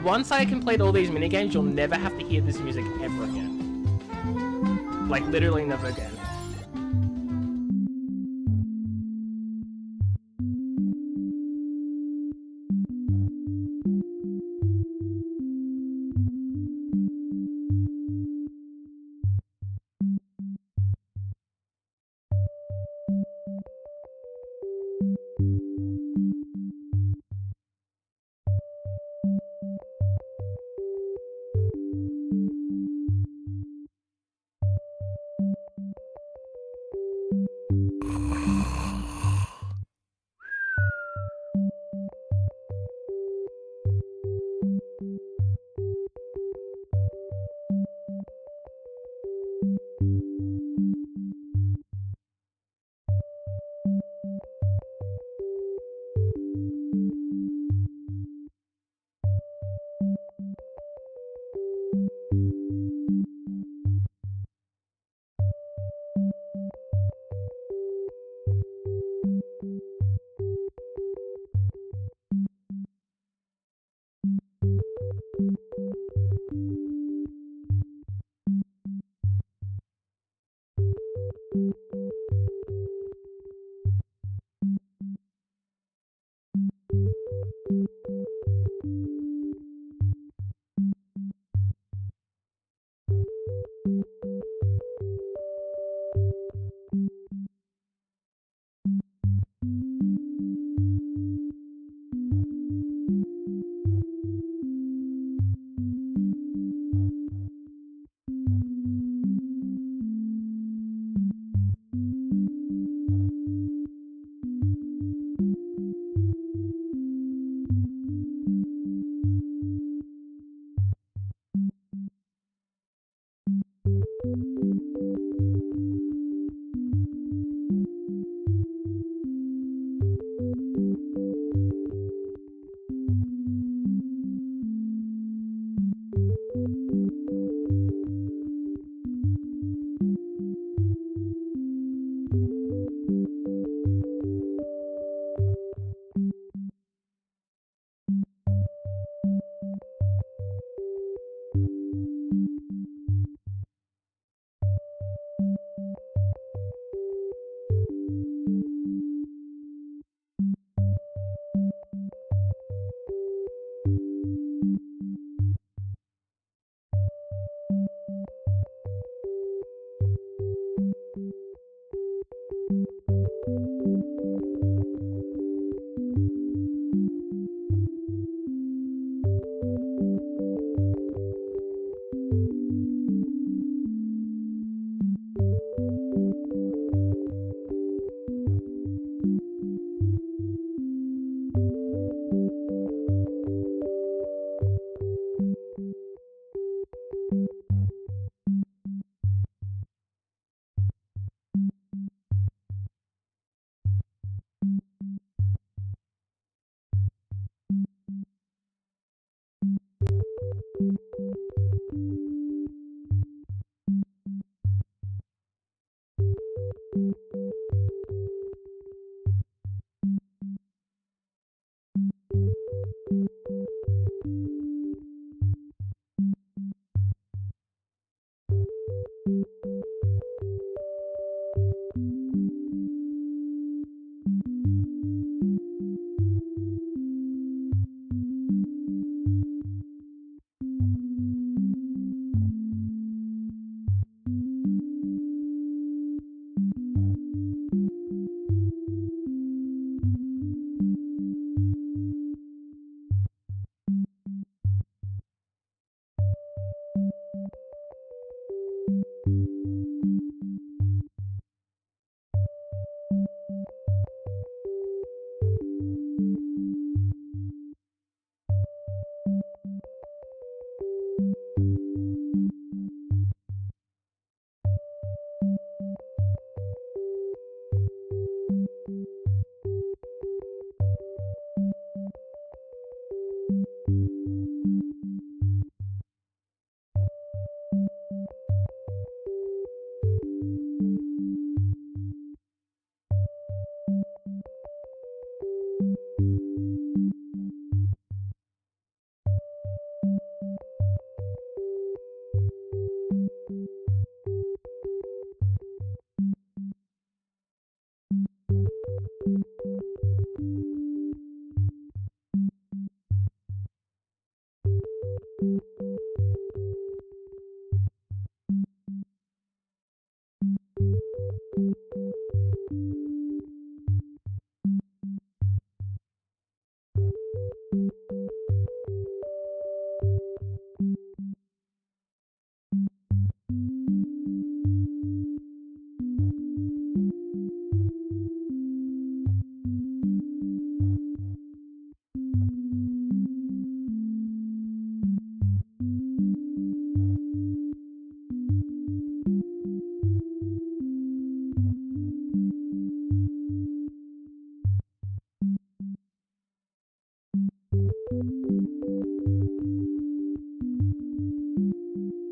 once I complete all these minigames, you'll never have to hear this music ever again. Like, literally never again.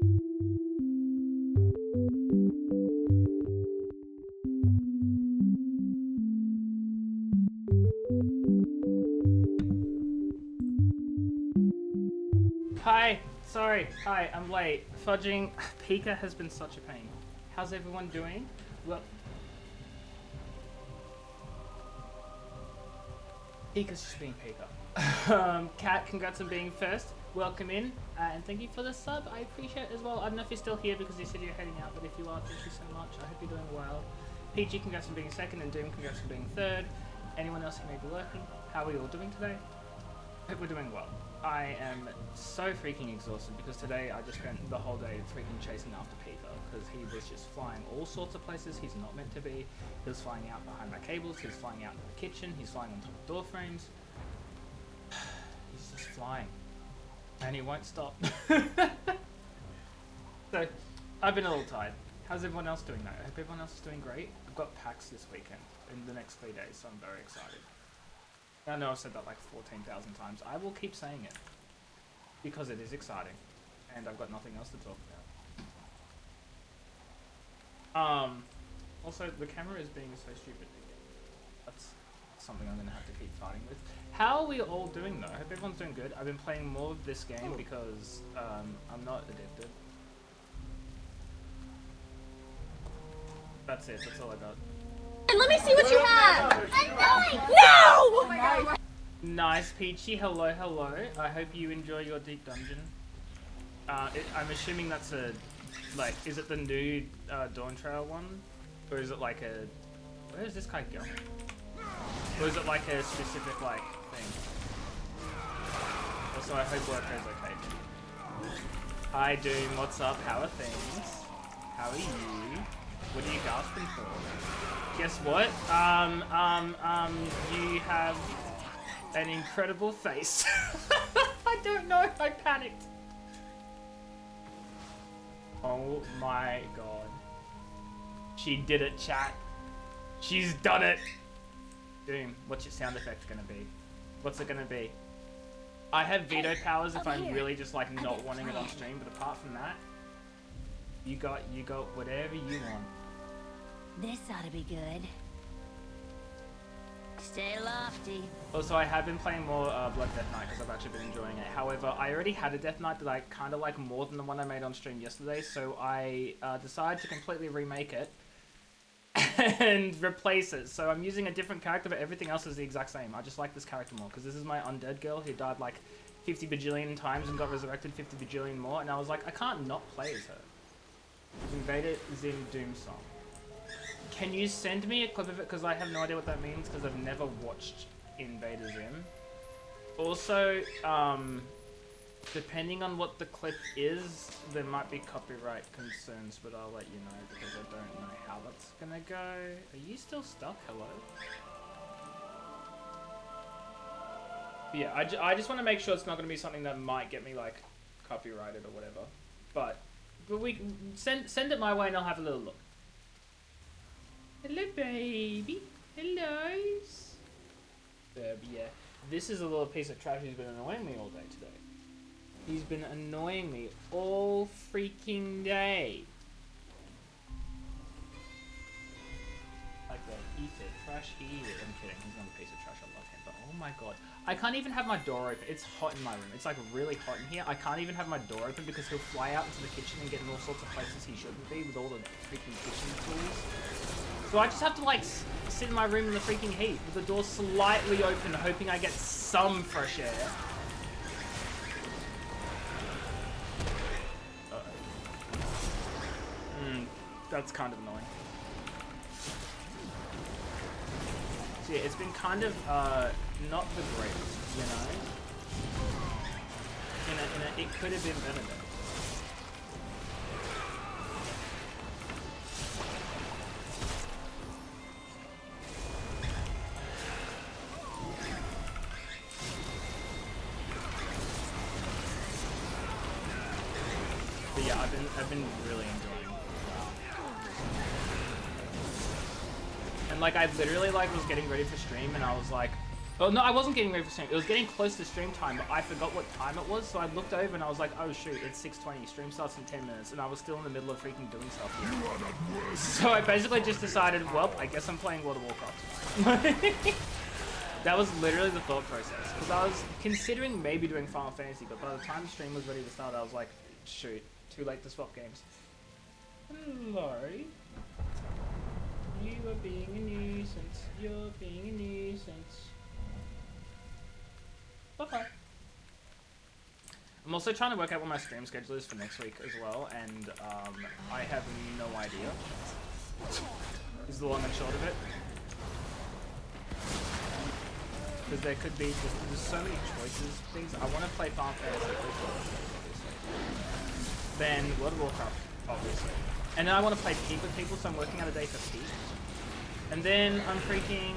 Hi, sorry, hi, I'm late. Fudging, Pika has been such a pain. How's everyone doing? Well, Pika's just being Pika. Kat, congrats on being first. Welcome in, and thank you for the sub. I appreciate it as well. I don't know if you're still here because you said you're heading out, but if you are, thank you so much. I hope you're doing well. PG, congrats on being second, and Doom, congrats on being third. Anyone else who may be lurking, how are we all doing today? Hope we're doing well. I am so freaking exhausted because today I just spent the whole day freaking chasing after Peter because he was just flying all sorts of places he's not meant to be. He was flying out behind my cables, he was flying out in the kitchen, he's flying on top of door frames. He's just flying. And he won't stop. So, I've been a little tired. How's everyone else doing though? I hope everyone else is doing great. I've got PAX this weekend in the next 3 days, so I'm very excited. I know I've said that like 14,000 times. I will keep saying it because it is exciting and I've got nothing else to talk about. Also, the camera is being so stupid again. That's something I'm going to have to keep fighting with. How are we all doing though? I hope everyone's doing good. I've been playing more of this game because I'm not addicted. That's it. That's all I got. And let me see what you have! No! Nice, Peachy. Hello, hello. I hope you enjoy your deep dungeon. I'm assuming that's a, like, is it the new Dawn Trail one? Or is it like a, where is this guy going? Or is it like a specific, like, thing? Also, I hope work is okay. Hi, Doom. What's up? How are things? How are you? What are you gasping for? Guess what? You have an incredible face. I don't know, I panicked. Oh my god. She did it, chat. She's done it. Doom, what's your sound effect gonna be? What's it gonna be? I have veto powers if I'm really just like not wanting it on stream, but apart from that, you got whatever you want. This ought to be good. Stay lofty. Also, I have been playing more Blood Death Knight because I've actually been enjoying it. However, I already had a Death Knight that I kind of like more than the one I made on stream yesterday, so I decided to completely remake it and replace it. So I'm using a different character, but everything else is the exact same. I just like this character more because this is my undead girl who died like 50 bajillion times and got resurrected 50 bajillion more, and I was like, I can't not play as her. Invader Zim Doom song. Can you send me a clip of it? Because I have no idea what that means because I've never watched Invader Zim. Also, depending on what the clip is, there might be copyright concerns, but I'll let you know because I don't know how that's gonna go. Are you still stuck? Hello? Yeah, I just want to make sure it's not going to be something that might get me like copyrighted or whatever. But we send it my way and I'll have a little look. Hello, baby. Hello. Yeah, this is a little piece of trash who's been annoying me all day today. He's been annoying me all freaking day. Like that, eat it, trash, eat it. I'm kidding, he's not a piece of trash, I love him, but oh my god. I can't even have my door open. It's hot in my room. It's like really hot in here. I can't even have my door open because he'll fly out into the kitchen and get in all sorts of places he shouldn't be with all the freaking kitchen tools. So I just have to like sit in my room in the freaking heat with the door slightly open, hoping I get some fresh air. That's kind of annoying. So yeah, it's been kind of not the greatest, you know. It could have been better though. But yeah, I've been really enjoying. And like I literally like was getting ready for stream and I was like, Oh no, I wasn't getting ready for stream. It was getting close to stream time, but I forgot what time it was, so I looked over and I was like, oh shoot, it's 6:20. Stream starts in 10 minutes, and I was still in the middle of freaking doing stuff here. So I basically just decided, well, I guess I'm playing World of Warcraft. That was literally the thought process, because I was considering maybe doing Final Fantasy, but by the time the stream was ready to start, I was like, shoot, too late to swap games. Hello. You are being a nuisance. You're being a nuisance. Okay. I'm also trying to work out what my stream schedule is for next week as well, and I have no idea. Is the long and short of it. Because there could be there's so many choices, things. I want to play Final Fantasy, obviously. Then World of Warcraft, obviously. And then I want to play Peak with people, so I'm working out a day for Peak. And then I'm freaking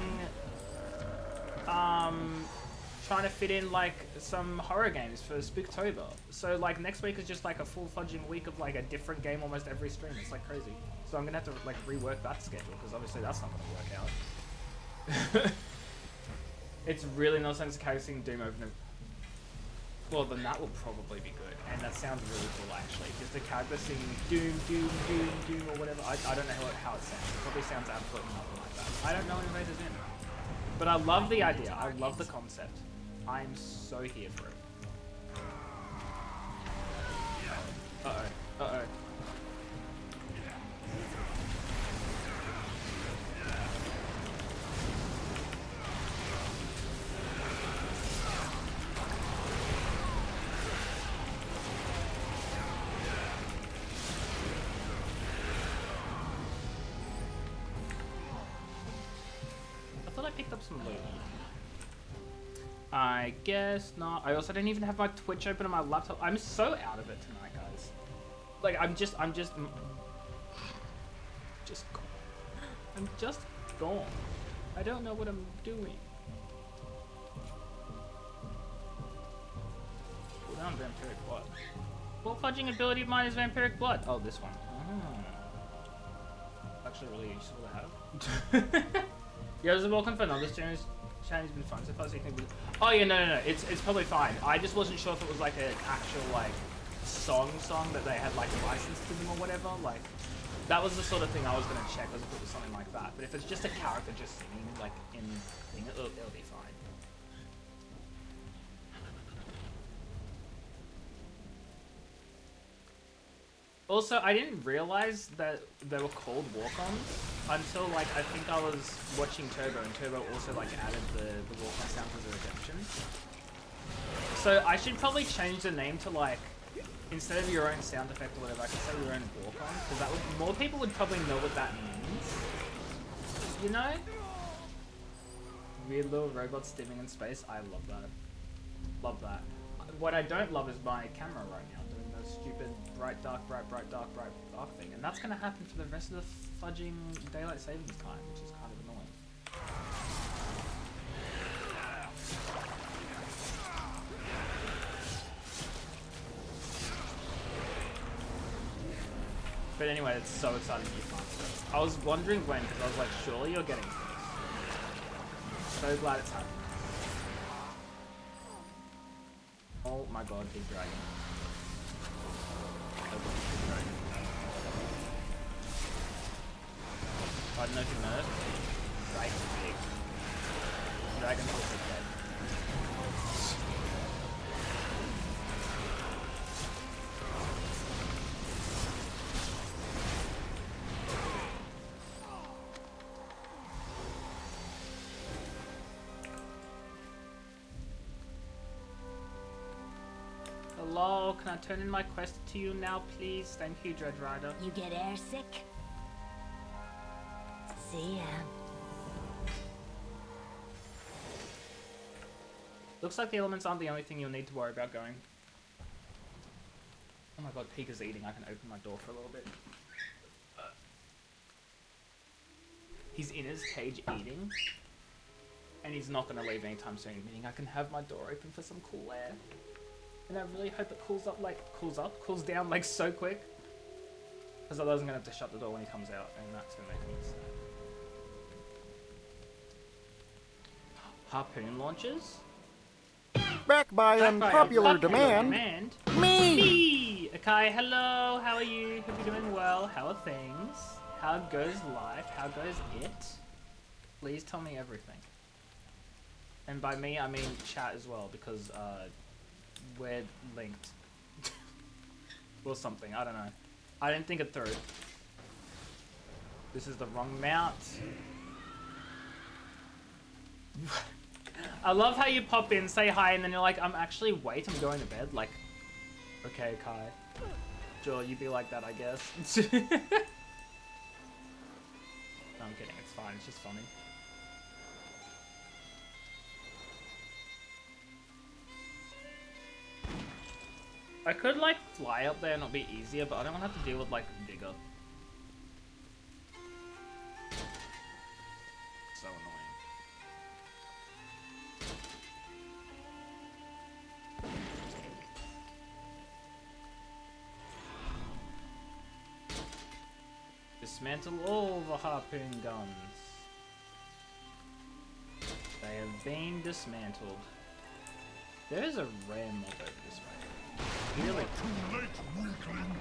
trying to fit in like some horror games for Spooktober. So like next week is just like a full fudging week of like a different game almost every stream. It's like crazy. So I'm gonna have to like rework that schedule because obviously that's not gonna work out. It's really no sense casting Doom over. Well, then that will probably be good, and that sounds really cool actually. Just a character singing Doom, Doom, Doom, Doom, or whatever. I don't know how it sounds. It probably sounds absolutely nothing like that. I don't know Invaders in, but I love the idea. I love the concept. I'm so here for it. Uh oh. Uh oh. Picked up some loot. I guess not. I also don't even have my Twitch open on my laptop. I'm so out of it tonight, guys. Like, I'm just gone. I'm just gone. I don't know what I'm doing. Cool down Vampiric Blood. What fudging ability of mine is Vampiric Blood? Oh, this one. Oh. Actually really useful to have. Yeah, there's a welcome for another stream. Shannon's been fun so far, so you can be... Oh yeah, no. It's probably fine. I just wasn't sure if it was like an actual like song that they had like licensed to them or whatever. Like that was the sort of thing I was gonna check, as if it was something like that. But if it's just a character just singing like in thing, it'll be fine. Also, I didn't realize that they were called walk-ons until, like, I think I was watching Turbo, and Turbo also, like, added the walk-on sound as a redemption. So I should probably change the name to, like, instead of your own sound effect or whatever, I could say your own walk-on, because that would, more people would probably know what that means. You know? Weird little robots stimming in space. I love that. Love that. What I don't love is my camera right now. Stupid bright dark thing, and that's gonna happen for the rest of the fudging daylight savings time, which is kind of annoying. But anyway, it's so exciting to be fun. I was wondering when, because I was like, surely you're getting this. So glad it's happening. Oh my god, big dragon. I don't know if you know it. Dragon's big. Dragon's also dead. Hello, can I turn in my quest to you now, please? Thank you, Dread Rider. You get airsick? See ya. Looks like the elements aren't the only thing you'll need to worry about going. Oh my god, Peek is eating. I can open my door for a little bit. He's in his cage eating, and he's not going to leave anytime soon, meaning I can have my door open for some cool air. And I really hope it cools down like so quick. Because otherwise I'm going to have to shut the door when he comes out, and that's going to make me sad. Harpoon launchers? Back by unpopular demand. Me! Akai, hello, how are you? Hope you're doing well. How are things? How goes life? How goes it? Please tell me everything. And by me, I mean chat as well, because we're linked. Or something, I don't know. I didn't think it through. This is the wrong mount. I love how you pop in, say hi, and then you're like, I'm going to bed. Like, okay, Kai. Sure, you be like that, I guess. No, I'm kidding, it's fine, it's just funny. I could, like, fly up there and it'll be easier, but I don't want to have to deal with, like, Digger. So annoying. Dismantle all the harpoon guns. They have been dismantled. There is a rare mob over this way. Really? Too late, weakling.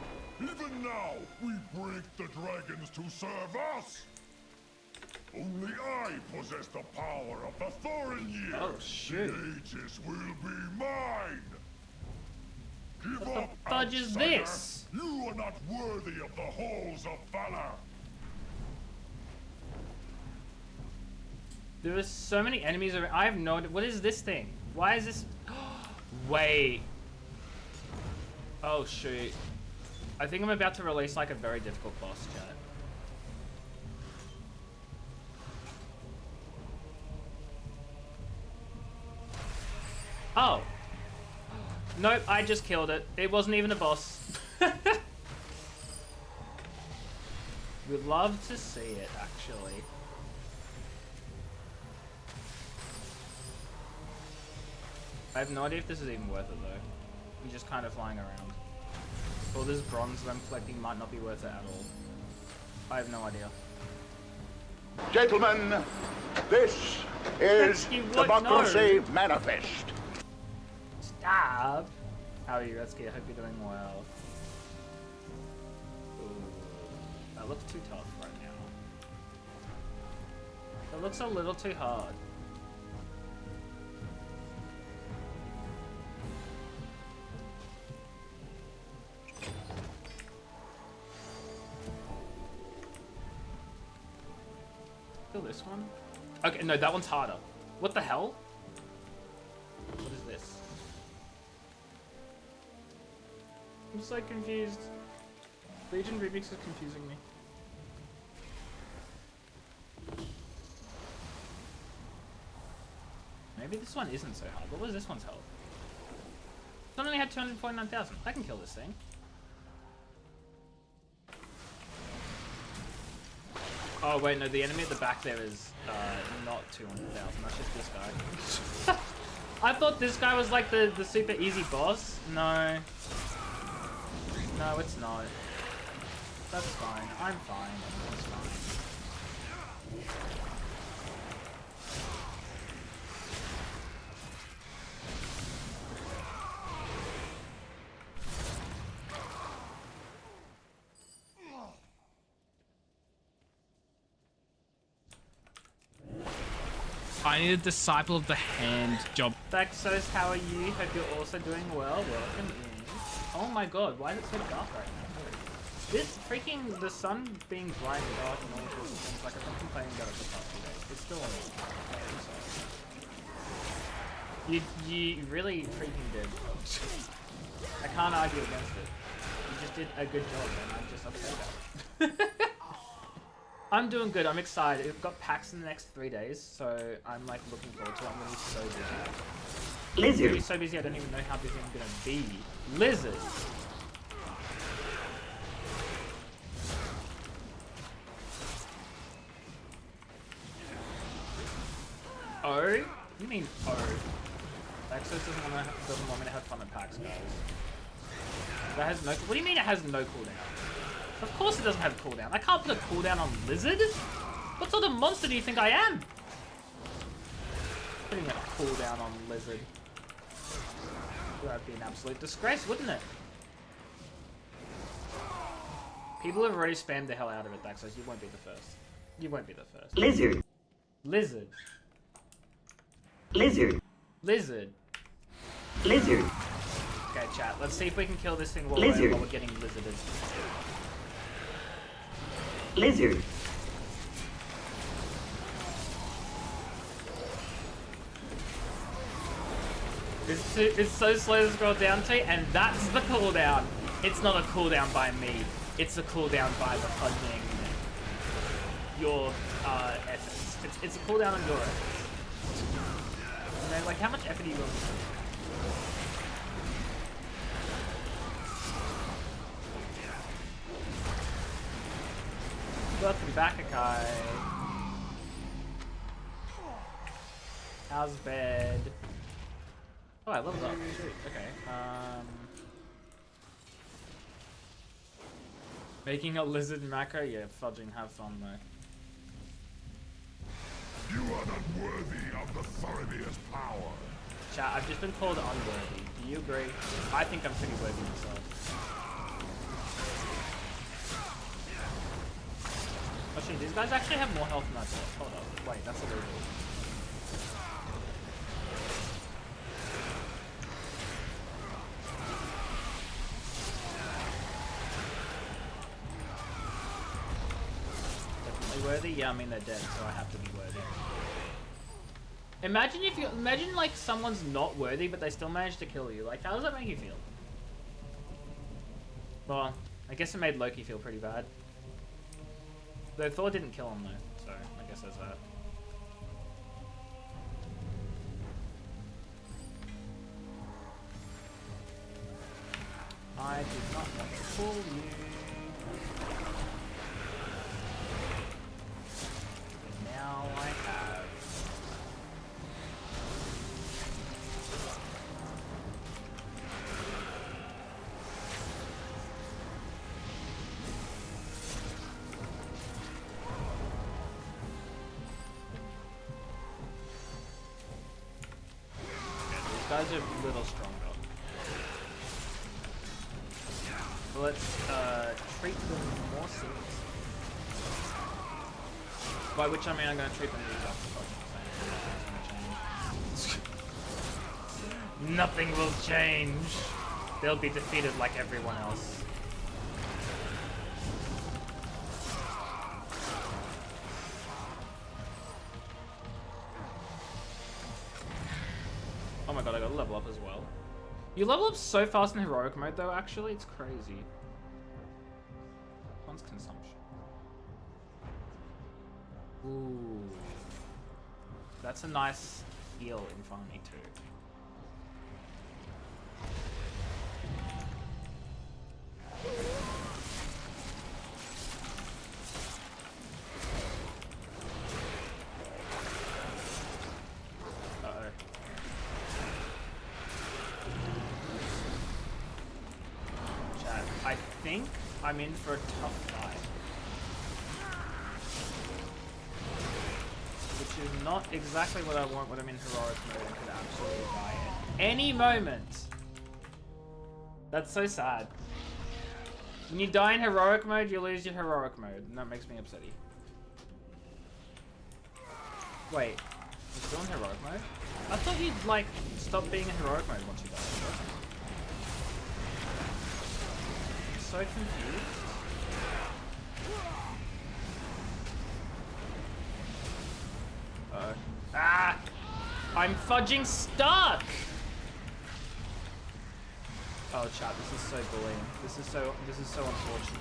Even now, we break the dragons to serve us. Only I possess the power of the Thorin. Oh shoot! The Aegis will be mine. Give What the up, fudge is outsider. this? You are not worthy of the halls of valor. There are so many enemies around. I have no idea. What is this thing? Why is this? Wait. Oh shoot. I think I'm about to release like a very difficult boss, chat. Oh. Nope, I just killed it. It wasn't even a boss. We'd love to see it, actually. I have no idea if this is even worth it, though. I'm just kind of flying around. All this bronze that I'm collecting might not be worth it at all. I have no idea. Gentlemen, this is You would Democracy Manifest. Stop! How are you, Redsky? I hope you're doing well. Ooh, that looks too tough right now. That looks a little too hard. Kill this one? Okay, no, that one's harder. What the hell? What is this? I'm so confused. Legion Remix is confusing me. Maybe this one isn't so hard. What was this one's health? This one only had 249,000. I can kill this thing. Oh wait, no, the enemy at the back there is not 200,000. That's just this guy. I thought this guy was like the super easy boss. No. No, it's not. That's fine. I'm fine. It's fine. I need a disciple of the hand job. Daxos, how are you? Hope you're also doing well. Welcome in. Oh my god, why is it so dark right now? This freaking, the sun being bright and dark and all sorts of things, like I've been complaining about it for the past few days. It's still on. You really freaking did. I can't argue against it. You just did a good job and I'm just upset about it. I'm doing good, I'm excited. We've got packs in the next 3 days, so I'm like looking forward to it. I'm gonna be so busy. Lizard. I'm gonna be so busy I don't even know how busy I'm gonna be. Lizard! Oh? You mean oh? Lexus doesn't want me to have fun at PAX, guys. That has no. What do you mean it has no cooldown? Of course it doesn't have cooldown. I can't put a cooldown on Lizard. What sort of monster do you think I am? Putting a cooldown on Lizard. That'd be an absolute disgrace, wouldn't it? People have already spammed the hell out of it, Daxos. You won't be the first. You won't be the first. Lizard. Lizard. Lizard. Lizard. Lizard. Okay, chat. Let's see if we can kill this thing while Lizard. we're getting lizarded. Lizard. It's so slow to scroll down to, and that's the cooldown. It's not a cooldown by me. It's a cooldown by the fucking your efforts. It's a cooldown on your efforts. You know, like how much effort are you willing to put? Welcome back, Akai. How's bed? Oh, I leveled up. Sweet. Okay. Making a lizard macro? Yeah, fudging, have fun though. You are not worthy of the Thorinier's power. Chat, I've just been called unworthy. Do you agree? I think I'm pretty worthy myself. Actually, these guys actually have more health than I thought. Hold up. Wait, that's illegal. Worthy? Yeah, I mean they're dead, so I have to be worthy. Imagine like someone's not worthy, but they still managed to kill you. Like, how does that make you feel? Well, I guess it made Loki feel pretty bad. Though Thor didn't kill him though, so I guess there's that. I did not want to pull you. Now I have. These guys are a little stronger. So let's treat them more seriously. By which I mean I'm going to treat them really well. Nothing will change. They'll be defeated like everyone else. Oh my god, I gotta level up as well. You level up so fast in heroic mode though, actually, it's crazy. One's consumption. Ooh. That's a nice heal in front of me too. Uh-oh. Chat, I think I'm in for a tough fight. Which is not exactly what I want when I'm in heroic mode and could absolutely die at any moment. That's so sad. When you die in heroic mode, you lose your heroic mode, and that makes me upsetty. Wait, you're still in heroic mode? I thought you'd, like, stop being in heroic mode once you die. I'm so confused. Ah! I'm fudging stuck! Oh chat, this is so bullying. This is so unfortunate.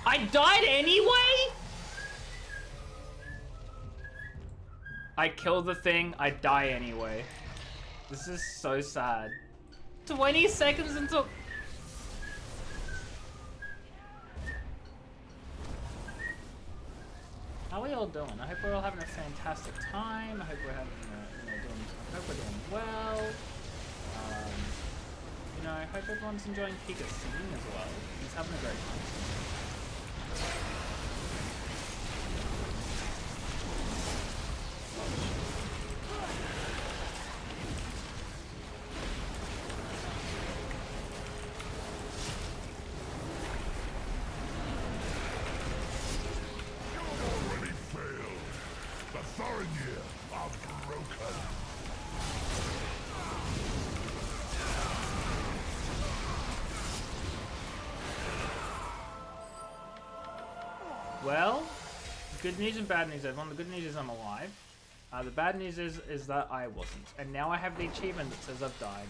I died anyway? I kill the thing, I die anyway. This is so sad. 20 seconds until... How are we all doing? I hope we're all having a fantastic time. I hope we're having, I hope we're doing well. You know, I hope everyone's enjoying Pika singing as well. He's having a great time. Already failed. The Thorinir are broken. Well, good news and bad news, everyone. The good news is I'm alive. The bad news is that I wasn't. And now I have the achievement that says I've died.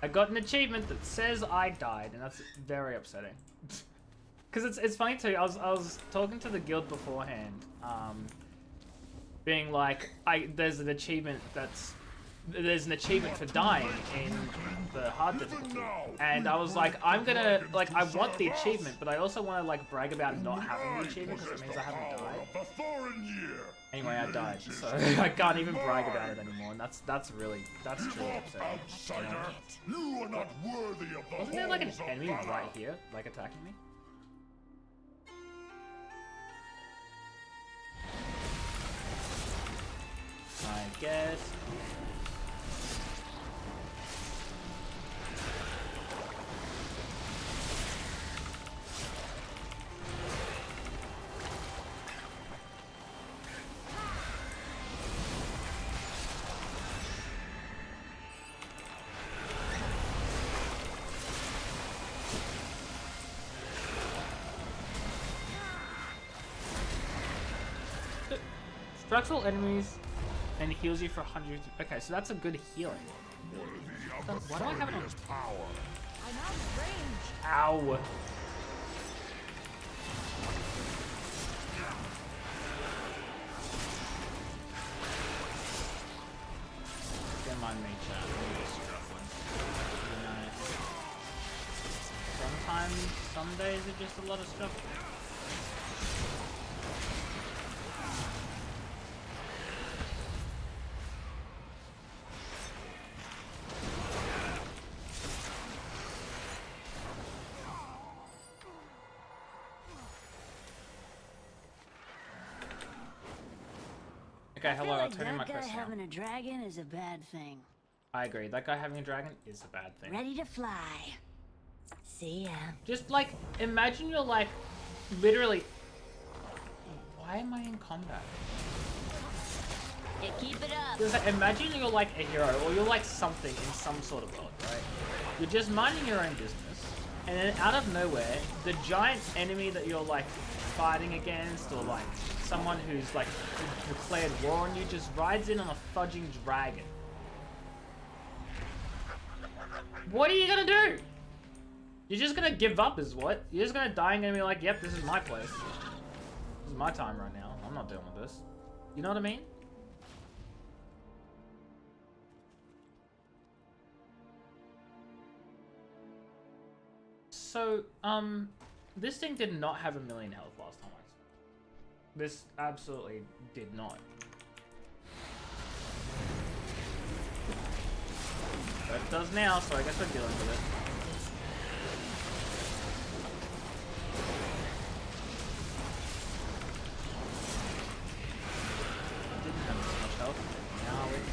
I got an achievement that says I died, and that's very upsetting. Because it's funny too, I was talking to the guild beforehand, being like, there's an achievement for dying in the hard difficulty, and I was like, I'm gonna, like, I want the achievement, but I also want to, like, brag about not having the achievement, because it means I haven't died. Anyway, I died, so I can't even brag about it anymore, and that's truly upsetting. You are not worthy of the Wasn't there, like, an halls of enemy valor. right here, like, attacking me? I guess. Structural enemies and heals you for 100. Okay, so that's a good healing. Why do I have it on Power. I'm out of range. Ow. Don't mind me, chat. I'm just struggling. You know, sometimes, some days are just a lot of struggle. Okay, hello, I'll turn in my That guy quest now. having a dragon is a bad thing. I agree, that guy having a dragon is a bad thing. Ready to fly. See ya. Just like, imagine you're like, literally, why am I in combat? Yeah, keep it up. Because like, imagine you're like a hero, or you're like something in some sort of world, right? You're just minding your own business, and then out of nowhere, the giant enemy that you're like fighting against, or like someone who's like declared war on you, just rides in on a fudging dragon. What are you gonna do? You're just gonna give up is what? You're just gonna die and gonna be like, yep, this is my place. This is my time right now. I'm not dealing with this. You know what I mean? So, this thing did not have 1,000,000 health last time I saw it. This absolutely did not. But it does now, so I guess we're dealing with it. Didn't have this much health. Now it...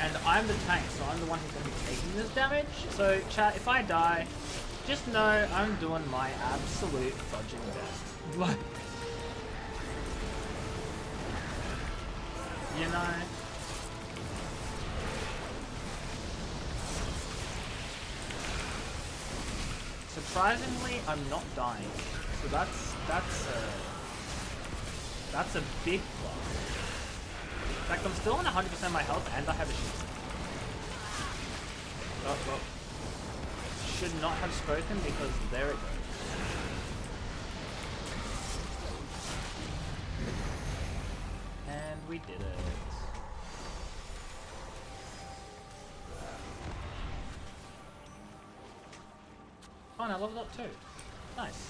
And I'm the tank, so I'm the one who's going to be taking this damage. So, chat, if I die, just know I'm doing my absolute fudging best. Like, you know? Surprisingly, I'm not dying. So that's a big plus. In fact, I'm still on 100% of my health, and I have a shield. Oh, well. Should not have spoken, because there it goes. And we did it. Oh, and I leveled up too. Nice.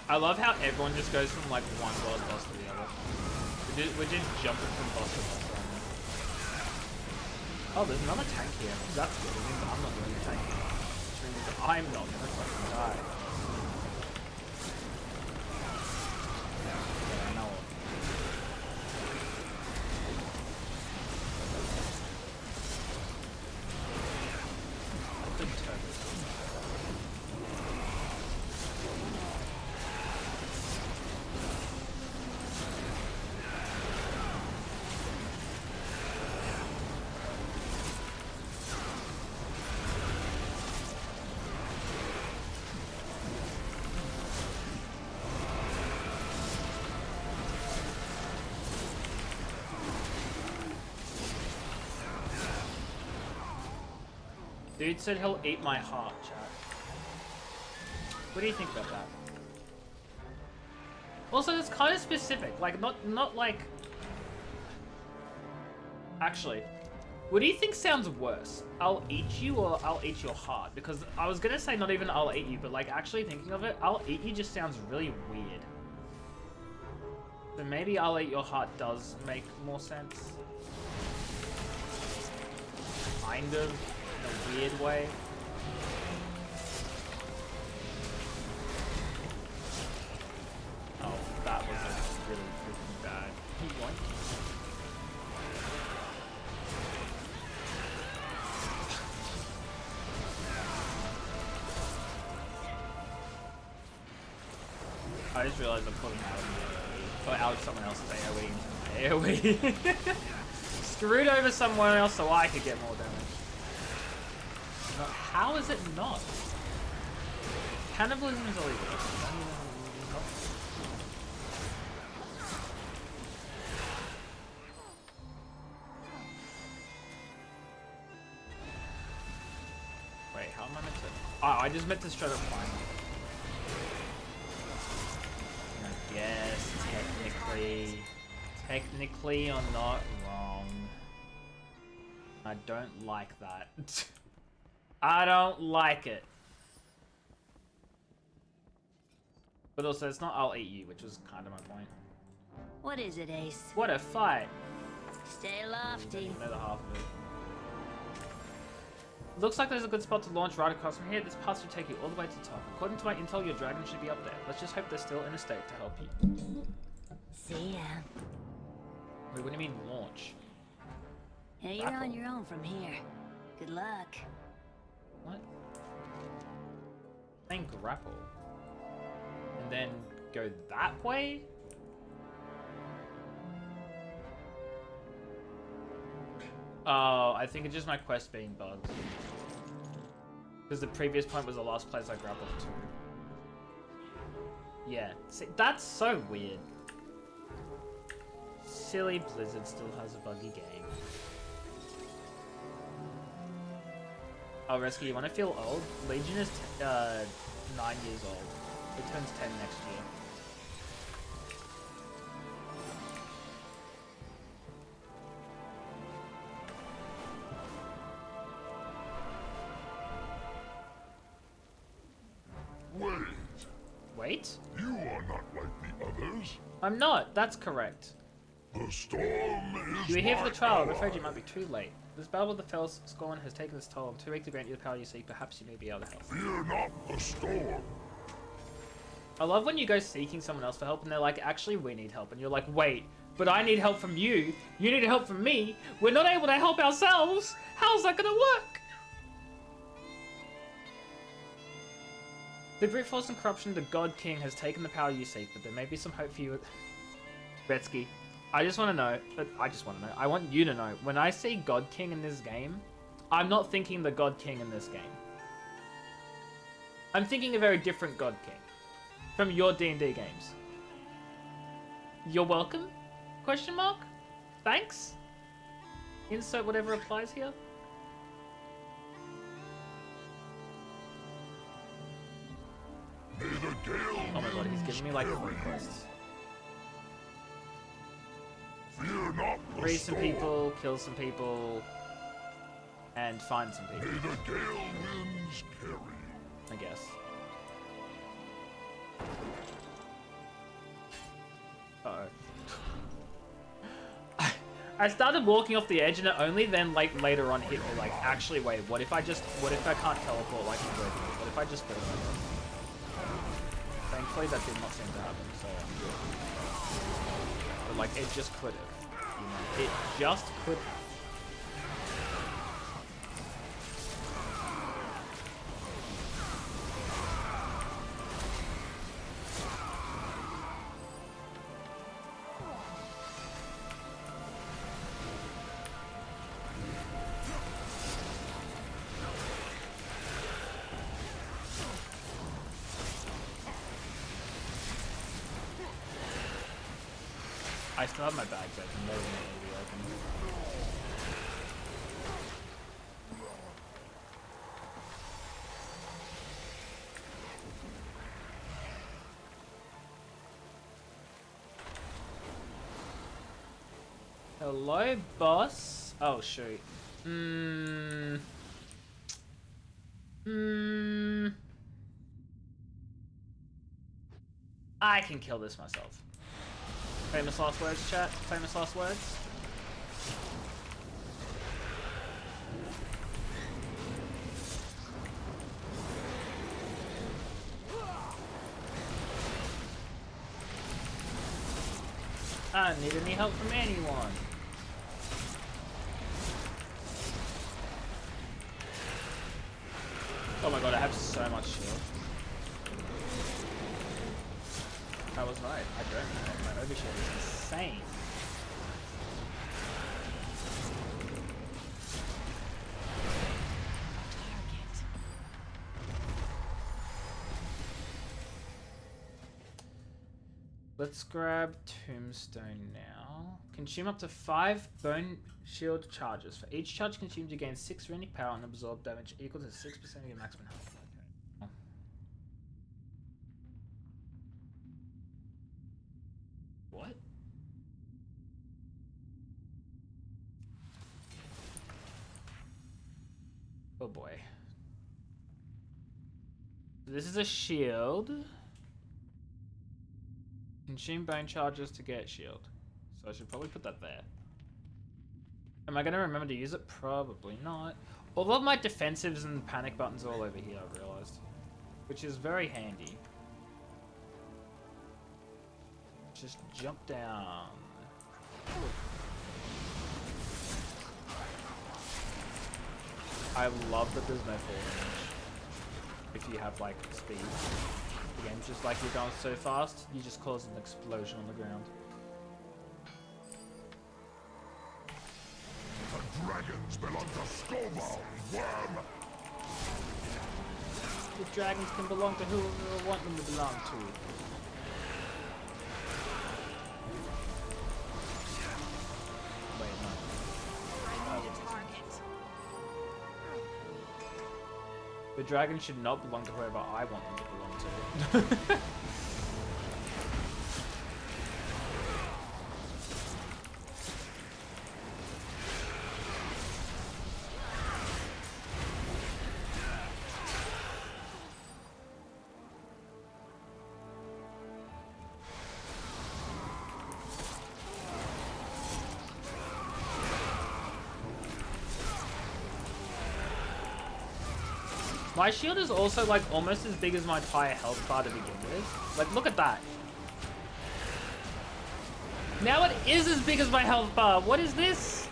I love how everyone just goes from like one boss to the other. We're just jumping from boss to boss right now. Oh, there's another tank here. That's good. It means I'm not doing the tank. Which means I'm not gonna fucking die. Yeah, I know. Good turbo. Dude said he'll eat my heart, chat. What do you think about that? Also, it's kind of specific. Like, not like... Actually, what do you think sounds worse? I'll eat you or I'll eat your heart? Because I was gonna say not even I'll eat you, but like actually thinking of it, I'll eat you just sounds really weird. So maybe I'll eat your heart does make more sense. Kind of. In a weird way. Oh, that was a really freaking bad. I just realized I'm pulling out of the AoE. Or out of someone else's AoE into my AoE. Screwed over someone else so I could get more damage. No, how is it not? Cannibalism is illegal. Wait, how am I meant to... Oh, I just meant to straight up climb. Yes, technically you're not wrong. I don't like that. I don't like it. But also, it's not I'll eat you, which was kind of my point. What is it, Ace? What a fight! Stay lofty. Another half of it. Looks like there's a good spot to launch right across from here. This path should take you all the way to the top. According to my intel, your dragon should be up there. Let's just hope they're still in a state to help you. See ya. Wait, what do you mean launch? Yeah, you're on your own from here. Good luck. What? Saying grapple. And then go that way? Oh, I think it's just my quest being bugged. Because the previous point was the last place I grappled to. Yeah, see, that's so weird. Silly Blizzard still has a buggy game. Oh, Rescue, you want to feel old? Legion is 9 years old. It turns 10 next year. Wait? You are not like the others. I'm not. That's correct. The storm is You were here for the trial. I'm my afraid you ally. might be too late. This battle with the Fell Scorn has taken its toll. I'm too weak to grant you the power you seek. Perhaps you may be able to help. Fear not the storm. I love when you go seeking someone else for help and they're like, actually, we need help. And you're like, wait, but I need help from you. You need help from me. We're not able to help ourselves. How's that going to work? The brute force and corruption of the God King has taken the power you seek, but there may be some hope for you. Retsky, I just want to know, I want you to know, when I see God King in this game, I'm not thinking the God King in this game. I'm thinking a very different God King from your D&D games. You're welcome? Question mark? Thanks? Insert whatever applies here. May the gale Oh my god, he's giving me like 3 winds carry quests. you. Fear not the Free some storm. people, kill some people, and find some people, May the gale winds carry you. I guess. I started walking off the edge and it only then like later on hit me like, actually wait, what if I can't teleport like in Warcraft? What if I just fall over? Thankfully that did not seem to happen, so I'm good. But like it just could have. You know, it just could have. I still have my bags open, they're immediately open. Hello, boss. Oh, shoot. I can kill this myself. Famous last words, chat. Famous last words. I don't need any help from anyone. Oh my god, I have so much shield. I was right. I don't know. My overshield is insane. Let's grab Tombstone now. Consume up to 5 bone shield charges. For each charge consumed, you gain 6 runic power and absorb damage equal to 6% of your maximum health. Okay. What? Oh boy. This is a shield. Consume bone charges to get shield. So I should probably put that there. Am I going to remember to use it? Probably not. All of my defensives and panic buttons are all over here, I've realized. Which is very handy. Just jump down. I love that there's no fall damage. If you have like speed. The game's just like you're going so fast, you just cause an explosion on the ground. The dragons belong to Scobo, worm! The dragons can belong to whoever we want them to belong to. Wait, no. I need a target. The dragons should not belong to whoever I want them to belong to. My shield is also like almost as big as my entire health bar to begin with. Like, look at that. Now it is as big as my health bar. What is this?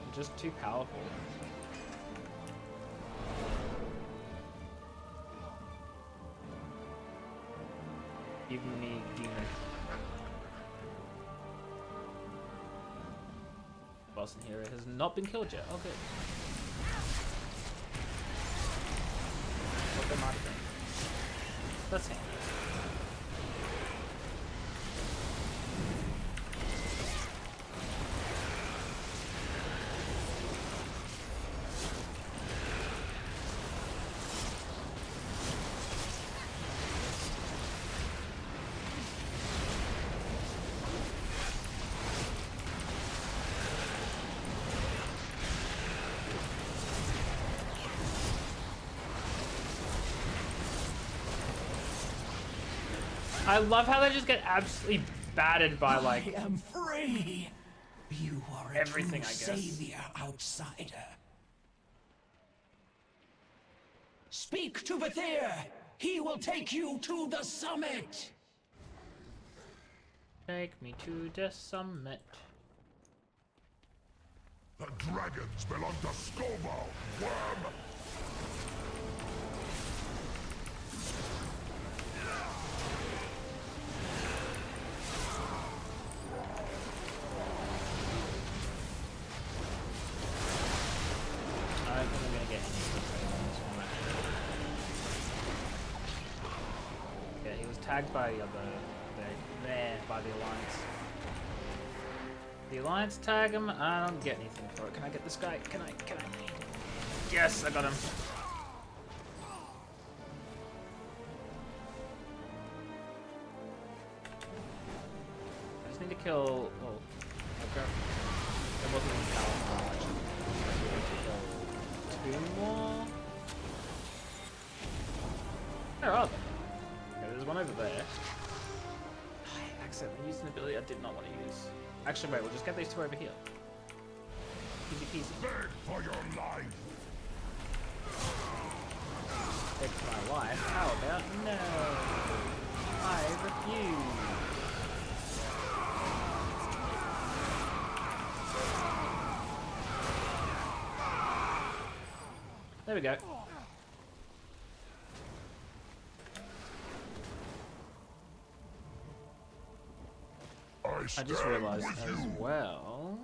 I'm just too powerful. Give me demon. Boss in here has not been killed yet. Oh, good. What the might have been. That's him. I love how they just get absolutely battered by like I am free. You are a everything, true I guess. savior, outsider. Speak to Bathir. He will take you to the summit. Take me to the summit. The dragons belong to Scobo, worm! I don't think I'm gonna get any of this one. Yeah, he was tagged by the other by the Alliance. The Alliance tag him, I don't get anything for it. Can I get this guy? Can I? Yes, I got him. I just need to kill. Oh, okay. That wasn't even powerful, actually. I need to kill 2 more. Where are they? Okay, there's one over there. I accidentally used an ability I did not want to use. Actually, wait, we'll just get these 2 over here. Easy peasy. Beg for your life! Take my life. How about no? I refuse. There we go. I just realized as well.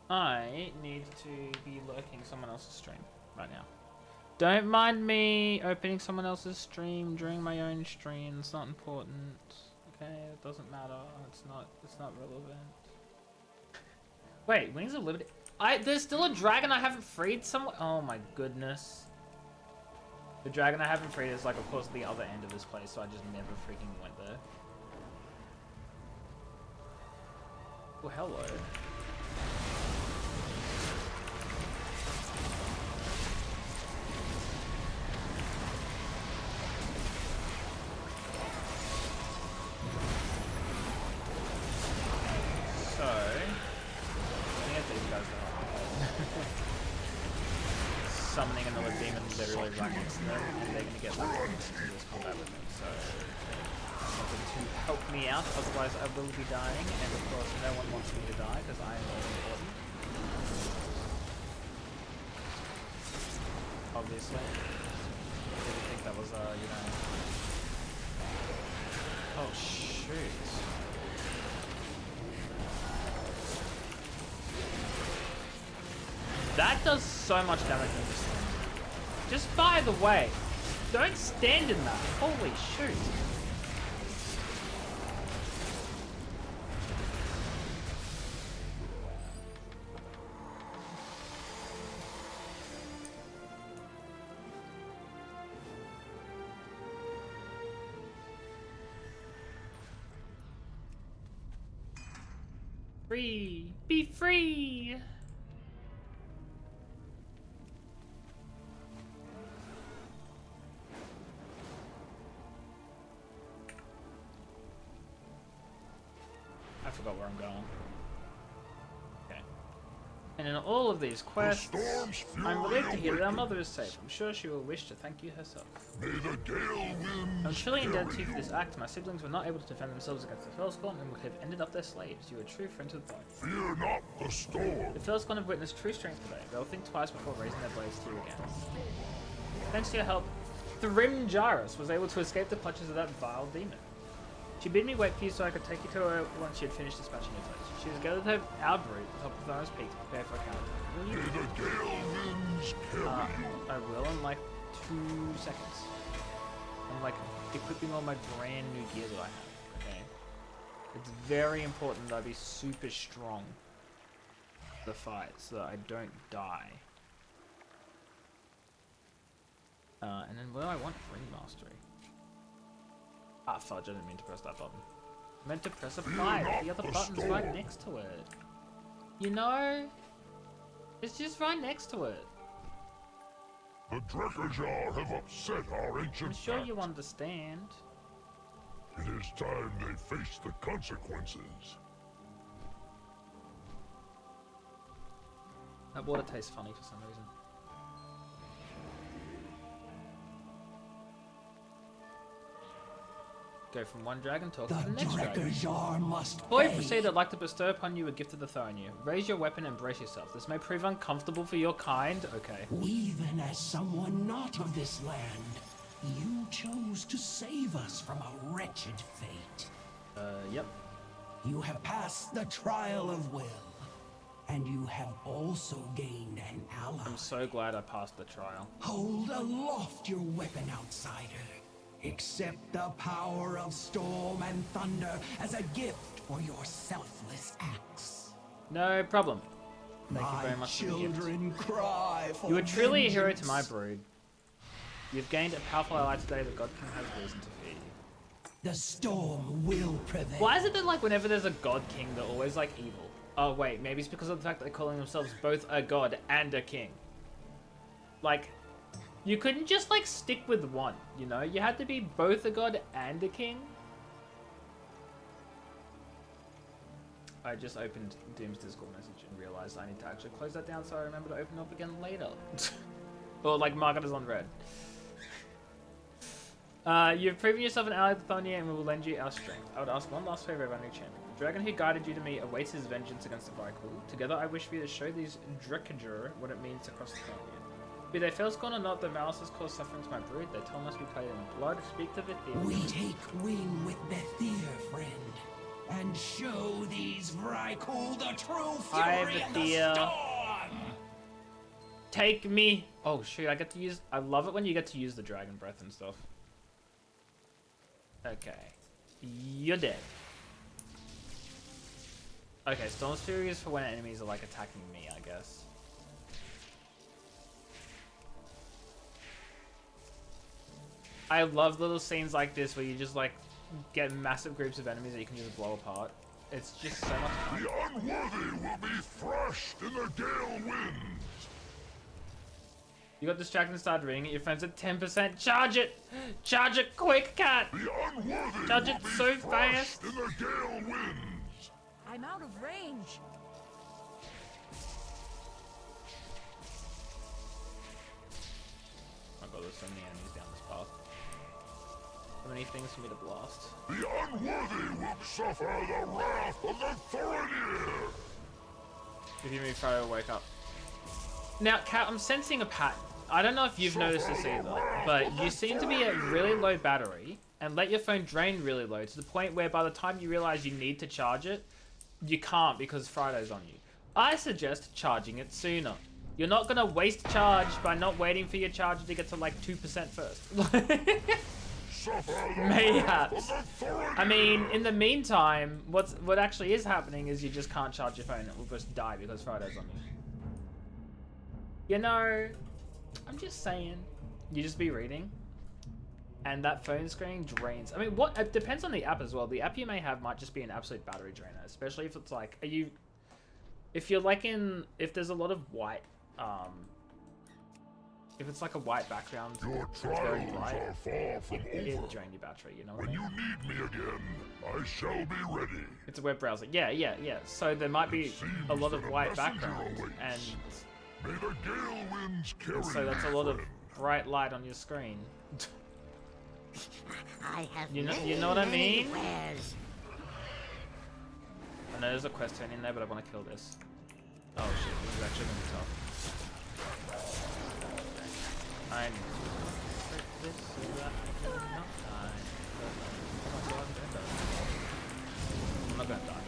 I need to be lurking someone else's stream right now. Don't mind me opening someone else's stream during my own stream. It's not important. Okay, it doesn't matter. It's not relevant. Wait, Wings of Liberty. There's still a dragon I haven't freed somewhere. Oh my goodness. The dragon I haven't freed is like, of course, the other end of this place, so I just never freaking went there. Oh, hello. So, I think these guys are summoning another demon literally right next to them, and they're gonna get like into this combat with them, so something to help me out, otherwise I will be dying, and of course no one wants me to die because I am all important. Obviously. I didn't think that was you know. Oh shoot. That does so much damage in this thing. Just by the way, don't stand in that. Holy shoot. Free! Be free! I forgot where I'm going. Okay. And in all of these quests, I'm relieved to hear that our mother is safe. I'm sure she will wish to thank you herself. May the gale winds I'm truly carry indebted to you for you. this act. My siblings were not able to defend themselves against the Felscorn and would have ended up their slaves. You are a true friend to the point. Fear not the storm. The Felscorn have witnessed true strength today. They'll think twice before raising their blades to you again. Thanks to your help, Thrimjaris was able to escape the clutches of that vile demon. She bid me wait for you so I could take you to her once she had finished dispatching your foes. She has gathered her outbreak atop the Thar's Peak to prepare for a counterattack. Will you? May the gale winds carry you. I will in like 2 seconds. I'm like equipping all my brand new gear that I have. Okay. It's very important that I be super strong for the fight so that I don't die. And then where do I want Ring Mastery? Ah, fudge, I didn't mean to press that button. I meant to press a 5. The other button's right next to it. You know? It's just right next to it. The Drekkajar have upset our ancient I'm sure pact. you understand. It is time they face the consequences. That water tastes funny for some reason. Go from one dragon, talk to the next dragon. Before we proceed, I'd like to bestow upon you a gift of the Thorinir. Raise your weapon and brace yourself. This may prove uncomfortable for your kind. Okay. Even as someone not of this land, you chose to save us from a wretched fate. Yep. You have passed the trial of will, and you have also gained an ally. I'm so glad I passed the trial. Hold aloft your weapon, outsider. Accept the power of storm and thunder as a gift for your selfless acts. No problem. Thank you very much for the gift. Children cry for You are truly a hero to vengeance. my brood. You've gained a powerful ally today. The God King has reason to fear you. The storm will prevail. Why is it that like whenever there's a God King, they're always like evil? Oh wait, maybe it's because of the fact that they're calling themselves both a god and a king. Like, you couldn't just like stick with one, you know? You had to be both a god and a king. I just opened Doom's Discord message and realized I need to actually close that down so I remember to open it up again later. Or like mark it as on red. You've proven yourself an ally to Thonia and we will lend you our strength. I would ask one last favor of our new champion. The dragon who guided you to me awaits his vengeance against the Vrykul. Together I wish for you to show these Drekajur what it means to cross the Thonia. Be they Felscorn or not, the malice has caused suffering to my brood. Their tongue must be played in blood. Speak to Vithir. We take wing with Bethir, friend, and show these Vrykul the true fury of the Vithir. storm! Take me! Oh shoot, I get to use... I love it when you get to use the dragon breath and stuff. Okay. You're dead. Okay, Storm's Fury is for when enemies are like attacking me, I guess. I love little scenes like this where you just like get massive groups of enemies that you can just blow apart. It's just so much fun. The unworthy will be thrashed in the gale winds. You got distracted and started ringing at your friends at 10%. Charge it! Charge it quick, cat! The unworthy Charge will it be so thrashed fast! in the gale winds. I'm out of range. Oh god, there's so many enemies down this path. So many things for me to blast. The unworthy will suffer the wrath of the Thorinir. If you move further, wake up. Now, Kat, I'm sensing a pattern. I don't know if you've noticed this either, but you seem to be at really low battery and let your phone drain really low to the point where by the time you realize you need to charge it, you can't because Friday's on you. I suggest charging it sooner. You're not going to waste charge by not waiting for your charger to get to like 2% first. Mayhaps. I mean, in the meantime, what actually is happening is you just can't charge your phone. It will just die because Friday's on you. You know, I'm just saying, you just be reading, and that phone screen drains. I mean, it depends on the app as well. The app you may have might just be an absolute battery drainer, especially if it's like, if you're like if there's a lot of white, if it's like a white background, Your it's very trials bright, are far from it'll over. drain your battery, you know what I When mean? you need me again, I shall be ready. It's a web browser. Yeah. So there might be a lot of white messenger background, awaits. and May the gale winds carry so that's a you, lot of friend. bright light on your screen. I have You know what I mean? I know there's a quest turn in there, but I want to kill this. Oh shit, this is actually gonna be tough. I need to break this so that I can not die. Oh my god, don't die. I'm not gonna die.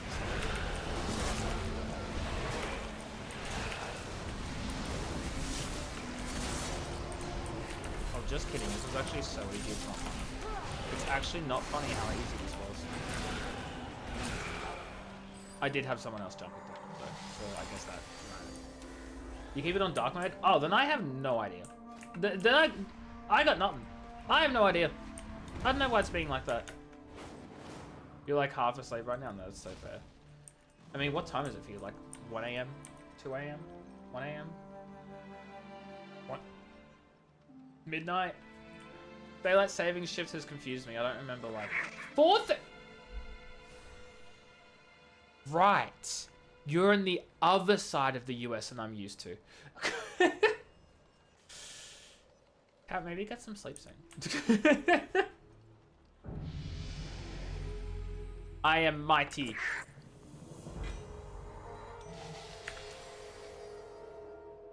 Oh, just kidding. This was actually so easy. It's not funny. It's actually not funny how easy this was. I did have someone else jump it though, so I guess that. You keep it on dark mode? Oh, then I have no idea. Then I got nothing. I have no idea. I don't know why it's being like that. You're like half asleep right now? No, that's so fair. I mean, what time is it for you? Like 1 AM? 2 AM? 1 AM? What? Midnight? Daylight saving shift has confused me. I don't remember like fourth. Right, you're on the other side of the US than I'm used to. Cat, maybe get some sleep soon. I am mighty.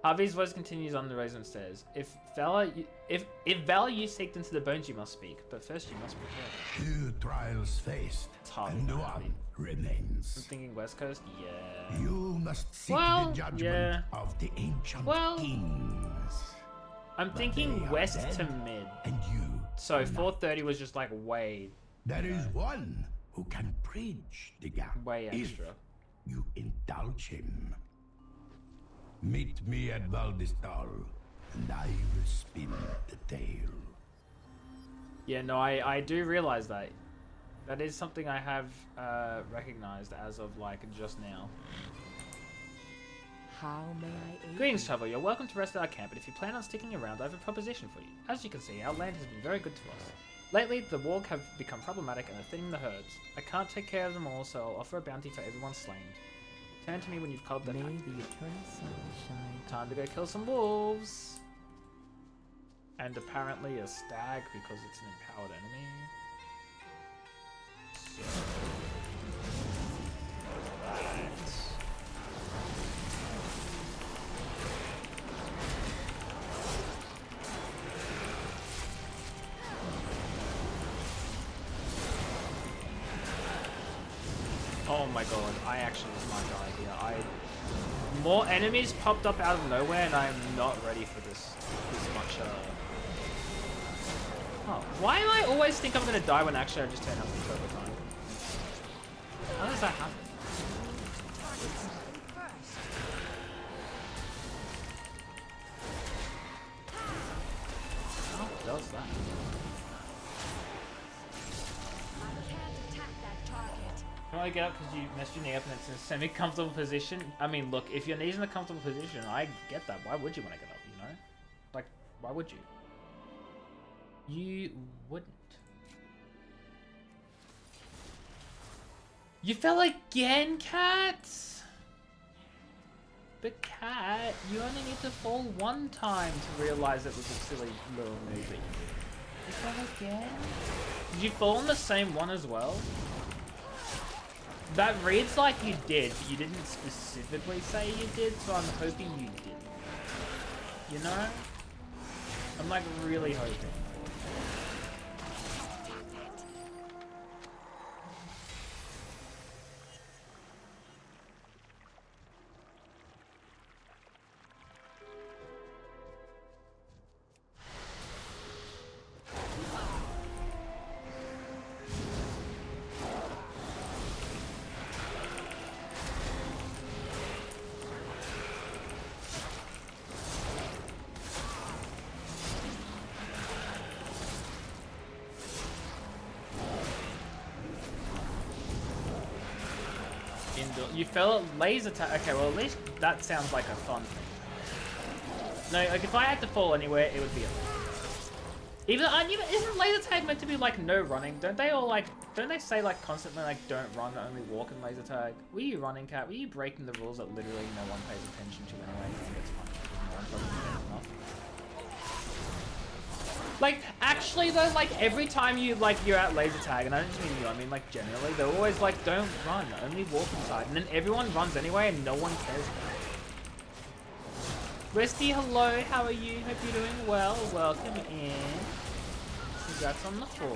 Harvey's voice continues on the raisin stairs. If Vala you seeked into the bones, you must speak. But first, you must prepare. 2 trials faced, hard, and man. 1 remains. I'm thinking West Coast. Yeah. You must seek Well, the judgment yeah. of the ancient Well, kings. I'm But thinking they are west dead, to mid. And you. So are not. 430 was just like way, There is one who can bridge the gap. way extra. If you indulge him. Meet me at Valdistal, and I will spin the tale. Yeah, no, I do realize that. That is something I have recognized as of like just now. How may I aid Greetings, traveler. You're welcome to rest at our camp, but if you plan on sticking around, I have a proposition for you. As you can see, our land has been very good to us. Lately, the warg have become problematic and are thinning the herds. I can't take care of them all, so I'll offer a bounty for everyone slain. Turn to me when you've culled them May out. the eternal sun shine. Time to go kill some wolves. And apparently a stag because it's an empowered enemy. Oh my god, I actually smart idea. More enemies popped up out of nowhere and I'm not ready for this much Oh, why do I always think I'm gonna die when actually I just turn out to turbo time? How does that happen? How does that? Can I get up because you messed your knee up and it's in a semi-comfortable position? I mean, look, if your knee's in a comfortable position, I get that. Why would you want to get up, you know? Like, why would you? You wouldn't. You fell again, Cat? But Cat, you only need to fall one time to realize it was a silly little movie. You fell again? Did you fall on the same one as well? That reads like you did, but you didn't specifically say you did, so I'm hoping you didn't. You know? I'm like really hoping. You fell at laser tag. Okay, well at least that sounds like a fun thing. No, like if I had to fall anywhere, it would be even isn't laser tag meant to be like no running? Don't they all like? Don't they say like constantly like don't run, only walk in laser tag? Were you running, Cat? Were you breaking the rules that literally no one pays attention to anyway? I think it's fun. No one fucking cares enough. Like, actually though, like every time you're at laser tag, and I don't just mean you, I mean like generally, they're always like, don't run, only walk inside. And then everyone runs anyway and no one cares about it. Resty, hello, how are you? Hope you're doing well. Welcome in. Congrats on the 4.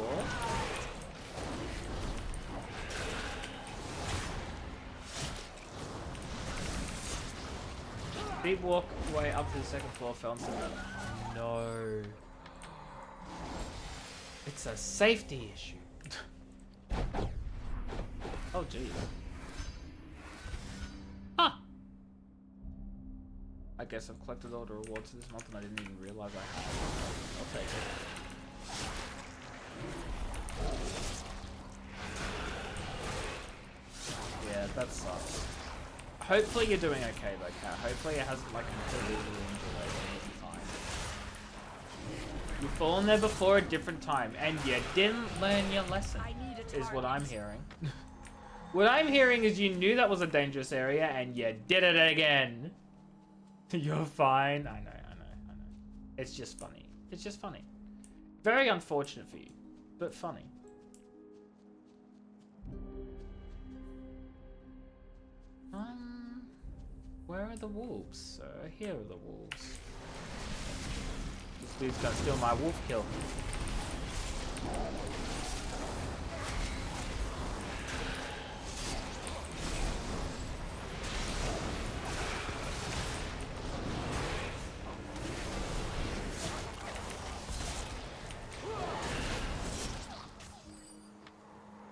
Deep walk way up to the 2nd floor, fell into the... No. It's a safety issue. Oh, geez. Huh. I guess I've collected all the rewards this month and I didn't even realize I had. I'll take it. Yeah, that sucks. Hopefully you're doing okay though, Cat. Hopefully it hasn't like completely ruined your leg and you'll be fine. You've fallen there before a different time, and you didn't learn your lesson, is what I'm hearing. What I'm hearing is you knew that was a dangerous area, and you did it again. You're fine. I know. It's just funny. It's just funny. Very unfortunate for you, but funny. Where are the wolves, sir? Here are the wolves. This dude's gonna steal my wolf kill.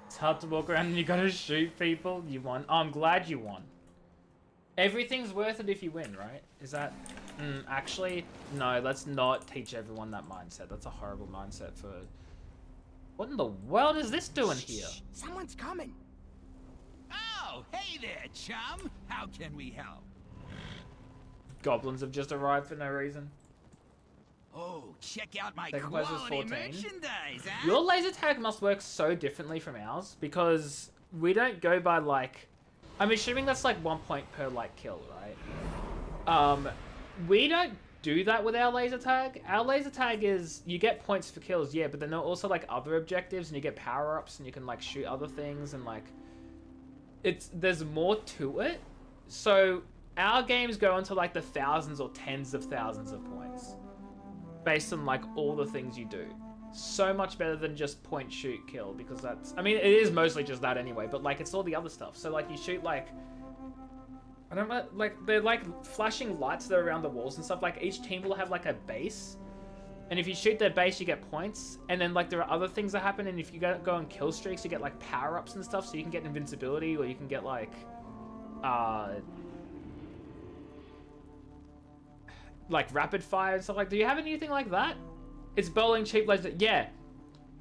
It's hard to walk around and you gotta shoot people. You won. Oh, I'm glad you won. Everything's worth it if you win, right? Is that... actually, no, let's not teach everyone that mindset. That's a horrible mindset for... What in the world is this doing here? Someone's coming. Oh, hey there, chum. How can we help? Goblins have just arrived for no reason. Oh, check out my Second place was quality 14. merchandise, huh? Your laser tag must work so differently from ours because we don't go by like... I'm assuming that's like 1 point per like kill, right? We don't do that with our laser tag. Our laser tag is you get points for kills, yeah, but then there are also like other objectives and you get power-ups and you can like shoot other things and like there's more to it. So our games go into like the thousands or tens of thousands of points based on like all the things you do. So much better than just point, shoot, kill, because that's... I mean, it is mostly just that anyway, but, like, it's all the other stuff. So, like, you shoot, like... I don't know, like, they're, like, flashing lights that are around the walls and stuff. Like, each team will have, like, a base. And if you shoot their base, you get points. And then, like, there are other things that happen, and if you go on kill streaks, you get, like, power-ups and stuff, so you can get invincibility, or you can get, like... like, rapid fire and stuff like... Do you have anything like that? It's bowling cheap laser... Yeah.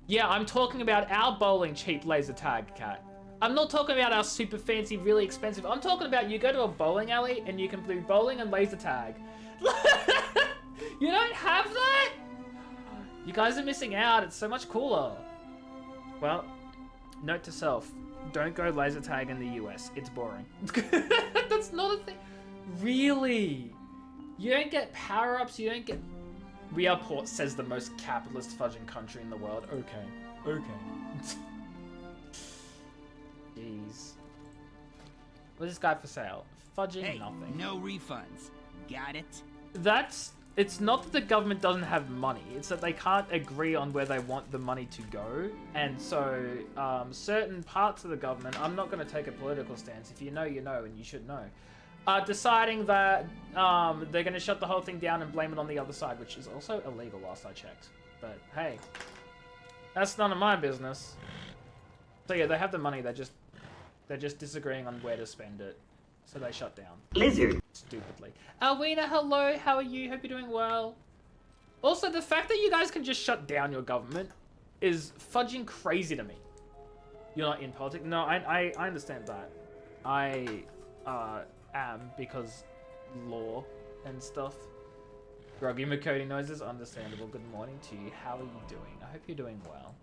Yeah, I'm talking about our bowling cheap laser tag, Cat. I'm not talking about our super fancy, really expensive... I'm talking about you go to a bowling alley and you can do bowling and laser tag. You don't have that? You guys are missing out. It's so much cooler. Well, note to self. Don't go laser tag in the US. It's boring. That's not a thing. Really? You don't get power-ups, you don't get... We are poor, says the most capitalist fudging country in the world. Okay. Jeez. What's this guy for sale? Fudging Hey, nothing. no refunds. Got it? It's not that the government doesn't have money. It's that they can't agree on where they want the money to go. And so, certain parts of the government, I'm not going to take a political stance. If you know, you know, and you should know. Deciding that they're going to shut the whole thing down and blame it on the other side, which is also illegal last I checked. But hey, that's none of my business. So yeah, they have the money, they're just disagreeing on where to spend it. So they shut down. Lizard. Stupidly. Alwina, hello, how are you? Hope you're doing well. Also, the fact that you guys can just shut down your government is fudging crazy to me. You're not in politics? No, I understand that. I am, because law and stuff. Groggy McCody noises, understandable. Good morning to you. How are you doing? I hope you're doing well.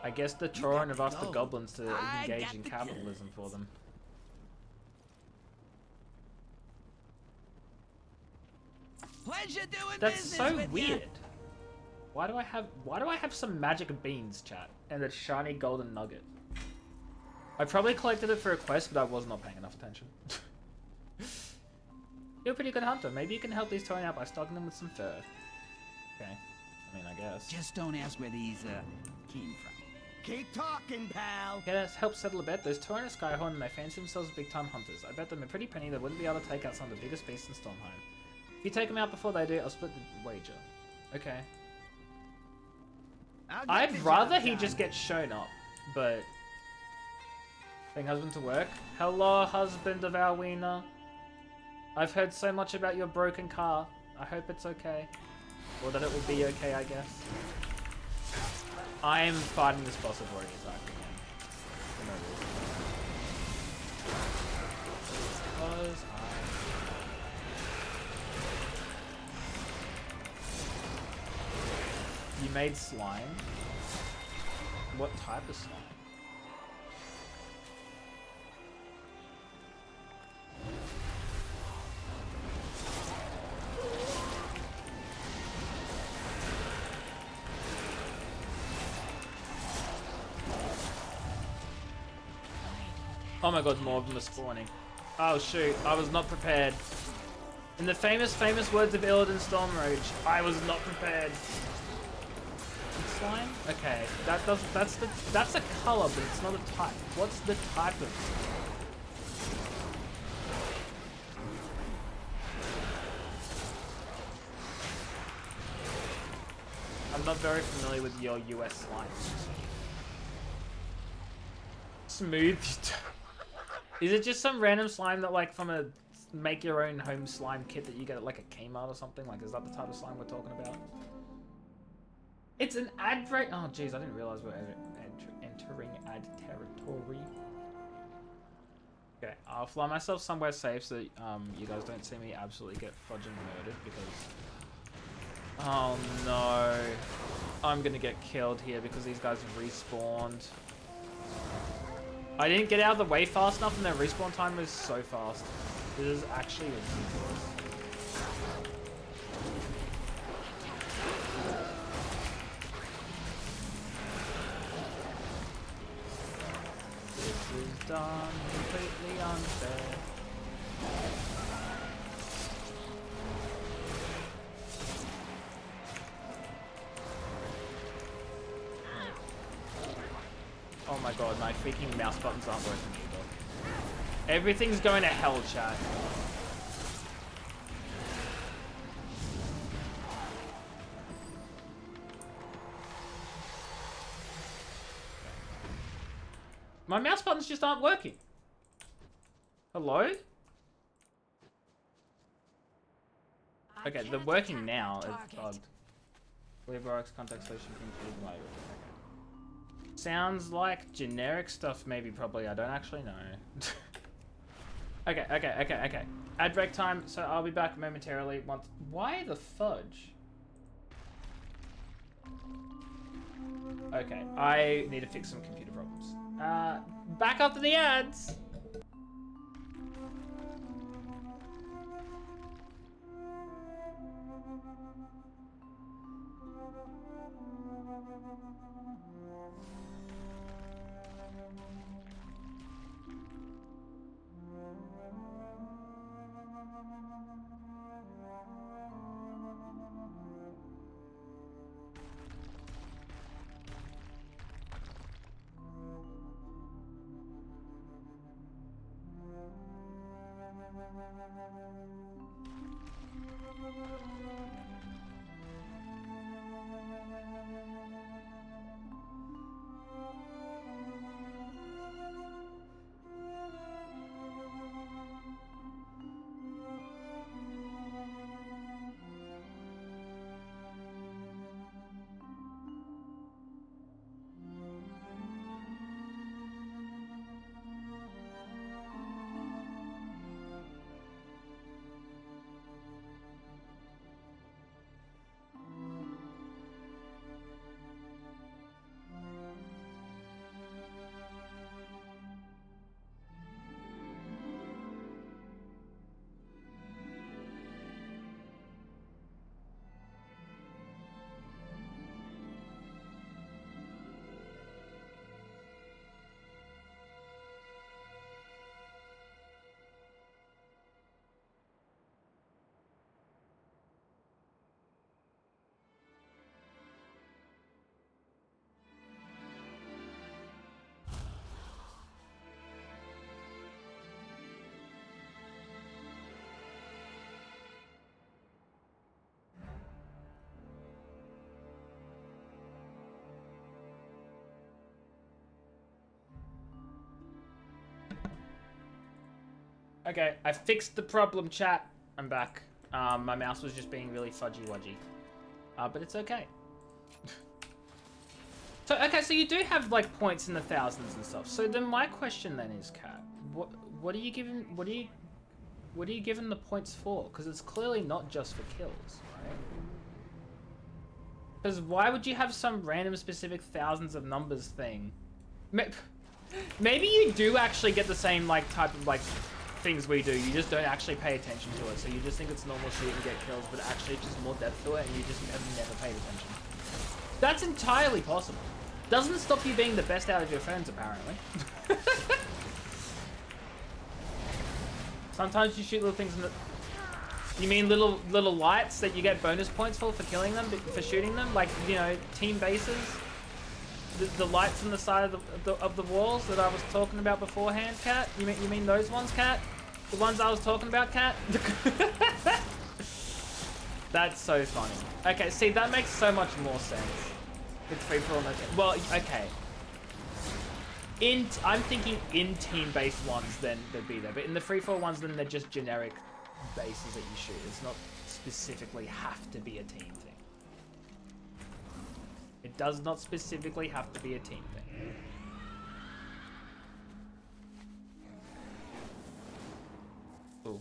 I guess the Troran have asked the goblins to engage in capitalism for them. Pleasure doing That's business so with weird. ya. Why do I have some magic beans, chat, and a shiny golden nugget? I probably collected it for a quest, but I was not paying enough attention. You're a pretty good hunter. Maybe you can help these Tauren out by stocking them with some fur. Okay. I mean, I guess. Just don't ask where these came from. Keep talking, pal. Yeah, let's help settle a bet. Those Tauren are Skyhorn and they fancy themselves big-time hunters. I bet them a pretty penny they wouldn't be able to take out some of the biggest beasts in Stormhome. If you take them out before they do, I'll split the wager. Okay. I'd rather he just gets shown up, but... Bring husband to work. Hello, husband of Alwina. I've heard so much about your broken car. I hope it's okay. Or that it will be okay, I guess. I am fighting this boss of already attacked again. For no reason. because You made slime? What type of slime? Oh my god, more of them are spawning. Oh shoot, I was not prepared. In the famous words of Illidan Stormrage, I was not prepared. Slime? Okay, that's a color, but it's not a type. What's the type of? I'm not very familiar with your US slime. Smooth. Is it just some random slime that, like, from a make your own home slime kit that you get at like a Kmart or something? Like, is that the type of slime we're talking about? It's an ad break. Oh jeez, I didn't realize we're entering ad territory. Okay, I'll fly myself somewhere safe so that, you guys don't see me absolutely get fudging murdered because... Oh no. I'm gonna get killed here because these guys have respawned. I didn't get out of the way fast enough and their respawn time was so fast. This is actually ridiculous. This is done completely unfair. Oh my god, my freaking mouse buttons aren't working either. Everything's going to hell, chat. My mouse buttons just aren't working. Hello? Okay, they're working now. It's bugged. Leave RX contact solution including later. Okay. Sounds like generic stuff, maybe, probably. I don't actually know. Okay. Ad break time, so I'll be back momentarily once. Why the fudge? Okay, I need to fix some computer problems. Back after the ads! Okay, I fixed the problem, chat. I'm back. My mouse was just being really fudgy-wudgy. But it's okay. So, okay, so you do have, like, points in the thousands and stuff. So then my question then is, Kat, what are you giving, What are you giving the points for? Because it's clearly not just for kills, right? Because why would you have some random specific thousands of numbers thing? Maybe you do actually get the same like type of like things we do. You just don't actually pay attention to it. So you just think it's normal shoot and get kills, but actually it's just more depth to it and you just have never paid attention. That's entirely possible. Doesn't stop you being the best out of your friends, apparently. Sometimes you shoot little things in the... You mean little lights that you get bonus points for killing them, for shooting them? Like, you know, team bases? The lights on the side of the walls that I was talking about beforehand, Kat? You mean those ones, Kat? The ones I was talking about, Kat? That's so funny. Okay, see, that makes so much more sense. It's free for all, no team. Well, okay. I'm thinking in team-based ones, then they'd be there. But in the free-for-all ones, then they're just generic bases that you shoot. It's not specifically have to be a team thing. It does not specifically have to be a team thing. Oh,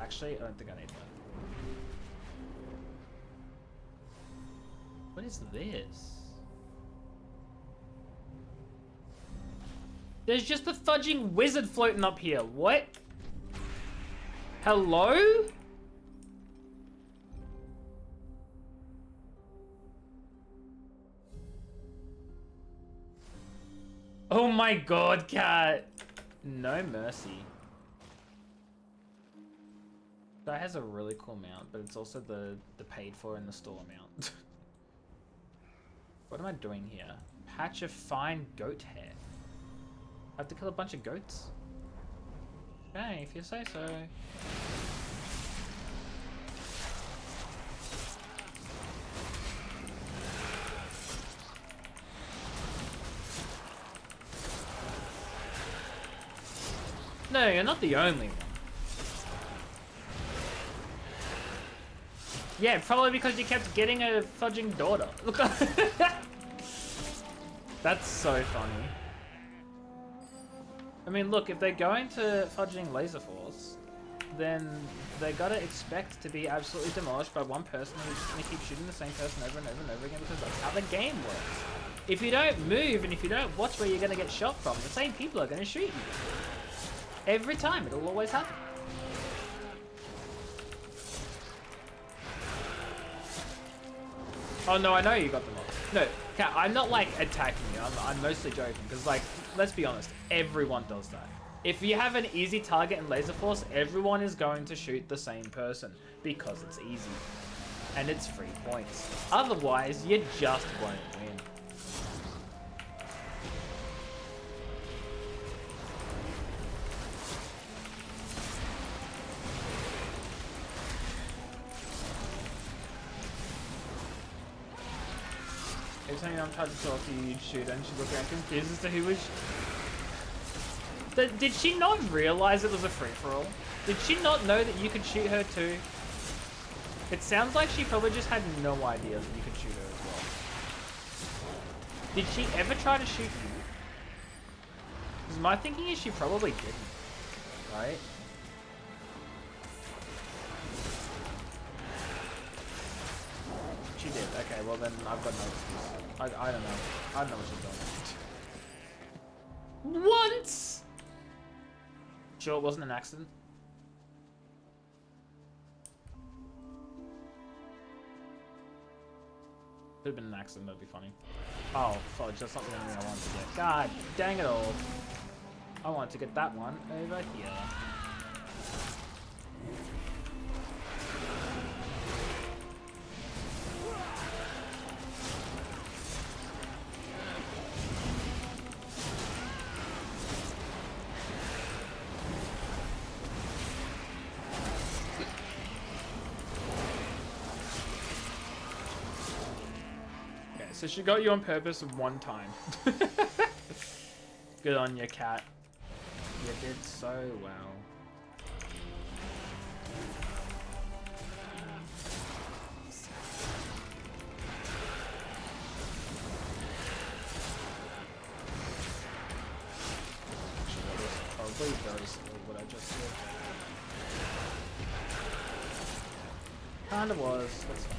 actually, I don't think I need that. What is this? There's just a fudging wizard floating up here. What? Hello? Oh my god, Cat. No mercy. That has a really cool mount, but it's also the paid for in the store mount. What am I doing here? Patch of fine goat hair. I have to kill a bunch of goats? Okay, if you say so. No, you're not the only one. Yeah, probably because you kept getting a fudging daughter. Look, that's so funny. I mean, look, if they're going to fudging Laser Force, then they gotta expect to be absolutely demolished by one person who's just gonna keep shooting the same person over and over and over again because that's how the game works. If you don't move and if you don't watch where you're gonna get shot from, the same people are gonna shoot you. Every time, it'll always happen. Oh no, I know you got them all. No, Kat, I'm not like attacking you. I'm mostly joking because, like, let's be honest, everyone does that. If you have an easy target in Laser Force, everyone is going to shoot the same person because it's easy and it's free points. Otherwise, you just won't win. Every time I'm trying to talk to you, you'd shoot her, and she'd look around confused as to who was... Did she not realize it was a free-for-all? Did she not know that you could shoot her too? It sounds like she probably just had no idea that you could shoot her as well. Did she ever try to shoot you? Because my thinking is she probably didn't, right? She did. Okay, well then I've got no excuse. I don't know. I don't know what she's done. Once! Sure it wasn't an accident? Could have been an accident, that'd be funny. Oh, fudge, that's not the only thing I wanted to get. God dang it all. I wanted to get that one over here. So she got you on purpose one time. Good on you, Cat. You did so well. Actually, that was probably very silly what I just did. Kinda was. That's fine.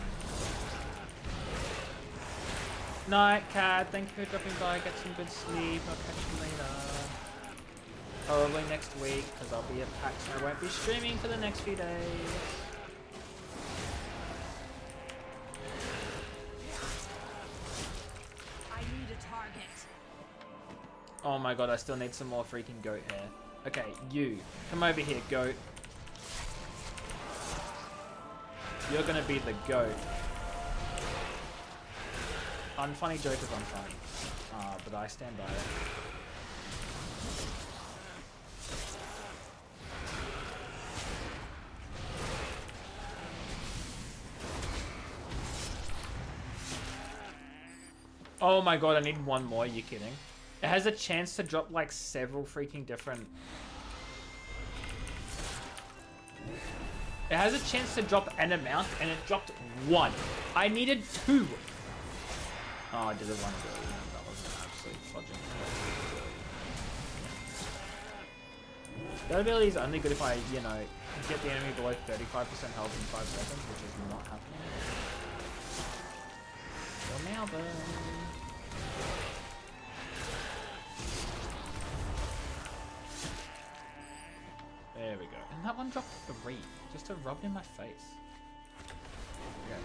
Night, Cat. Thank you for dropping by. Get some good sleep. I'll catch you later. Probably next week, because I'll be at PAX and I won't be streaming for the next few days. I need a target. Oh my god, I still need some more freaking goat hair. Okay, you. Come over here, goat. You're gonna be the goat. Unfunny joke is unfunny. But I stand by it. Oh my god, I need one more, you kidding? It has a chance to drop like several freaking different... It has a chance to drop an amount and it dropped one. I needed two. Oh, I did it one go. That was an absolute fudging. That ability is only good if I, you know, get the enemy below 35% health in 5 seconds, which is not happening. So now then. There we go. And that one dropped 3, just to rub it in my face. Okay.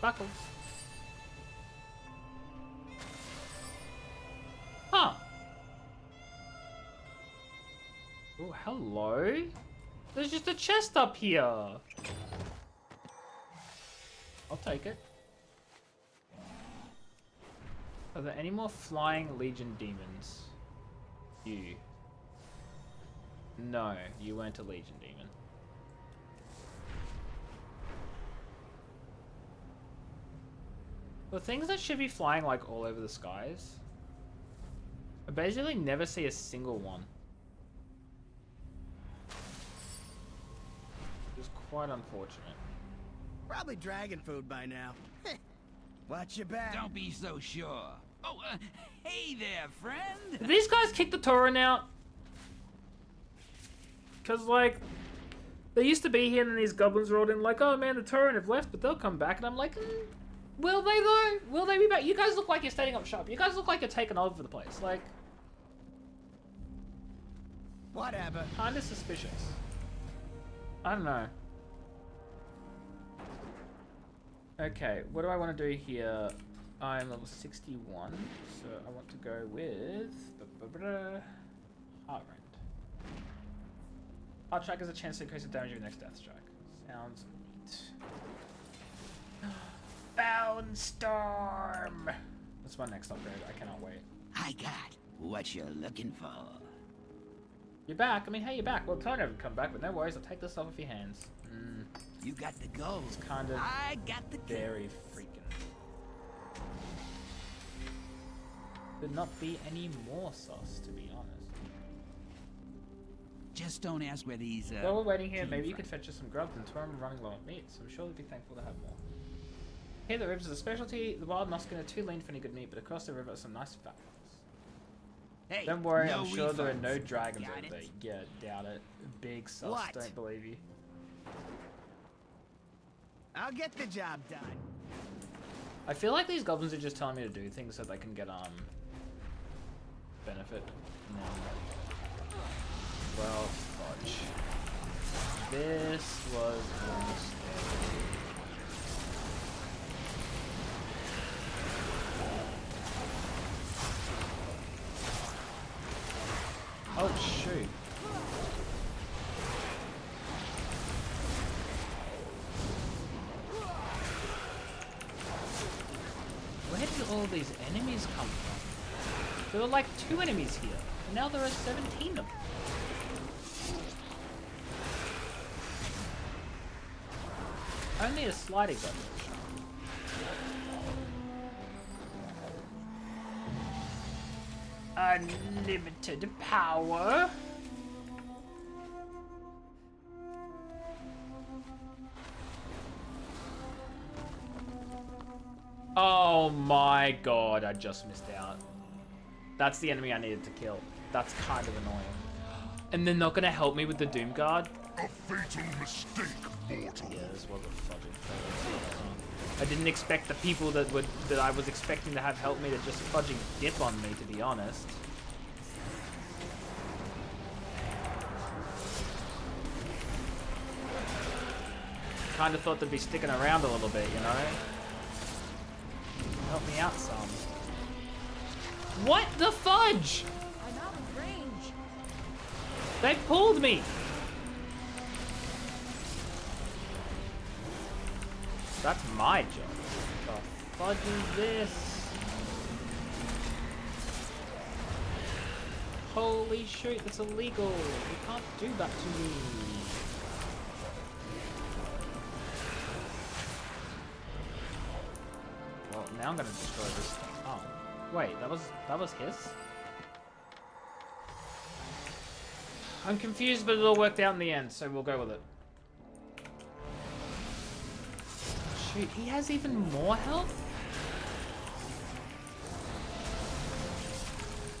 Buckles. Huh. Oh, hello. There's just a chest up here. I'll take it. Are there any more flying Legion demons? You. No, you weren't a Legion demon. The things that should be flying like all over the skies, I basically never see a single one. It's quite unfortunate. Probably dragon food by now. Watch your back. Don't be so sure. Oh, hey there, friend. Did these guys kick the Tauren out? Cause like, they used to be here and then these goblins rolled in like, oh man, the Tauren have left, but they'll come back. And I'm like, will they though? Will they be back? You guys look like you're standing up shop. You guys look like you're taking over the place. Like, whatever. Kinda suspicious. I don't know. Okay, what do I want to do here? I'm level 61, so I want to go with Heart Rend. Heart Strike has a chance to increase the damage of your next Death Strike. Sounds neat. Bound Storm! That's my next upgrade, I cannot wait. I got what you're looking for. You're back? I mean, hey, you're back. Well, Tony haven't come back, but no worries, I'll take this off of your hands. You got the gold. It's kind of I got the very freaking. Could not be any more sauce, to be honest. Just don't ask where these. While we're waiting here, maybe you could fetch us some grubs and Tauren running low on meat, so I'm sure they'd be thankful to have more. Here, the ribs is a specialty. The wild muskin are too lean for any good meat, but across the river are some nice fat ones. Hey, don't worry, no I'm sure there are no refunds. dragons Got over it? there. Yeah, doubt it. Big sus, What? don't believe you. I'll get the job done. I feel like these goblins are just telling me to do things so they can get, benefit. No. Well, fudge. This was a mistake. Oh, shoot. Where did all these enemies come from? There were like 2 enemies here, and now there are 17 of them. Only a slight exaggeration. Unlimited power. Oh my god, I just missed out. That's the enemy I needed to kill. That's kind of annoying. And they're not gonna help me with the Doom Guard? A fatal mistake, mortal. Yeah, this was a fucking fail. I didn't expect the people that I was expecting to have helped me to just fudging dip on me, to be honest. Kind of thought they'd be sticking around a little bit, you know? Help me out some. What the fudge? I'm out of range. They pulled me. That's my job. What the fudge is this? Holy shit, that's illegal. You can't do that to me. Well, now I'm gonna destroy this thing. Oh. Wait, that was his? I'm confused, but it all worked out in the end, so we'll go with it. Shoot, he has even more health?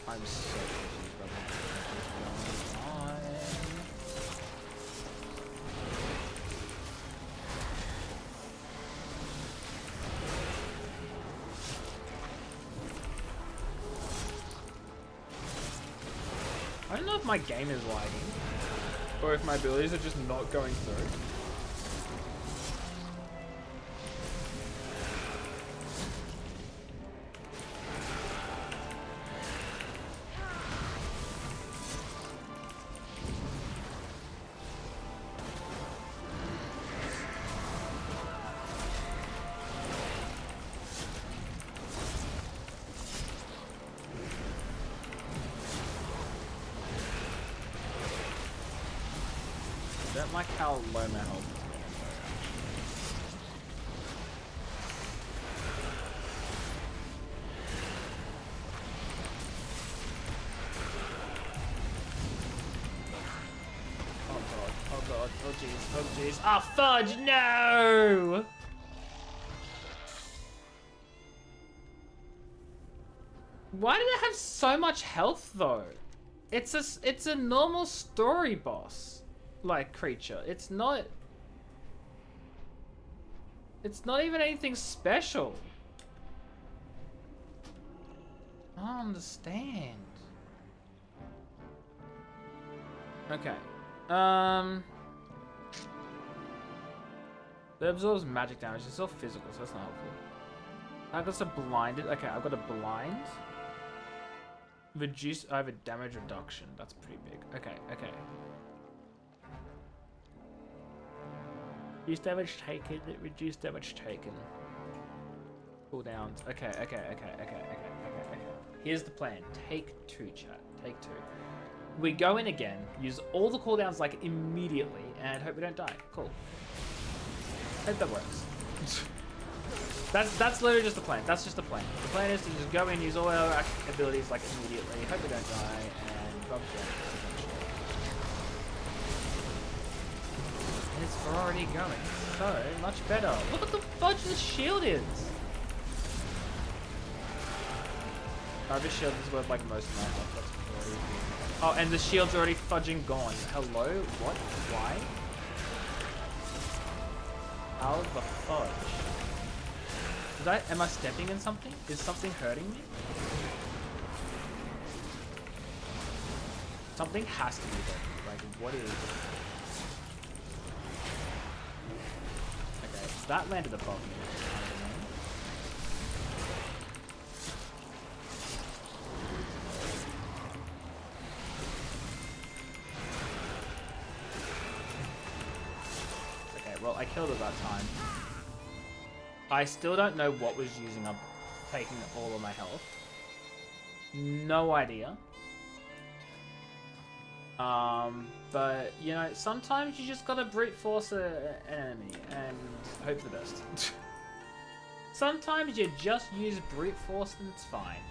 I'm so confused by what's going on. I don't know if my game is lagging, or if my abilities are just not going through. I don't like how low my health is. Oh god, oh god, oh jeez, oh jeez. Ah, fudge, no! Why did it have so much health though? It's a normal story boss. Like creature. It's not even anything special. I don't understand. Okay. It absorbs magic damage. It's all physical, so that's not helpful. I've got a blinded. Okay, I've got a blind. I have a damage reduction. That's pretty big. Okay, okay. Reduce damage taken, reduce damage taken. Cooldowns. Okay. Here's the plan. Take 2, chat. Take 2. We go in again, use all the cooldowns like immediately, and hope we don't die. Cool. Hope that works. That's literally just the plan. That's just the plan. The plan is to just go in, use all our abilities like immediately, hope we don't die, and rub jump. And it's already going so much better. Look at the fudge the shield is. This shield is worth like most of my health. That's crazy. Oh, and the shield's already fudging gone. Hello? What? Why? How the fudge? Am I stepping in something? Is something hurting me? Something has to be hurting me. Like, what is? Okay, that landed above me. Okay, well, I killed it that time. I still don't know what was using up, taking all of my health. No idea. But, you know, sometimes you just gotta brute force an enemy and hope for the best. Sometimes you just use brute force and it's fine.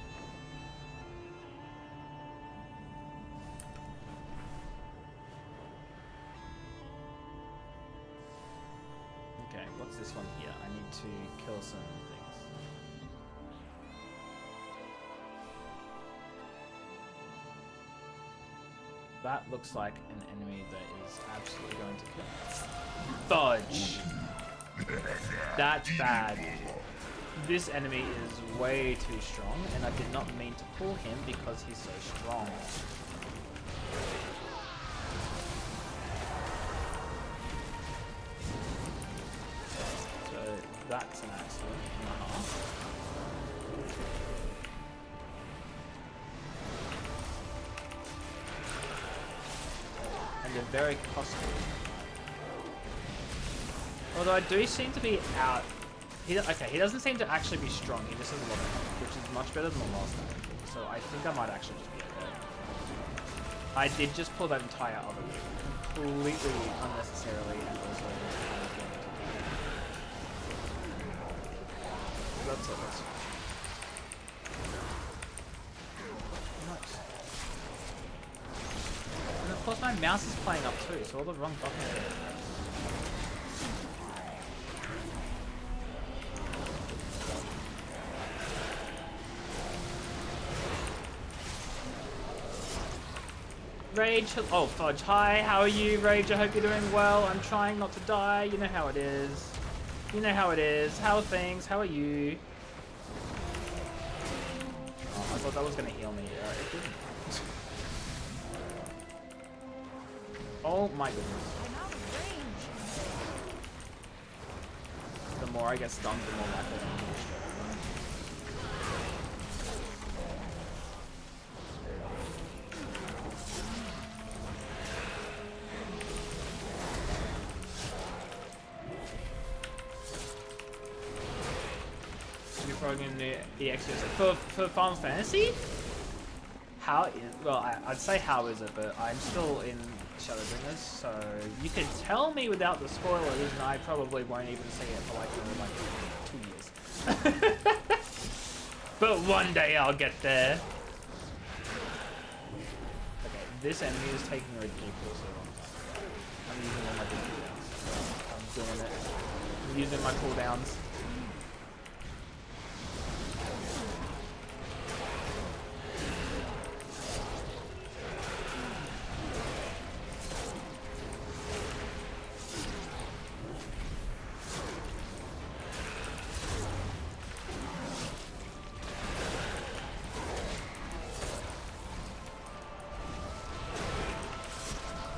Okay, what's this one here? I need to kill some things. that looks like an enemy that is absolutely going to kill. Fudge! That's bad. This enemy is way too strong, and I did not mean to pull him because he's so strong. So that's an accident and a half. And they're very costly. Although I do seem to be out. Okay, he doesn't seem to actually be strong. He just has a lot of health, which is much better than the last time. So I think I might actually just be okay. I did just pull that entire other loop completely unnecessarily and also that's it. Nice. And of course my mouse is playing up too, so all the wrong buttons are. Rage, oh fudge, hi, how are you, Rage? I hope you're doing well. I'm trying not to die, you know how it is. You know how it is. How are things? How are you? Oh, I thought that was gonna heal me. It didn't. Oh my goodness. The more I get stunned, the more likely I'm to destroy. In the XS for Final Fantasy. How is I'd say how is it, but I'm still in Shadowbringers, so you can tell me without the spoilers, and I probably won't even see it for like 2 years. But one day I'll get there. Okay, this enemy is taking a ridiculously long time. I'm using all my cooldowns. I'm doing it. I'm using my cooldowns.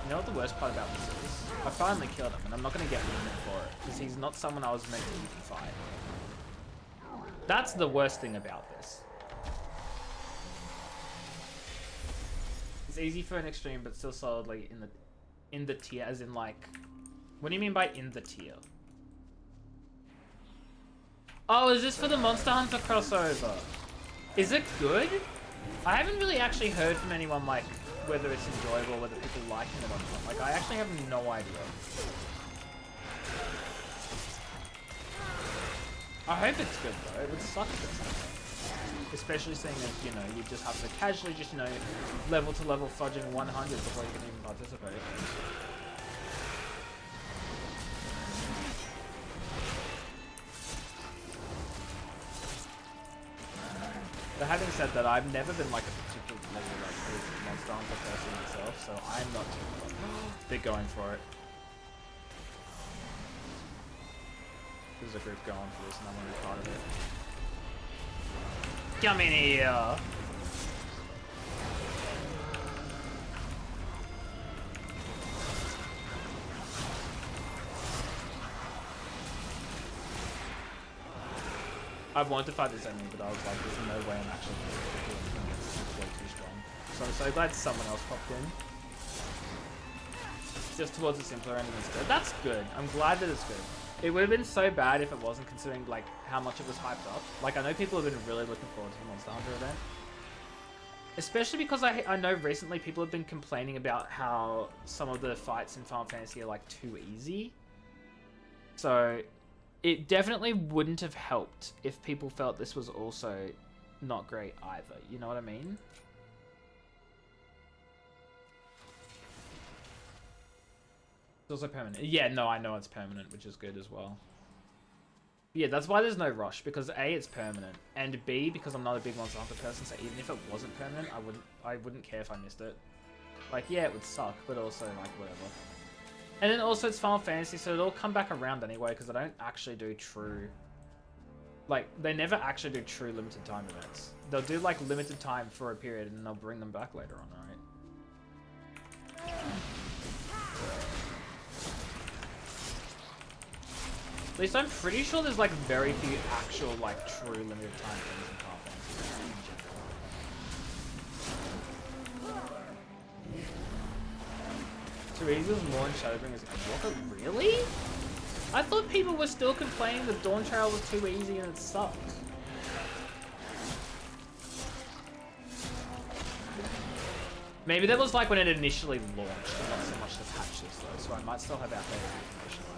You know what the worst part about this is? I finally killed him, and I'm not going to get movement for it, because he's not someone I was meant to even fight. That's the worst thing about this. It's easy for an extreme, but still solidly in the tier, as in like... What do you mean by in the tier? Oh, is this for the Monster Hunter crossover? Is it good? I haven't really actually heard from anyone like whether it's enjoyable, whether people like it or not. Like, I actually have no idea. I hope it's good though. It would suck if it's not. Especially seeing as, you know, you just have to casually just, you know, level to level fudging 100 before you can even participate. But having said that, I've never been like a particularly like Monster Hunter person myself, so I'm not too big going for it. There's a group going for this and I want to be part of it. Come in here! I've wanted to fight this enemy, but I was like, there's no way I'm actually going to do anything. It's way too strong. So I'm so glad someone else popped in. Just towards a simpler enemy instead. That's good. I'm glad that it's good. It would have been so bad if it wasn't, considering like how much it was hyped up. Like, I know people have been really looking forward to the Monster Hunter event. Especially because I know recently people have been complaining about how some of the fights in Final Fantasy are like too easy. So it definitely wouldn't have helped if people felt this was also not great either. You know what I mean? It's also permanent. Yeah, no, I know it's permanent, which is good as well. Yeah, that's why there's no rush, because A, it's permanent, and B, because I'm not a big Monster Hunter person, so even if it wasn't permanent, I wouldn't care if I missed it. Like, yeah, it would suck, but also, like, whatever. And then also it's Final Fantasy, so it'll come back around anyway, because they don't actually do true... Like, they never actually do true limited time events. They'll do, like, limited time for a period, and then they'll bring them back later on, right? At least I'm pretty sure there's, like, very few actual, like, true limited time things in Final Fantasy in general. Too easy was more in Shadowbringers and Walker? Really? I thought people were still complaining that Dawn Trail was too easy and it sucked. Maybe that was like when it initially launched, and not so much the patches though, so I might still have outdated information either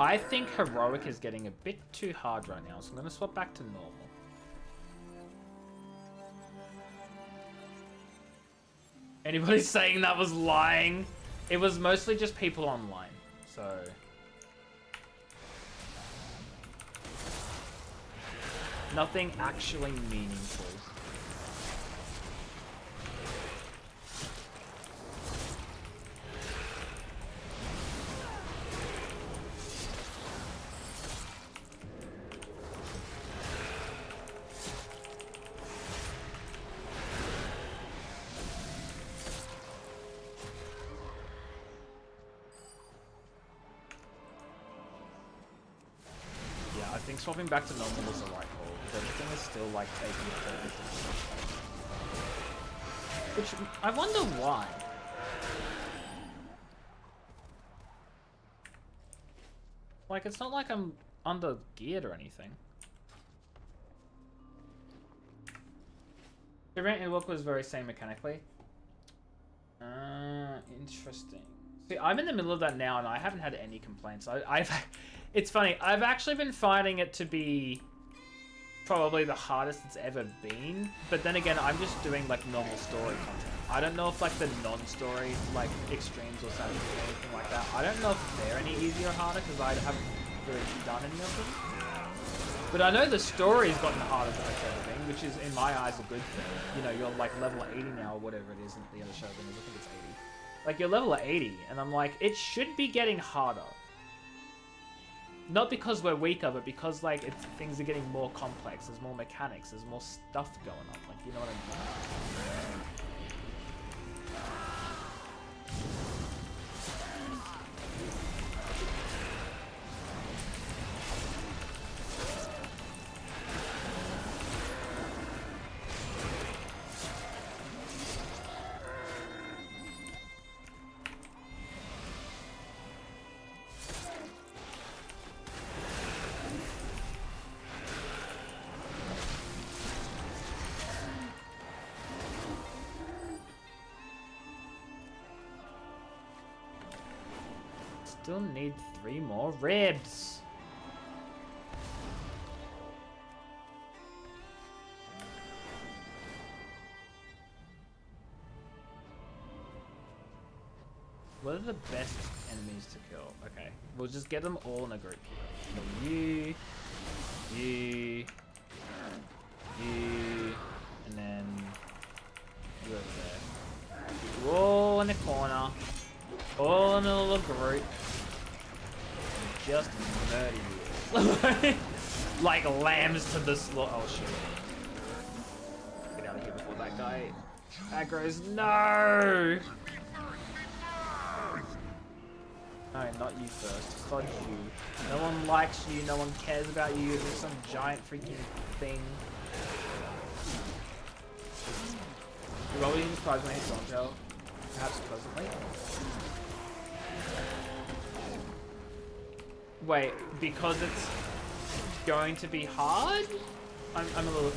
way. I think Heroic is getting a bit too hard right now, so I'm going to swap back to normal. Anybody saying that was lying? It was mostly just people online, so... Nothing actually meaningful. I think swapping back to normal was the right call, because everything is still like taking a which I wonder why. Like, it's not like I'm under geared or anything. The Rent and Walk was very same mechanically. Interesting. See, I'm in the middle of that now, and I haven't had any complaints. It's funny, I've actually been finding it to be probably the hardest it's ever been, but then again, I'm just doing like normal story content. I don't know if like the non-story, like extremes or something or anything like that, I don't know if they're any easier or harder, because I haven't really done any of them. But I know the story's gotten harder than it's ever been, which is in my eyes a good thing. You know, you're like level 80 now, or whatever it is in the other show, I think it's 80. Like, you're level 80, and I'm like, it should be getting harder. Not because we're weaker, but because, like, things are getting more complex. There's more mechanics. There's more stuff going on. Like, you know what I mean? Still need 3 more ribs. What are the best enemies to kill? Okay, we'll just get them all in a group here. So you, and then you over there. You all in the corner. All in a little group. And just murder you. Like lambs to the slaughter. Oh shit. Get out of here before that guy aggro's. No! No, not you first. Fudge you. No one likes you, no one cares about you. You're some giant freaking thing. You're probably surprised when I hit Donjo. Perhaps pleasantly. Wait, because it's going to be hard? I'm a little...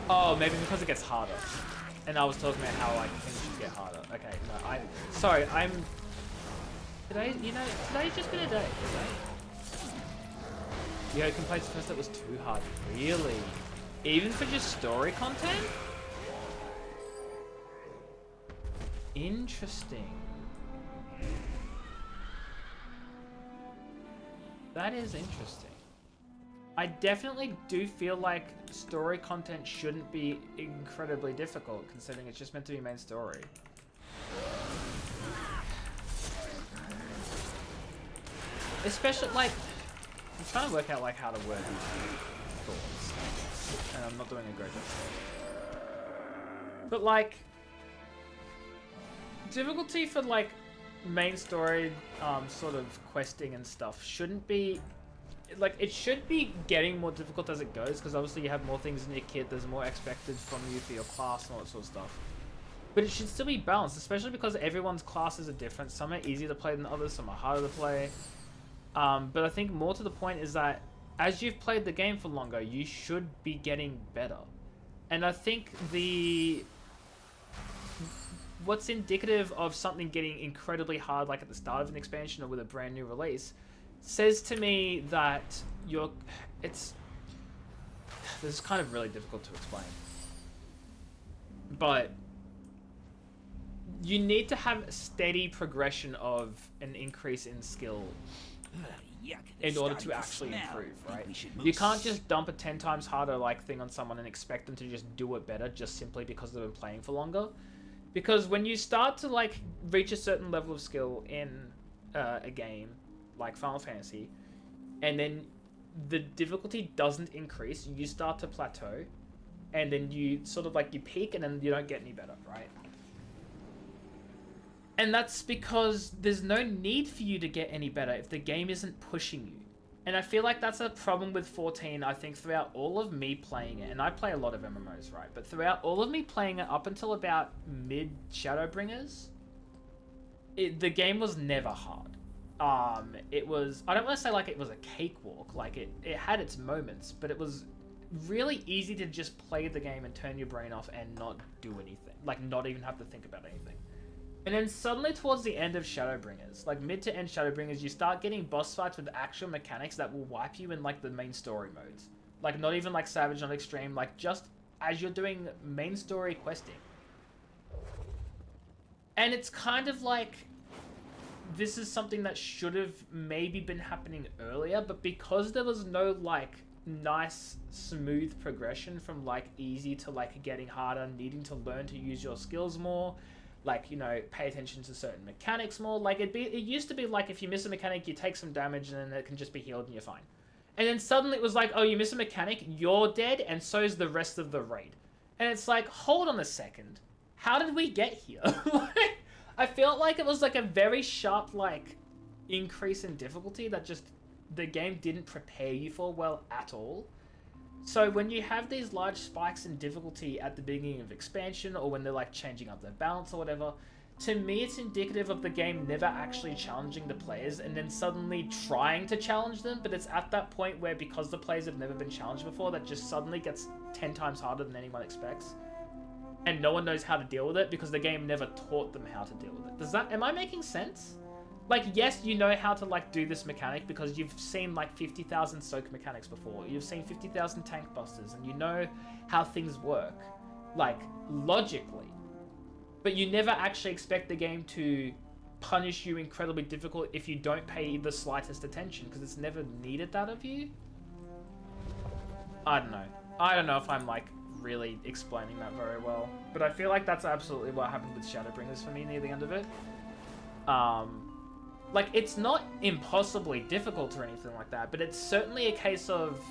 Oh, maybe because it gets harder. And I was talking about how, like, things should get harder. Okay, no, sorry, today's just been a day, right? You had complaints first that was too hard. Really? Even for just story content? Interesting. That is interesting. I definitely do feel like story content shouldn't be incredibly difficult, considering it's just meant to be main story. Especially, like, I'm trying to work out, like, how to word these thoughts. And I'm not doing a great job. But, like, difficulty for, like, main story, sort of questing and stuff shouldn't be... Like, it should be getting more difficult as it goes, because obviously you have more things in your kit, there's more expected from you for your class and all that sort of stuff. But it should still be balanced, especially because everyone's classes are different. Some are easier to play than others, some are harder to play. But I think more to the point is that as you've played the game for longer, you should be getting better. And I think what's indicative of something getting incredibly hard, like at the start of an expansion or with a brand new release, says to me that this is kind of really difficult to explain. But you need to have steady progression of an increase in skill in order to actually improve, right? You can't just dump a 10 times harder like thing on someone and expect them to just do it better just simply because they've been playing for longer. Because when you start to like reach a certain level of skill in a game like Final Fantasy, and then the difficulty doesn't increase, you start to plateau, and then you sort of like you peak and then you don't get any better, right? And that's because there's no need for you to get any better if the game isn't pushing you. And I feel like that's a problem with 14, I think, throughout all of me playing it. And I play a lot of MMOs, right? But throughout all of me playing it up until about mid-Shadowbringers, the game was never hard. It was... I don't want to say like it was a cakewalk. Like, it had its moments, but it was really easy to just play the game and turn your brain off and not do anything. Like, not even have to think about anything. And then suddenly towards the end of Shadowbringers, like mid to end Shadowbringers, you start getting boss fights with actual mechanics that will wipe you in like the main story modes. Like not even like Savage, not Extreme, like just as you're doing main story questing. And it's kind of like, this is something that should have maybe been happening earlier, but because there was no like nice smooth progression from like easy to like getting harder, needing to learn to use your skills more, like, you know, pay attention to certain mechanics more. Like, it used to be like, if you miss a mechanic, you take some damage and then it can just be healed and you're fine. And then suddenly it was like, oh, you miss a mechanic, you're dead, and so is the rest of the raid. And it's like, hold on a second. How did we get here? Like, I felt like it was like a very sharp, like, increase in difficulty that just the game didn't prepare you for well at all. So when you have these large spikes in difficulty at the beginning of expansion, or when they're like changing up their balance or whatever, to me it's indicative of the game never actually challenging the players and then suddenly trying to challenge them, but it's at that point where, because the players have never been challenged before, that just suddenly gets 10 times harder than anyone expects. And no one knows how to deal with it because the game never taught them how to deal with it. Am I making sense? Like, yes, you know how to, like, do this mechanic because you've seen, like, 50,000 soak mechanics before. You've seen 50,000 tank busters, and you know how things work, like, logically. But you never actually expect the game to punish you incredibly difficult if you don't pay the slightest attention, because it's never needed that of you. I don't know. I don't know if I'm, like, really explaining that very well. But I feel like that's absolutely what happened with Shadowbringers for me near the end of it. Like, it's not impossibly difficult or anything like that, but it's certainly a case of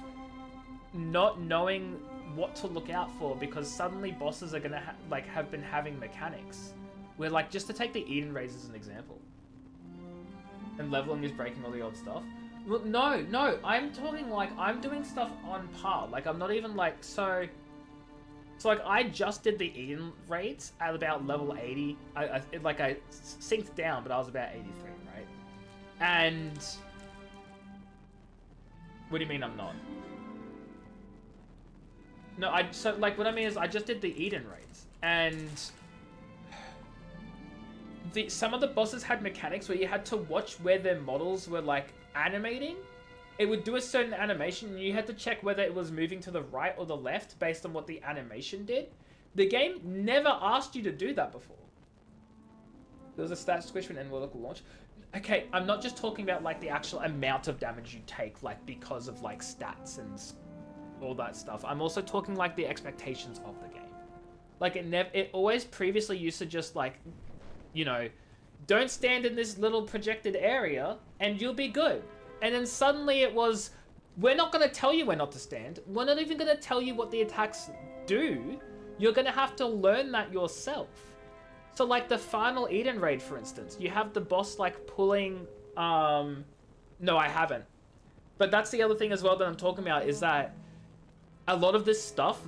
not knowing what to look out for, because suddenly bosses are gonna have been having mechanics where, like, just to take the Eden raids as an example, and leveling is breaking all the old stuff. Well, no, I'm talking like I'm doing stuff on par. Like, I'm not even like so like I just did the Eden raids at about level 80. I synced down, but I was about 83, right? And what do you mean I'm not? No, so like what I mean is I just did the Eden raids, and some of the bosses had mechanics where you had to watch where their models were like animating. It would do a certain animation and you had to check whether it was moving to the right or the left based on what the animation did. The game never asked you to do that before. There was a stat squish when N-World launch. Okay, I'm not just talking about like the actual amount of damage you take, like because of like stats and all that stuff. I'm also talking like the expectations of the game. Like it always previously used to just like, you know, don't stand in this little projected area and you'll be good. And then suddenly it was, we're not going to tell you where not to stand. We're not even going to tell you what the attacks do. You're going to have to learn that yourself. So like the final Eden raid, for instance, you have the boss like pulling, no, I haven't. But that's the other thing as well that I'm talking about, is that a lot of this stuff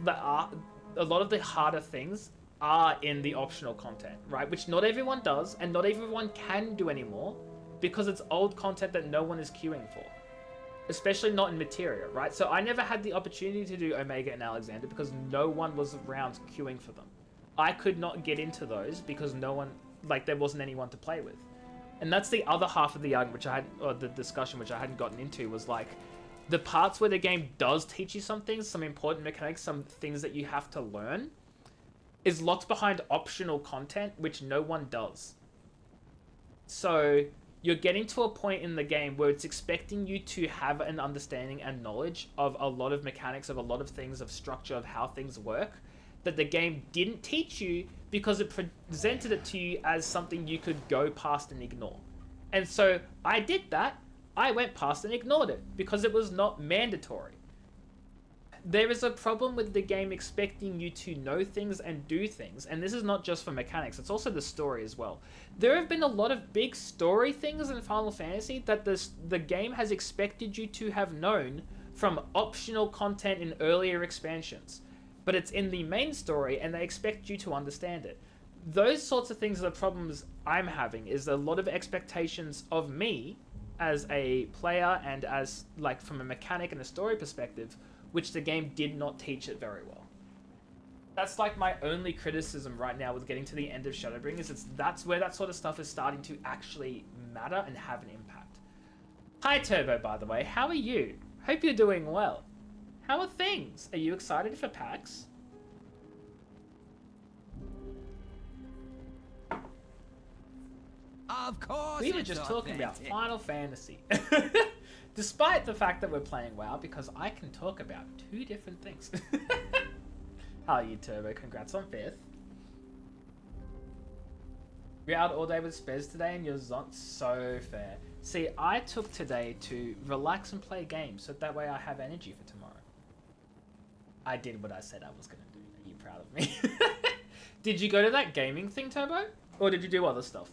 a lot of the harder things are in the optional content, right? Which not everyone does, and not everyone can do anymore, because it's old content that no one is queuing for. Especially not in Materia, right? So I never had the opportunity to do Omega and Alexander because no one was around queuing for them. I could not get into those because no one, like there wasn't anyone to play with. And that's the other half of the argument, which I had, or the discussion which I hadn't gotten into, was like, the parts where the game does teach you some things, some important mechanics, some things that you have to learn, is locked behind optional content, which no one does. So you're getting to a point in the game where it's expecting you to have an understanding and knowledge of a lot of mechanics, of a lot of things, of structure, of how things work, that the game didn't teach you because it presented it to you as something you could go past and ignore. And so I did that. I went past and ignored it because it was not mandatory. There is a problem with the game expecting you to know things and do things, and this is not just for mechanics, it's also the story as well. There have been a lot of big story things in Final Fantasy that the game has expected you to have known from optional content in earlier expansions, but it's in the main story and they expect you to understand it. Those sorts of things are the problems I'm having, is a lot of expectations of me as a player and as like from a mechanic and a story perspective, which the game did not teach it very well. That's like my only criticism right now with getting to the end of Shadowbringers. That's where that sort of stuff is starting to actually matter and have an impact. Hi Turbo, by the way, how are you? Hope you're doing well. How are things? Are you excited for PAX? Of course. We were just talking about Final Fantasy. Despite the fact that we're playing WoW, because I can talk about two different things. How are you, Turbo? Congrats on 5th. We're out all day with Spez today and you're not so fair. See, I took today to relax and play games, so that way I have energy for tomorrow. I did what I said I was going to do. Are you proud of me? Did you go to that gaming thing, Turbo? Or did you do other stuff?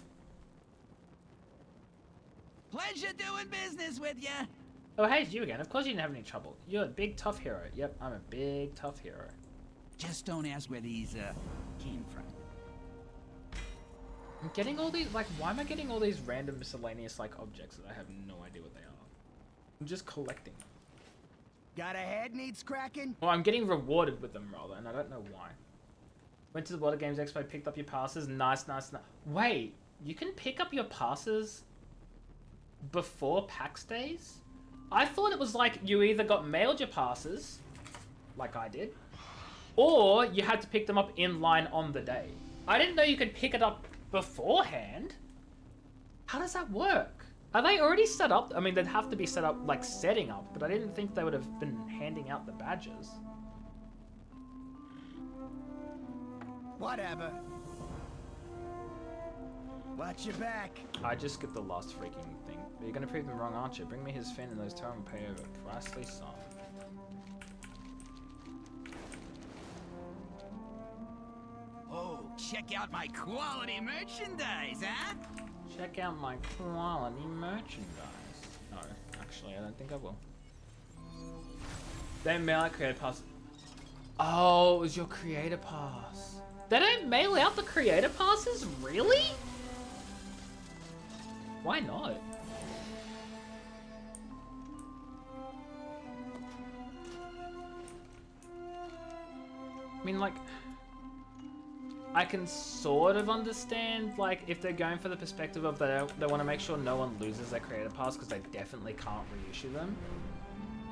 Pleasure doing business with ya. Oh, hey, it's you again. Of course you didn't have any trouble. You're a big, tough hero. Yep, I'm a big, tough hero. Just don't ask where these, came from. I'm getting all these, like, why am I getting all these random miscellaneous, like, objects that I have no idea what they are? I'm just collecting them. Got a head needs cracking? Well, I'm getting rewarded with them, rather, and I don't know why. Went to the Water Games Expo, picked up your passes. Nice, nice, nice. Wait, you can pick up your passes before PAX days? I thought it was like you either got mailed your passes, like I did, or you had to pick them up in line on the day. I didn't know you could pick it up beforehand. How does that work? Are they already set up? I mean, they'd have to be set up, like setting up, but I didn't think they would have been handing out the badges. Whatever. Watch your back. I just skipped the last freaking thing. But you're gonna prove me wrong, aren't you? Bring me his fin and those totem pay over. Pricely sum. Oh, check out my quality merchandise, huh? Check out my quality merchandise. No, actually, I don't think I will. They mail out creator pass. Oh, it was your creator pass. They don't mail out the creator passes? Really? Why not? I mean, like, I can sort of understand, like, if they're going for the perspective of they want to make sure no one loses their creator pass because they definitely can't reissue them.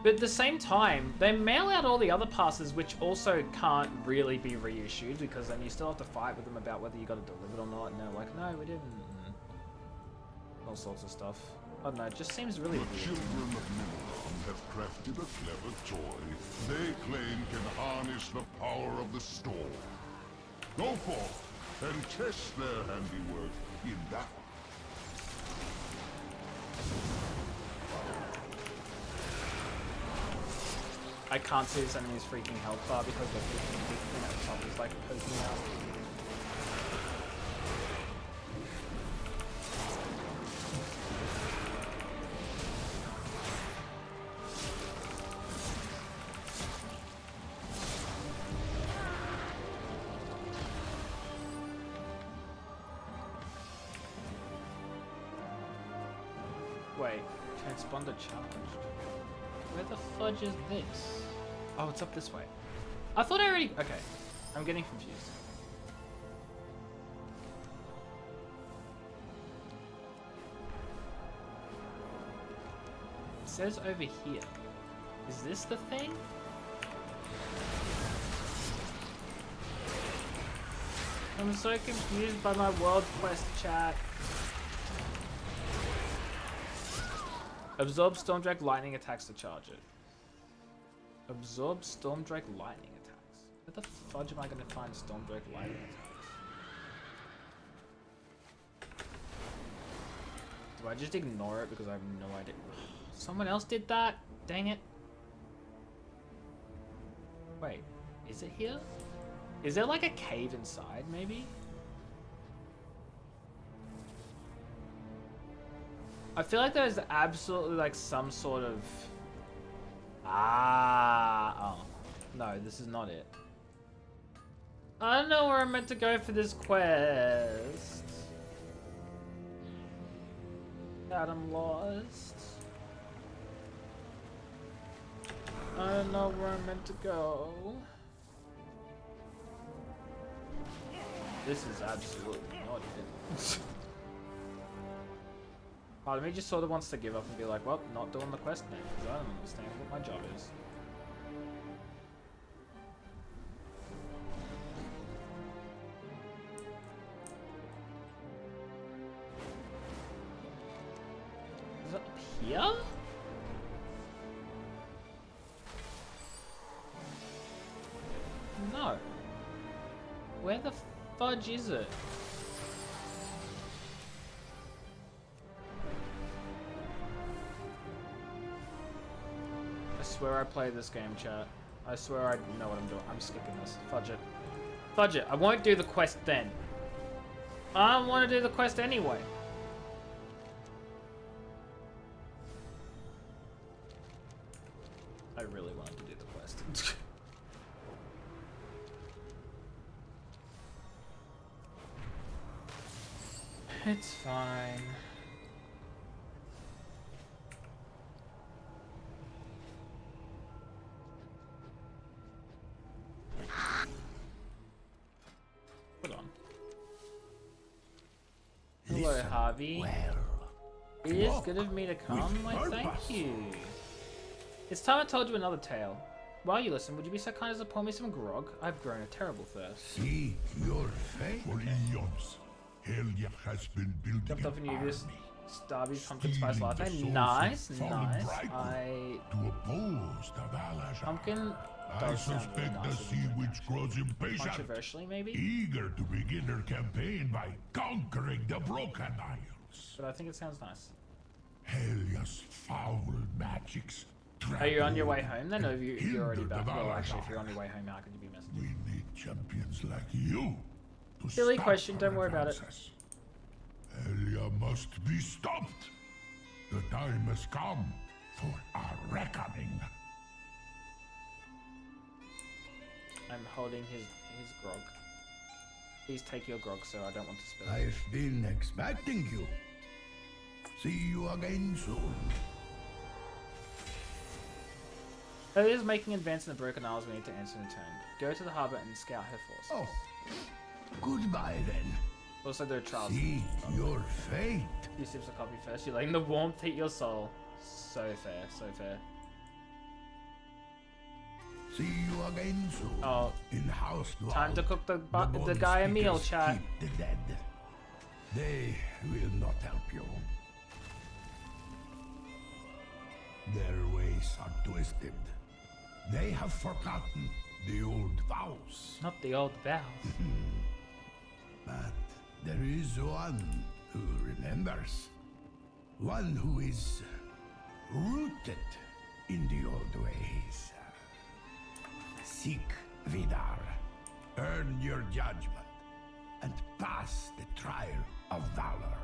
But at the same time, they mail out all the other passes which also can't really be reissued because then you still have to fight with them about whether you got it delivered or not, and they're like, no, we didn't. all sorts of stuff. I don't know, it just seems really The weird. children of Nimrod have crafted a clever toy they claim can harness the power of the storm. Go forth and test their handiwork in battle. I can't see this enemy's freaking health bar because the freaking big thing at the top is like poking out. Wait, transponder charged. Where the fudge is this? Oh, it's up this way. I thought I already... Okay, I'm getting confused. It says over here. Is this the thing? I'm so confused by my world quest chat. Absorb Stormdrake lightning attacks to charge it. Absorb Stormdrake lightning attacks. Where the fudge am I going to find Stormdrake lightning attacks? Do I just ignore it because I have no idea? Someone else did that? Dang it. Wait, is it here? Is there like a cave inside maybe? I feel like there's absolutely like some sort of... Oh. No, this is not it. I don't know where I'm meant to go for this quest. God, I'm lost. I don't know where I'm meant to go. This is absolutely not it. Part of me just sort of wants to give up and be like, well, not doing the quest then, because I don't understand what my job is. Is it up here? No. Where the fudge is it? I swear I play this game, chat. I swear I know what I'm doing. I'm skipping this. Fudge it. Fudge it. I won't do the quest then. I don't want to do the quest anyway. I really wanted to do the quest. It's fine. Hold on. Hello, Harvey. It is good of me to come. Why, thank you. It's time I told you another tale. While you listen, would you be so kind as to pour me some grog? I've grown a terrible thirst. See your fate. For eons, Helya has been building Jumped off an and you this army, Starby pumpkin spice stealing the latte. souls of Nice, fallen nice. bridegroom to oppose the Valajar. Pumpkin I does sound really suspect nice the sea witch grows impatient, controversially, maybe? eager to begin her campaign by conquering the Broken Isles. But I think it sounds nice. Helya's foul magics. Are you on your way home then, or have you're Hinder already the back? Well, actually, if Valajar. you're on your way home, how could you be messaging? We need champions like you to Silly stop question, her don't worry about it. advances. Helya must be stopped. The time has come for our reckoning. I'm holding his grog. Please take your grog, sir. I don't want to spill it. I've been expecting you. See you again soon. It is making advance in the Broken Isles. We need to answer in turn. Go to the harbor and scout her forces. Oh, goodbye then. Also, there are trials. See your fate. You sips of coffee first. You're letting the warmth hit your soul. So fair, so fair. See you again soon. Oh, in house time to cook the bones guy a meal, speakers chat. keep the dead. They will not help you. Their ways are twisted. They have forgotten the old vows. Not the old vows. But there is one who remembers. One who is rooted in the old ways. Seek Vidar. Earn your judgment and pass the trial of valor.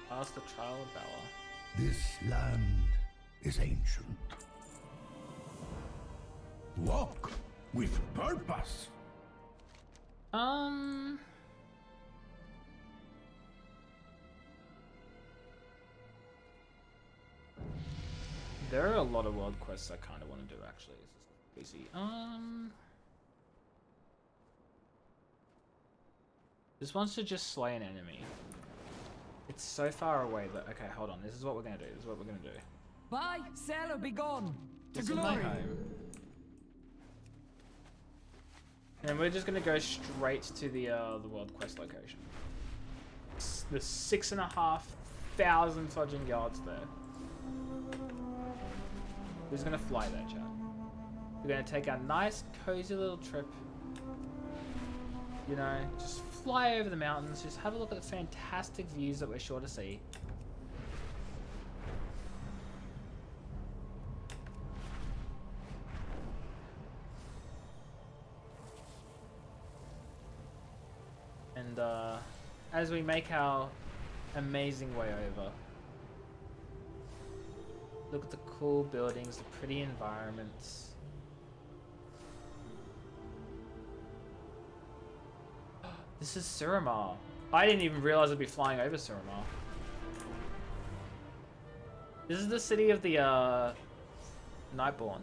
Pass the trial of valor. This land is ancient. Walk with purpose. There are a lot of world quests I kind of want to do actually. This is crazy. This one's to just slay an enemy. It's so far away that okay, hold on. This is what we're gonna do. This is what we're gonna do. Buy, sell, or be gone. To This is my glory. home. And we're just gonna go straight to the world quest location. The 6,500 fudging yards there. We're just gonna fly there, chat. We're gonna take our nice, cozy little trip. You know, just fly over the mountains. Just have a look at the fantastic views that we're sure to see. And as we make our amazing way over, look at the cool buildings, the pretty environments. This is Suramar. I didn't even realize I'd be flying over Suramar. This is the city of the Nightborn.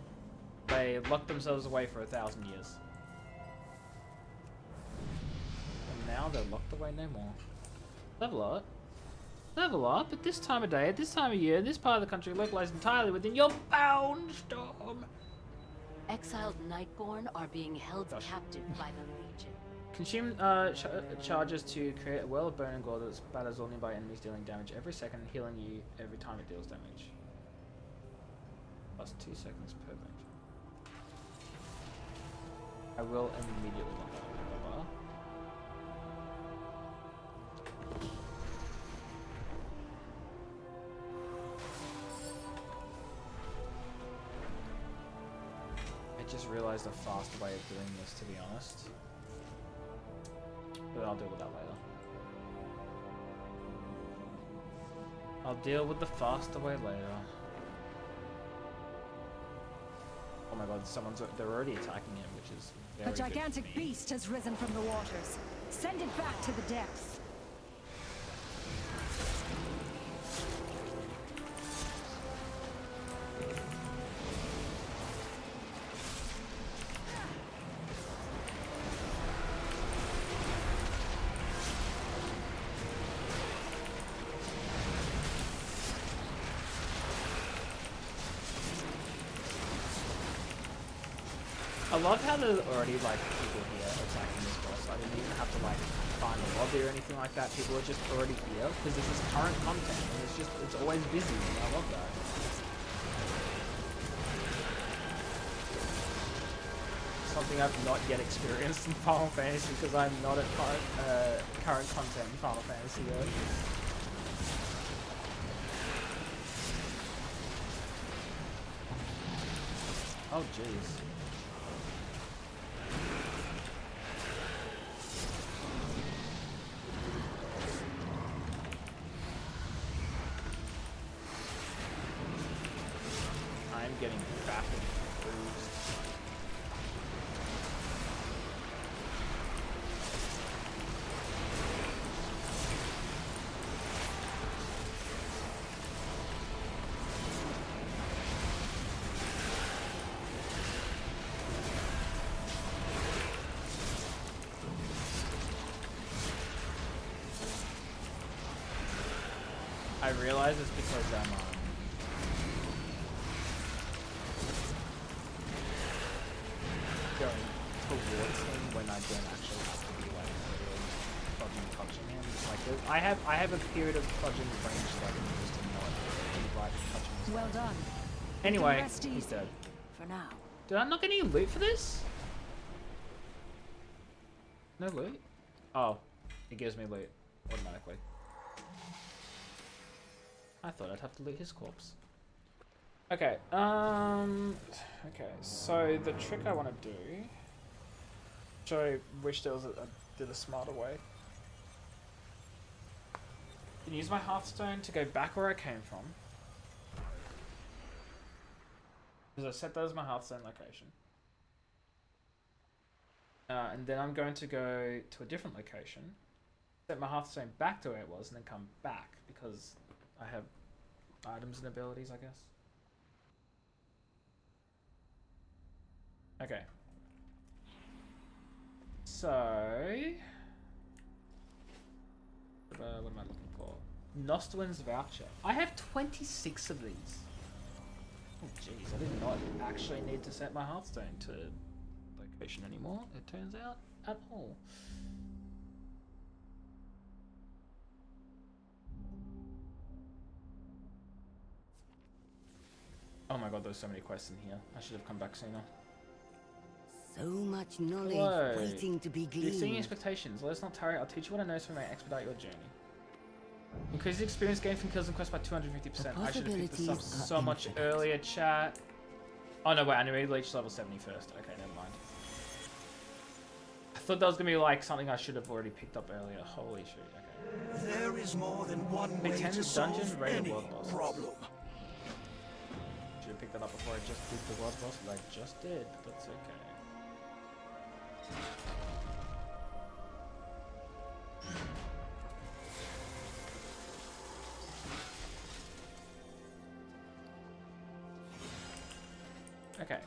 They locked themselves away for 1,000 years. And now they're locked away no more. Level up. Level up at this time of day, at this time of year, this part of the country localized entirely within your bound storm. Exiled Nightborn are being held captive by the Legion. Consume charges to create a well of bone and gore that spatters all nearby enemies, dealing damage every second, healing you every time it deals damage. Plus 2 seconds per range. I will immediately want that bar. I just realized a faster way of doing this, to be honest. But I'll deal with that later. I'll deal with the faster way later. Oh my god, they're already attacking him, which is very A gigantic good for me. beast has risen from the waters. Send it back to the depths. I love how there's already like people here attacking this boss. I didn't even have to like find a lobby or anything like that. People are just already here because this is current content and it's always busy. And I love that. Something I've not yet experienced in Final Fantasy because I'm not at current content in Final Fantasy yet. Oh jeez. I'm getting baffled and bruised. I realize it's because I'm going towards him when I don't actually have to be like really fucking touching him. Like I have a period of fudging range that I can use to not touching his Well done. Anyway, Rest he's easy. dead. For now. Did I not get any loot for this? No loot? Oh, it gives me loot automatically. I thought I'd have to loot his corpse. Okay, okay, so the trick I want to do, which I wish there was did a smarter way. I can use my Hearthstone to go back where I came from. Because I set that as my Hearthstone location. And then I'm going to go to a different location, set my Hearthstone back to where it was, and then come back, because I have items and abilities, I guess. Okay. So... what am I looking for? Nostwin's Voucher. I have 26 of these. Oh jeez, I did not actually need to set my Hearthstone to location anymore, it turns out, at all. Oh my god, there's so many quests in here. I should have come back sooner. So much knowledge Hello. waiting to be Exceeding gleaned. expectations. Let us not tarry. I'll teach you what I know so we may expedite your journey. Increase the experience gained from kills and quests by 250%. I should have picked this up so much earlier, chat. Oh no, wait, I need to reach level 70 first. Okay, never mind. I thought that was going to be like something I should have already picked up earlier. Holy shit, okay. There is more than one way to solve any problem. Should have picked that up before I just did the world boss, but I just did, but that's okay. Okay.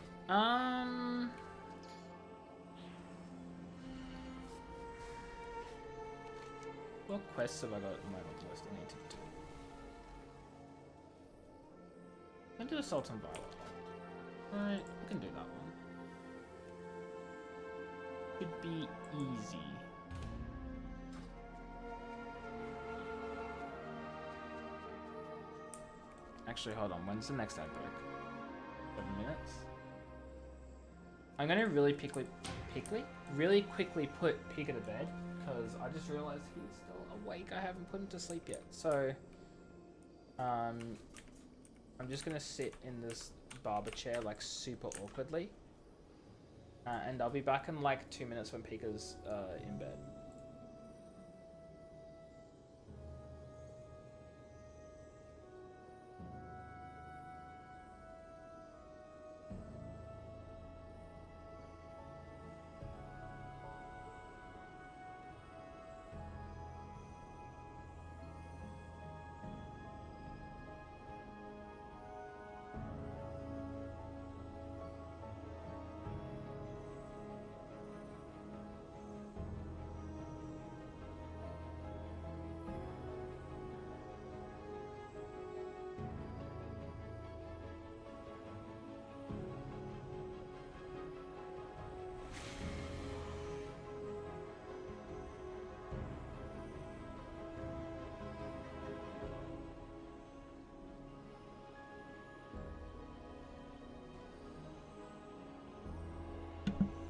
What quests have I got in my list I need to do? I can do Assault on Violet. Alright, I can do that one. Should be easy. Actually, hold on. When's the next ad break? 7 minutes? I'm gonna really quickly put Pika to bed, because I just realized he's still awake. I haven't put him to sleep yet. So, I'm just gonna sit in this barber chair like super awkwardly. And I'll be back in like 2 minutes when Pika's in bed.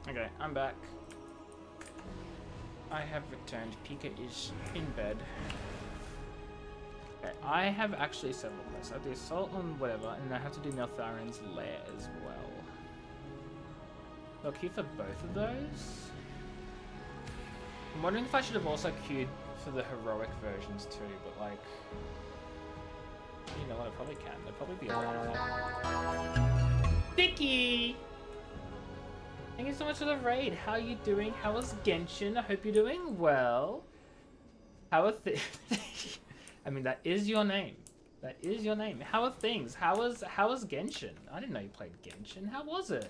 Okay, I'm back. I have returned. Pika is in bed. Okay, I have actually several quests. I have the assault on whatever, and I have to do Neltharin's lair as well. I'll queue for both of those. I'm wondering if I should have also queued for the heroic versions too, but like, you know what, I probably can. There'll probably be a lot. Vicky! Thank you so much for the raid. How are you doing? How was Genshin? I hope you're doing well. How are things? I mean, that is your name. That is your name. How are things? How was Genshin? I didn't know you played Genshin. How was it?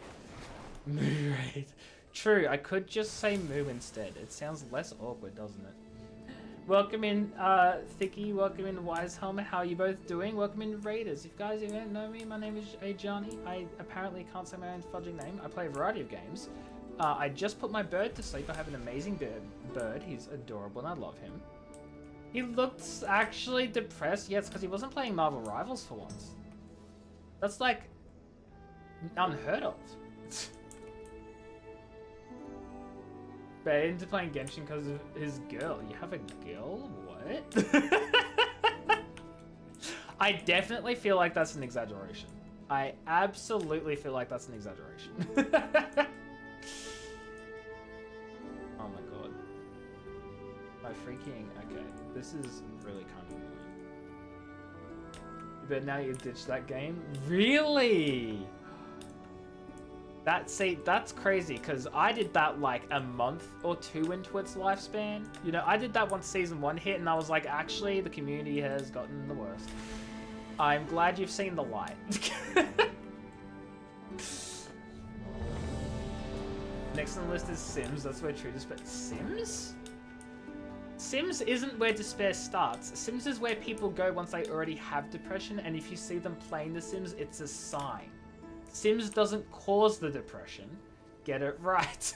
Moo raid. True, I could just say moo instead. It sounds less awkward, doesn't it? Welcome in, Thicky. Welcome in, Wisehelm. How are you both doing? Welcome in, Raiders. If you guys don't know me, my name is Ajani. I apparently can't say my own fudging name. I play a variety of games. I just put my bird to sleep. I have an amazing bird. He's adorable and I love him. He looks actually depressed. Yes, because he wasn't playing Marvel Rivals for once. That's like unheard of. But into playing Genshin because of his girl. You have a girl? What? I definitely feel like that's an exaggeration. I absolutely feel like that's an exaggeration. Oh my god. My freaking... Okay, this is really kind of annoying. But now you ditched that game? Really? That's crazy, because I did that like a month or two into its lifespan. You know, I did that once Season 1 hit, and I was like, actually, the community has gotten the worst. I'm glad you've seen the light. Next on the list is Sims. That's where true despair... Sims? Sims isn't where despair starts. Sims is where people go once they already have depression, and if you see them playing The Sims, it's a sign. Sims doesn't cause the depression. Get it right.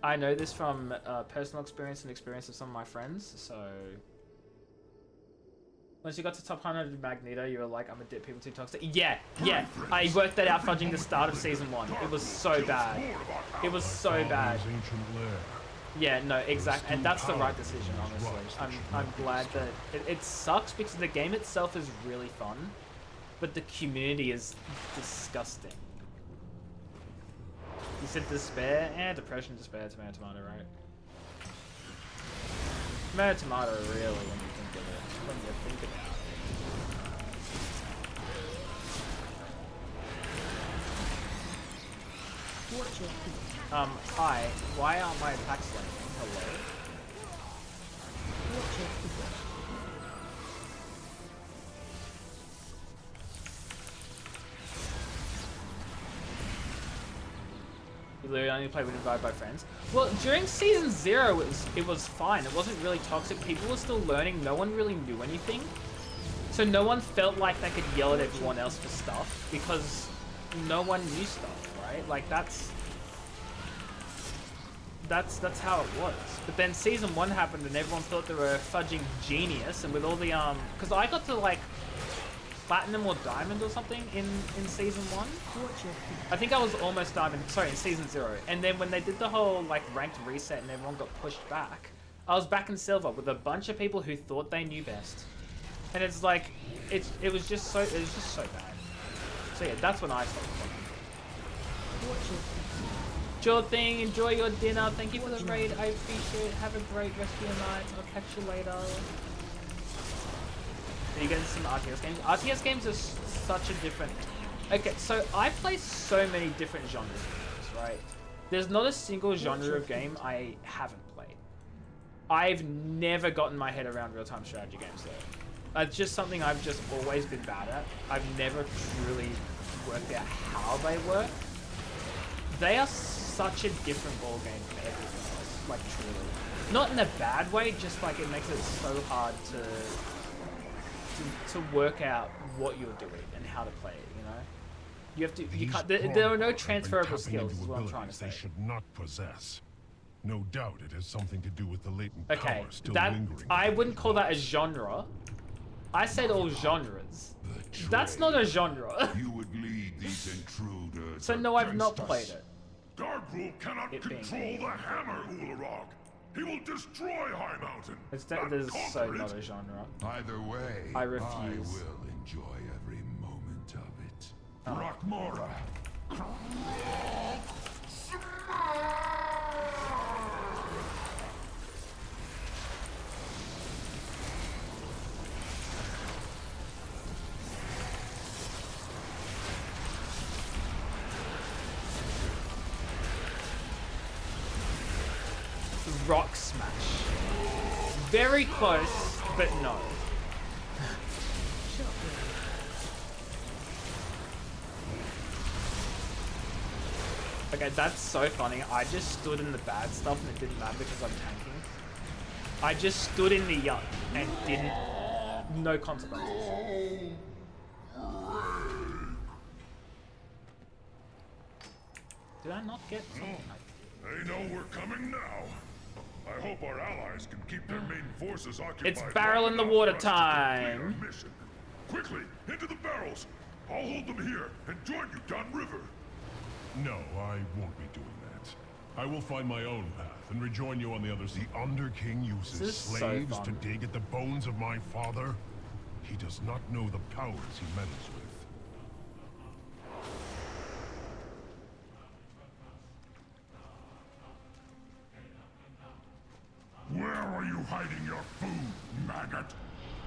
I know this from personal experience and experience of some of my friends, so... Once you got to top 100 Magneto, you were like, I'm a dip, people too toxic. Yeah, I worked that out fudging the start of Season 1. It was so bad. It was so bad. Yeah, no, exactly. And that's the right decision, honestly. I'm glad that... It sucks because the game itself is really fun, but the community is disgusting. You said despair? Depression, despair, tomato, tomato, right? Tomato, tomato, really, when you think of it. When you think about it. Hi. Why aren't my attacks landing? Hello? You literally only play when invited by friends. Well, during Season 0, it was fine. It wasn't really toxic. People were still learning. No one really knew anything. So no one felt like they could yell at everyone else for stuff because no one knew stuff, right? Like that's how it was. But then Season 1 happened and everyone thought they were a fudging genius, and with all the because I got to like Platinum or Diamond or something in Season 1. I think I was almost Diamond, sorry, in Season 0. And then when they did the whole like ranked reset and everyone got pushed back, I was back in Silver with a bunch of people who thought they knew best. And it's like, it was just so bad. So yeah, that's when I stopped playing. Sure thing, enjoy your dinner. Thank you for the raid, I appreciate it. Have a great rest of your night. I'll catch you later. Are you getting some RTS games? RTS games are such a different... Okay, so I play so many different genres of games, right? There's not a single genre of game I haven't played. I've never gotten my head around real-time strategy games though. It's just something I've just always been bad at. I've never truly worked out how they work. They are such a different ballgame from everything else, like truly. Not in a bad way, just like it makes it so hard to work out what you're doing and how to play it, you know? You have to, you can't, there are no transferable skills, is what I'm trying to say. They should not possess. No doubt it has something to do with the latent okay, power still that, lingering. I wouldn't call that a genre. I said all genres. That's not a genre. You would lead these intruders. So no, I've not played it. Darkrule cannot control the hammer, Ularog. He will destroy High Mountain. There's so not a genre. Either way, I refuse. I will enjoy every moment of it. Rockmora. Rock Smash. Very close, but no. Okay, that's so funny. I just stood in the bad stuff and it didn't matter because I'm tanking. I just stood in the yuck and didn't... No consequences. Did I not get something? They know we're coming now. I hope our allies can keep their main forces occupied. It's barrel in the water long enough for us to time. complete our mission. Quickly, into the barrels. I'll hold them here and join you downriver. No, I won't be doing that. I will find my own path and rejoin you on the other side. The Underking This uses is so slaves to fun. dig at the bones of my father. He does not know the powers he meddles with. Where are you hiding your food, maggot?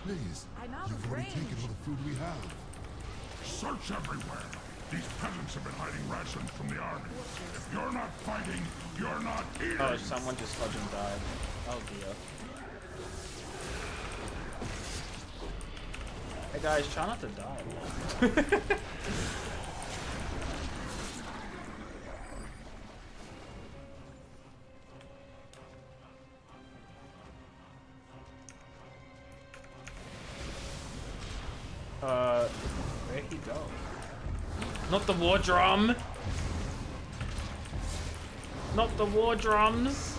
Please, I'm out you've of already range. taken all the food we have. Search everywhere. These peasants have been hiding rations from the army. If you're not fighting, you're not eating. Oh, someone just fucking died. Oh dear. Hey guys, try not to die. Where'd he go? Not the war drum! Not the war drums!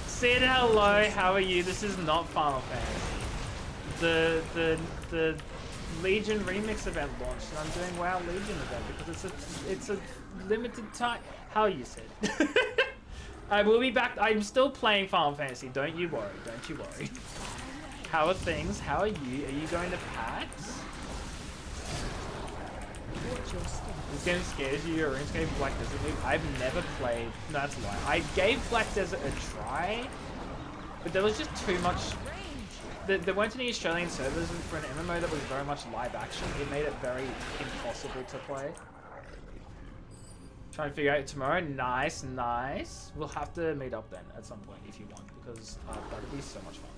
Sid, hello, how are you? This is not Final Fantasy. The Legion remix event launched, and I'm doing WoW Legion event because it's a limited time. How are you, Sid? I will be back. I'm still playing Final Fantasy. Don't you worry. Don't you worry. How are things? How are you? Are you going to PAX? This game scares you. RuneScape Black Desert League. I've never played. No, that's a lie. I gave Black Desert a try, but there was just too much. There weren't any Australian servers, and for an MMO that was very much live action, it made it very impossible to play. Trying to figure out tomorrow. Nice, nice. We'll have to meet up then at some point if you want, because that'd be so much fun.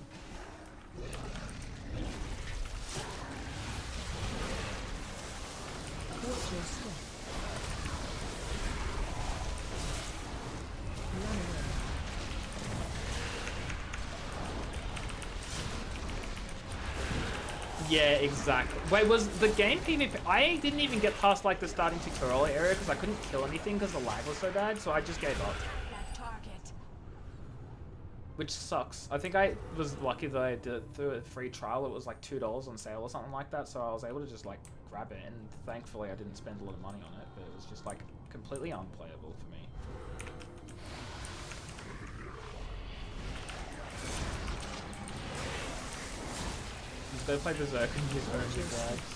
Yeah, exactly. Wait, was the game PvP? I didn't even get past like the starting tutorial area because I couldn't kill anything because the lag was so bad, so I just gave up. That target. Which sucks. I think I was lucky that I did it through a free trial. It was like $2 on sale or something like that, so I was able to just like grab it, and thankfully I didn't spend a lot of money on it, but it was just like completely unplayable for me. Go play Berserk and use orange flags.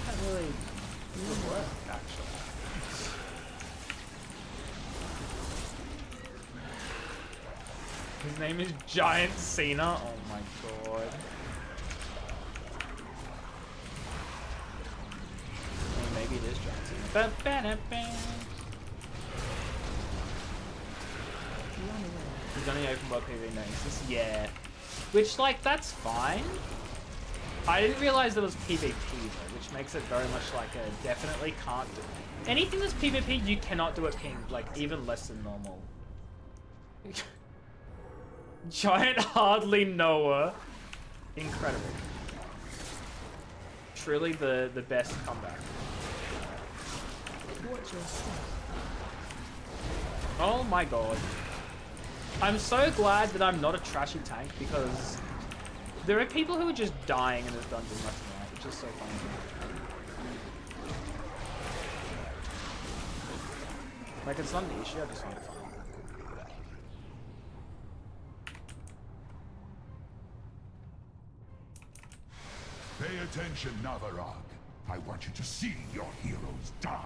That really would work, actually. His name is Giant Cena. Oh my god. Well, maybe it is Giant Cena. He's only open world PvP notices. Yeah. Which, like, that's fine. I didn't realize there was PvP though, which makes it very much like a definitely can't do. Anything that's PvP, you cannot do at ping, like even less than normal. Giant Hardly Noah. Incredible. Truly the best comeback. Oh my god. I'm so glad that I'm not a trashy tank because there are people who are just dying in this dungeon left and right, which is so funny. Like, it's not an issue, I just find it funny. Pay attention, Navarag. I want you to see your heroes die.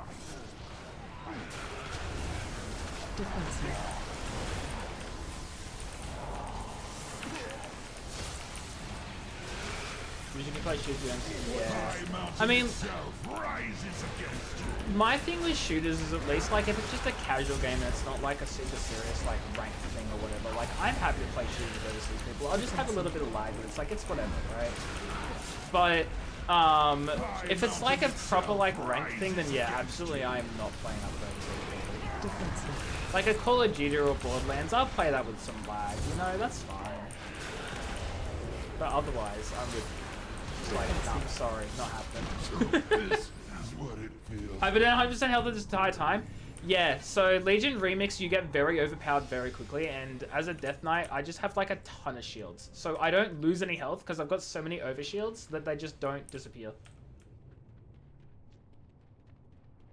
Usually play shooters. Yeah. I mean, my thing with shooters is at least like if it's just a casual game and it's not like a super serious like ranked thing or whatever. Like I'm happy to play shooters with overseas people. I'll just have a little bit of lag, but it's like it's whatever, right? But if it's like a proper like ranked thing, then yeah, absolutely, I'm not playing that with overseas people. Like a Call of Duty or Borderlands, I'll play that with some lag. You know, that's fine. But otherwise, I'm with. It's like, no, I'm sorry, not happening. This is what it feels. I've been at 100% health this entire time. Yeah, so Legion Remix, you get very overpowered very quickly, and as a Death Knight, I just have like a ton of shields. So I don't lose any health because I've got so many overshields that they just don't disappear.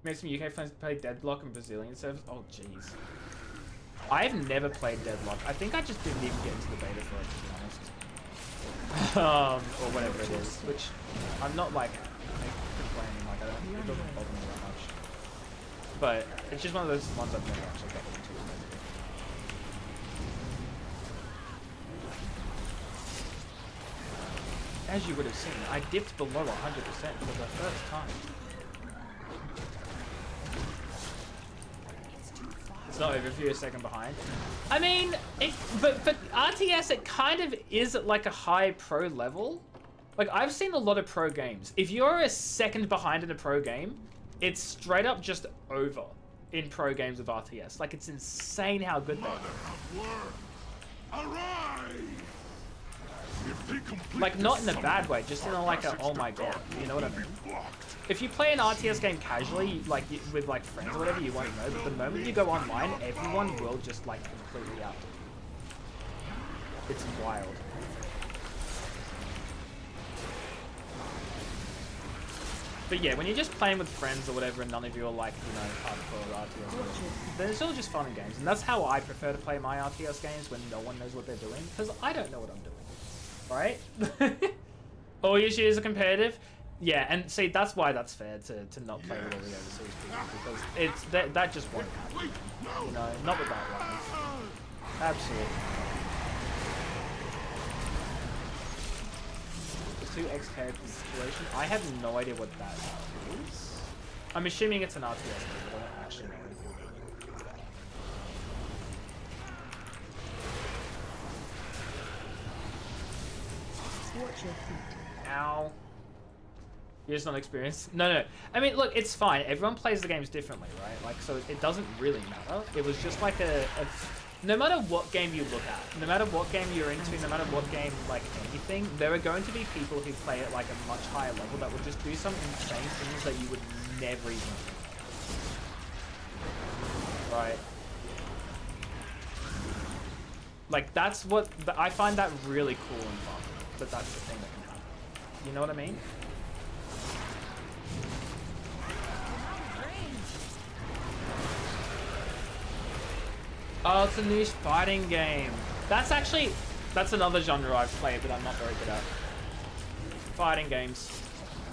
Made some UK friends play Deadlock and Brazilian servers. Oh, jeez. I've never played Deadlock. I think I just didn't even get into the beta for it, to be honest. Or whatever it is, which I'm not like complaining, like it doesn't bother me that much. But it's just one of those ones I've never actually got into. As you would have seen, I dipped below 100% for the first time. It's not over if you're a second behind. I mean, but RTS, it kind of is at like a high pro level. Like, I've seen a lot of pro games. If you're a second behind in a pro game, it's straight up just over in pro games of RTS. Like, it's insane how good they are. Like, not in a bad way, just in a, like a, oh my god, you know what I mean? If you play an RTS game casually, like, with, like, friends or whatever, you won't know, but the moment you go online, everyone will just, like, completely out. It's wild. But yeah, when you're just playing with friends or whatever and none of you are like, you know, hardcore RTS, then it's all just fun and games. And that's how I prefer to play my RTS games, when no one knows what they're doing, because I don't know what I'm doing. Right? All your shares are competitive? Yeah, and see, that's why that's fair to not play with all the overseas people, because it's that just won't happen. You know, not with that one. Absolutely. The 2x character situation, I have no idea what that is. I'm assuming it's an RTS game, but I don't actually know anything about it. Watch your feet. Ow. You're just not experienced? No. I mean, look, it's fine. Everyone plays the games differently, right? Like, so it doesn't really matter. It was just like no matter what game you look at, no matter what game you're into, no matter what game, like anything, there are going to be people who play at like a much higher level that will just do some insane things that you would never even think. Right? Like, that's what, I find that really cool and fun. That that's the thing that can happen. You know what I mean? Oh, it's a niche fighting game. That's another genre I've played, but I'm not very good at. Fighting games.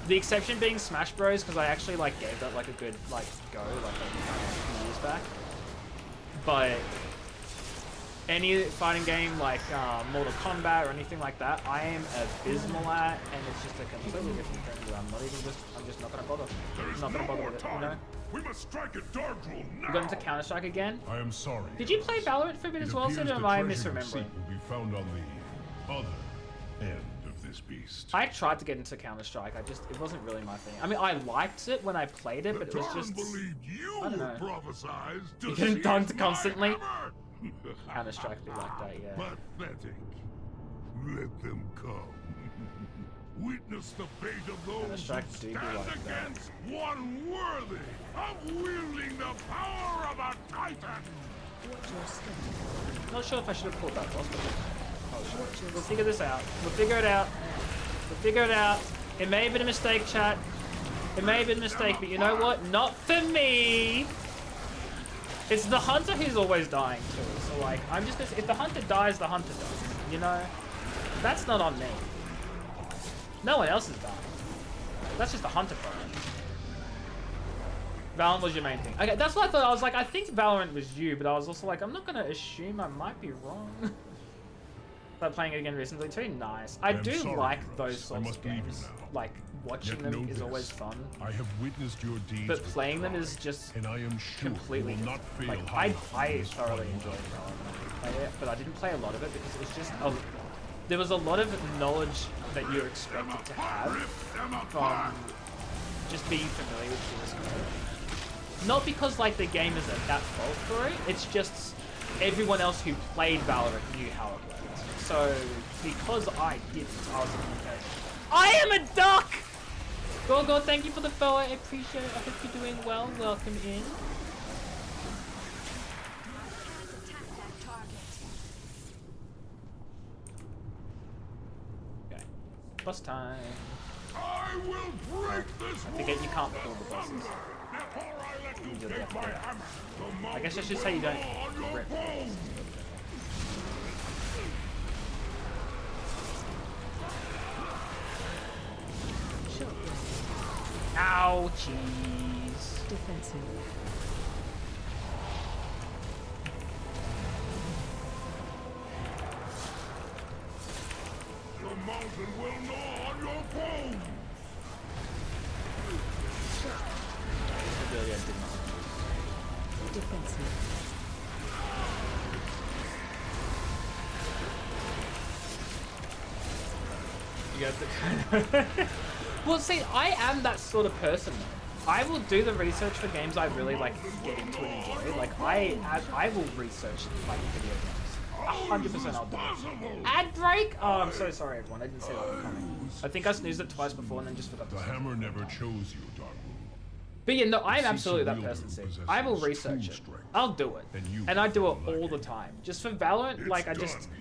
The exception being Smash Bros, because I actually like gave that like a good like go like a few years back. But any fighting game like Mortal Kombat or anything like that, I am abysmal at, and it's just a completely different thing. I'm just not gonna bother. I'm not gonna bother with it, you know? We must strike a dark rule now. You got into Counter-Strike again? I am sorry. Did you play Valorant for a bit as well, Sid, or am I misremembering? Will be found on the other end of this beast. I tried to get into Counter-Strike. It wasn't really my thing. I mean, I liked it when I played it, but it was just, I don't know. You're getting dunked constantly. Counter-Strike be like that, yeah. Pathetic. Let them come. Witness the fate of those who stand against one worthy of wielding the power of a titan. Not sure if I should have pulled that boss, but we'll figure this out. We'll figure it out. We'll figure it out. It may have been a mistake, chat. It may have been a mistake, but you know what? Not for me. It's the hunter who's always dying too. So like, I'm just gonna, if the hunter dies, the hunter dies. You know, that's not on me. No one else is dying. That's just the hunter problem. Valorant was your main thing. Okay, that's what I thought. I was like, I think Valorant was you, but I was also like, I'm not gonna assume I might be wrong. But playing it again recently too, nice. I do like those sorts of games. Like watching them is always fun. I have witnessed your deeds, but playing them is just and I am sure completely will not fail. Like I thoroughly enjoyed Valorant when I played it, but I didn't play a lot of it because it was just there was a lot of knowledge that you're expected to have from just being familiar with source code. Not because like the game is at fault for it, it's just everyone else who played Valorant knew how it worked. So because I didn't, I was okay. I am a duck! Gorgo, thank you for the follow. I appreciate it. I hope you're doing well. Welcome in. Okay. Boss time. I will break this I forget you can't kill the bosses. You do the upgrade. I guess I should say you don't rip the bosses. Ouchies. Defensive. The mountain will gnaw on your bones. Defensive. You have to Well, see, I am that sort of person though. I will do the research for games I really like get into and enjoy. Like I will research like video games. 100% I'll do it. Ad break? Oh, I'm so sorry everyone. I didn't see that one coming. I think I sneezed it twice before and then just forgot to. The hammer never chose you, Dark. But yeah, no, I'm absolutely that person, Sid. I will research it. I'll do it. And I do it all the time. Just for Valorant, like,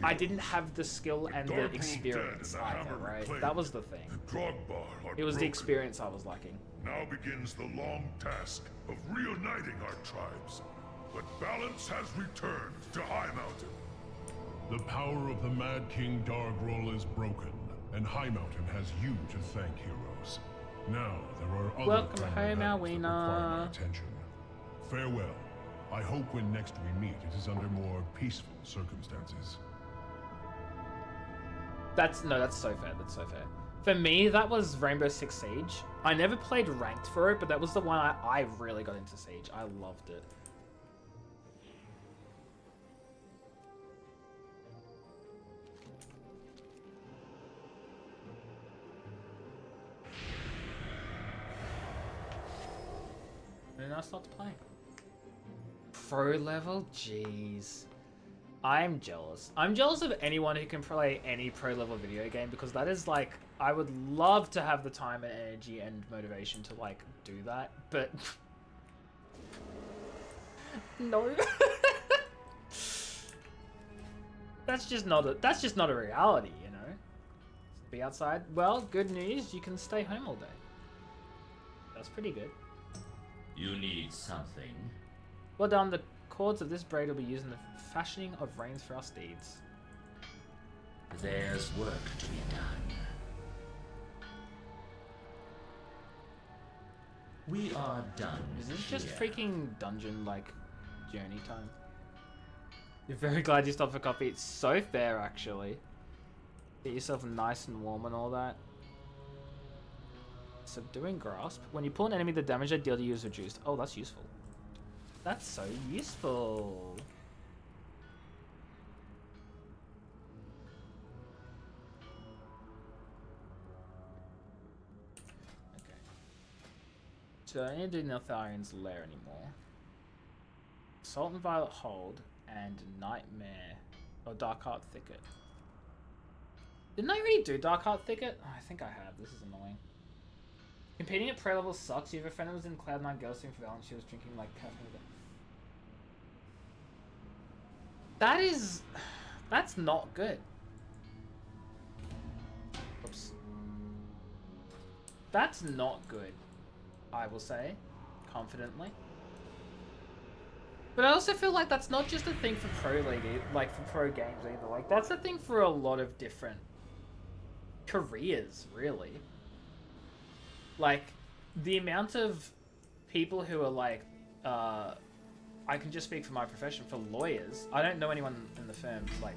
I didn't have the skill and the experience either, right? That was the thing. It was the experience I was lacking. Now begins the long task of reuniting our tribes. But balance has returned to High Mountain. The power of the Mad King Dargrol is broken, and High Mountain has you to thank, heroes. Now there are other Welcome home, our winner. Attention. Farewell. I hope when next we meet, it is under more peaceful circumstances. That's so fair. That's so fair. For me, that was Rainbow Six Siege. I never played ranked for it, but that was the one I really got into Siege. I loved it. And then I stopped playing. Pro level? Jeez. I'm jealous. I'm jealous of anyone who can play any pro level video game because that is like, I would love to have the time and energy and motivation to like do that, but no. That's just not a reality, you know? Be outside. Well, good news, you can stay home all day. That's pretty good. You need something. Well done, the cords of this braid will be used in the fashioning of reins for our steeds. There's work to be done. We are done. Is this just freaking dungeon, like, journey time? You're very glad you stopped for coffee. It's so fair, actually. Get yourself nice and warm and all that. Subduing grasp. When you pull an enemy, the damage they deal to you is reduced. Oh, that's useful. That's so useful. Okay. So I don't need to do Neltharian's Lair anymore. Salt and Violet Hold and Nightmare or Darkheart Thicket. Didn't I already do Darkheart Thicket? Oh, I think I have. This is annoying. Competing at pro level sucks. You have a friend that was in Cloud9 Girls Team for Valorant. She was drinking like caffeine. That's not good. Oops. That's not good, I will say, confidently. But I also feel like that's not just a thing for pro league, like for pro games either. Like that's a thing for a lot of different careers, really. Like the amount of people who are like, I can just speak for my profession, for lawyers. I don't know anyone in the firms like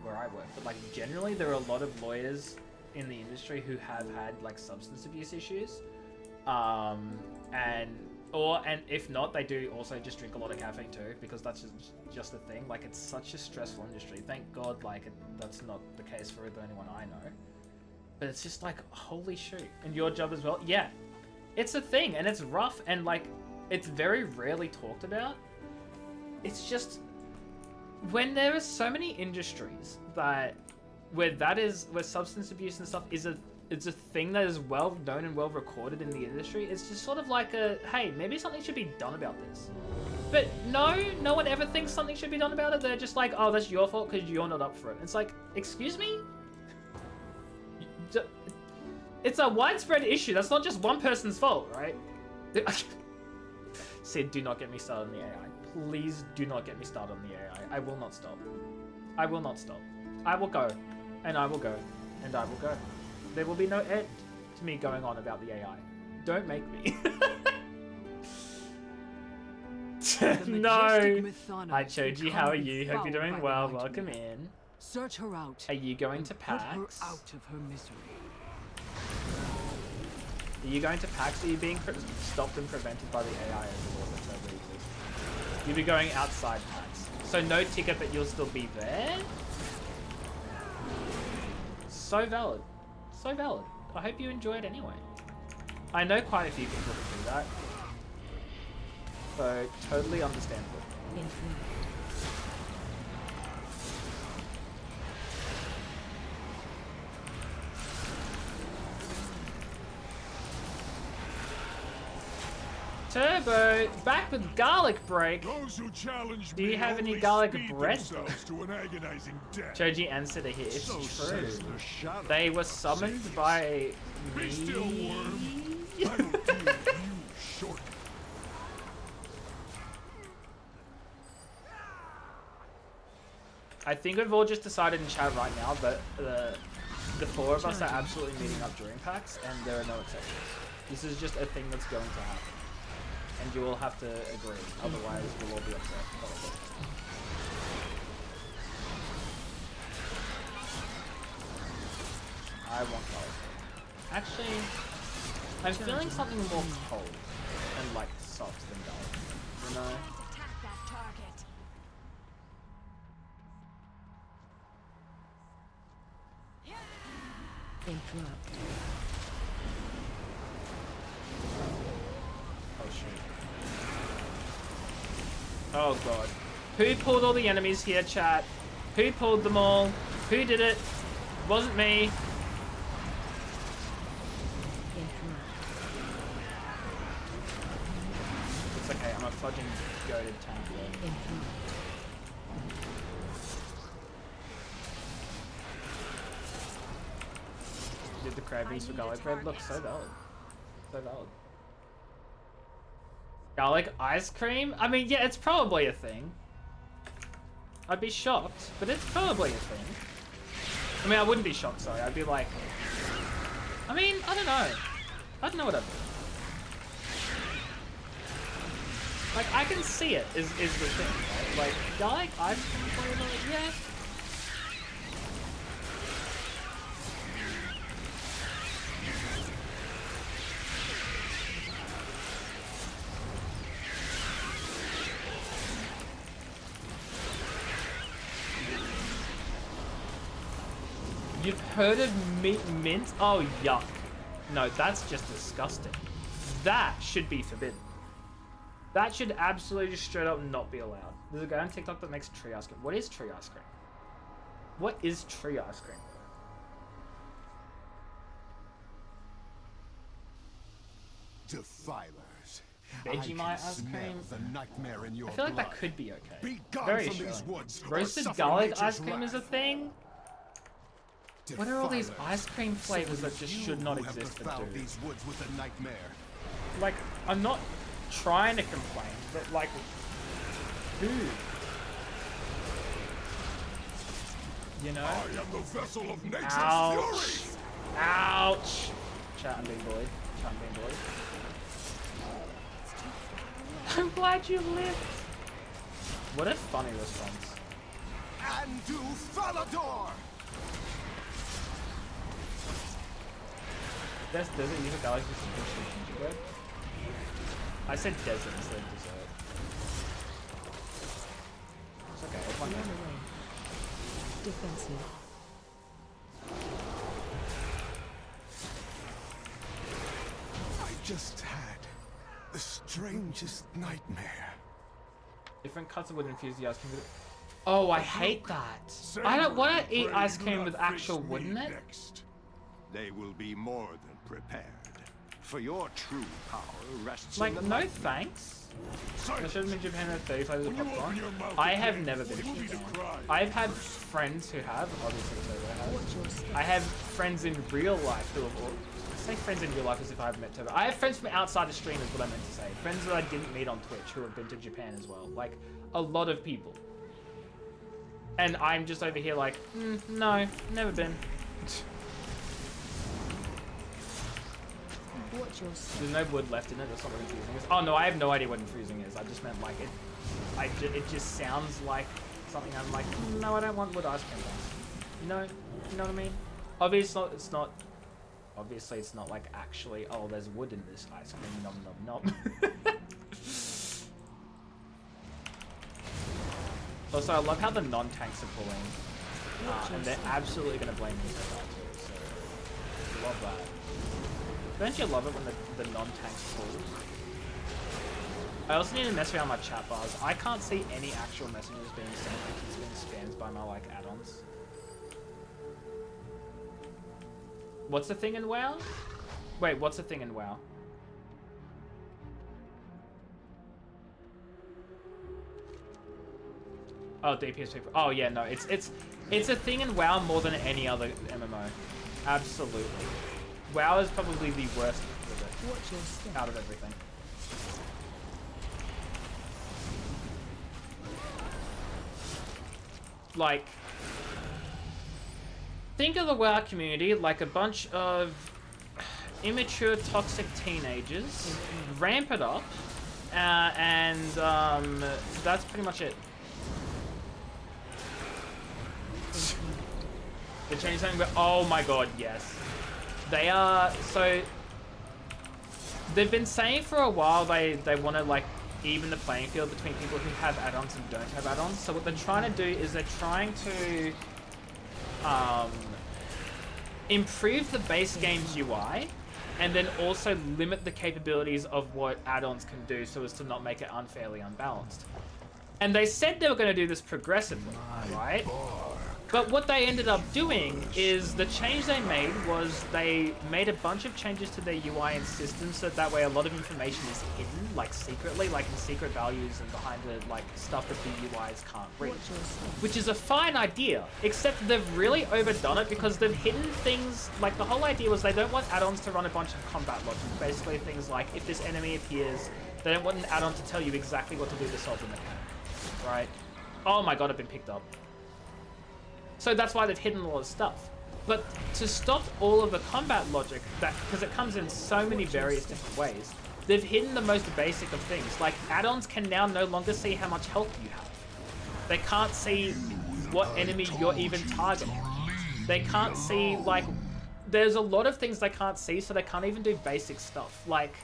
where I work, but like generally there are a lot of lawyers in the industry who have had like substance abuse issues, and if not, they do also just drink a lot of caffeine too, because that's just a thing. Like it's such a stressful industry. Thank God, like that's not the case for anyone I know. But it's just like, holy shoot. And your job as well? Yeah. It's a thing, and it's rough, and like, it's very rarely talked about. It's just, when there are so many industries where substance abuse and stuff is it's a thing that is well known and well recorded in the industry. It's just sort of like a, hey, maybe something should be done about this. But no one ever thinks something should be done about it. They're just like, oh, that's your fault because you're not up for it. It's like, excuse me? It's a widespread issue. That's not just one person's fault, right? Sid, do not get me started on the AI. Please do not get me started on the AI. I will not stop. I will not stop. I will go, and I will go, and I will go. There will be no end to me going on about the AI. Don't make me. No. Hi Choji, how are you? Hope you're doing well. Welcome in. Search her out. Are you going to PAX? Put her out of her misery. Are you going to PAX? Are you being stopped and prevented by the AI as well? That's over exists. You'll be going outside PAX. So no ticket, but you'll still be there? So valid. So valid. I hope you enjoy it anyway. I know quite a few people who do that. So, totally understandable. Turbo, back with garlic break. Those who challenge Do you me have any only garlic speed bread? themselves to an agonizing death. Choji and Sid are here. It's So true. says the shadow. They were summoned by Be still, worm. me. I will deal with you shortly. I think we've all just decided in chat right now that the four of us are absolutely meeting up during PAX, and there are no exceptions. This is just a thing that's going to happen. And you will have to agree, otherwise we'll all be upset. Probably. I want garlic. Actually, I'm feeling something more cold and like soft than garlic. You know? Attack that target. Interrupt. Oh shoot. Oh god. Who pulled all the enemies here, chat? Who pulled them all? Who did it? Wasn't me. It's okay, I'm a fudging goated tank. Did the crabbies for garlic bread look so valid? So valid. Garlic ice cream? I mean, yeah, it's probably a thing. I'd be shocked, but it's probably a thing. I mean, I wouldn't be shocked, sorry. I'd be like... I mean, I don't know. I don't know what I'd do. Like, I can see it, is the thing, right? Like, garlic ice cream flavor, yeah. You've heard of mint? Oh, yuck. No, that's just disgusting. That should be forbidden. That should absolutely just straight up not be allowed. There's a guy on TikTok that makes tree ice cream. What is tree ice cream? What is tree ice cream? Defilers. Vegemite ice cream? The nightmare in your I feel like blood. that could be okay. Be gone Very from these Australian. woods, or Roasted suffer garlic nature's ice cream is a wrath. thing? What are all these Defilers. ice cream flavors that just should not You have exist but befouled do? these woods with a nightmare. Like, I'm not trying to complain, but like, dude. You know? I am the vessel of nature's Ouch. fury. Ouch. Chat, I'm being bullied. Chat, I'm being bullied. I'm glad you lived. What a funny response. And do Falador! Does it use a galaxy to gingerbread? I said desert instead of dessert. It's okay, it's fine. Defensive. I just had the strangest nightmare. Different cuts of wood infuse the ice cream with... Oh, I hate that. I don't want to eat ice cream with actual wood in it. They will be more than prepared. For your true power rests Like, in the no night. thanks. I Silence. should have been in Japan at 35 of When you popcorn. open your mouth I again, have never been to you need to Japan. cry. I've had friends who have, obviously Turbo has. I have friends in real life who have, I say friends in real life as if I've met Turbo. I have friends from outside the stream is what I meant to say. Friends that I didn't meet on Twitch who have been to Japan as well. Like, a lot of people. And I'm just over here like, no, never been. There's no wood left in it. That's not what infusing is. Oh no, I have no idea what infusing is. I just meant like it. It just sounds like something. I'm like, no, I don't want wood ice cream. You know what I mean? Obviously, it's not. Obviously, it's not like actually. Oh, there's wood in this ice cream. Nom nom nom. Also, I love how the non-tanks are pulling, and they're absolutely gonna blame me for that too. So, love that. Don't you love it when the non-tanks pull? I also need to mess around my chat bars. I can't see any actual messages being sent. It's being spammed by my like add-ons. What's the thing in WoW? Wait, what's the thing in WoW? Oh, DPS paper. Oh yeah, no, it's a thing in WoW more than any other MMO. Absolutely. WoW is probably the worst with it out of everything. Like, think of the WoW community like a bunch of immature, toxic teenagers. Ramp it up, and that's pretty much it. They changed something, but oh my god, yes. They are, so they've been saying for a while they want to like even the playing field between people who have add-ons and don't have add-ons. So what they're trying to do is they're trying to improve the base game's UI and then also limit the capabilities of what add-ons can do so as to not make it unfairly unbalanced. And they said they were going to do this progressively, right? But what they ended up doing is the change they made was they made a bunch of changes to their UI and system so that way a lot of information is hidden, like secretly, like in secret values and behind the like stuff that the UIs can't read. Which is a fine idea, except they've really overdone it because they've hidden things, like the whole idea was they don't want add-ons to run a bunch of combat logic. Basically things like if this enemy appears, they don't want an add-on to tell you exactly what to do to solve the mechanic, right? Oh my god, I've been picked up. So that's why they've hidden a lot of stuff. But to stop all of the combat logic, because it comes in so many various different ways, they've hidden the most basic of things. Like, add-ons can now no longer see how much health you have. They can't see what enemy you're even targeting. They can't see, like, there's a lot of things they can't see, so they can't even do basic stuff. Like,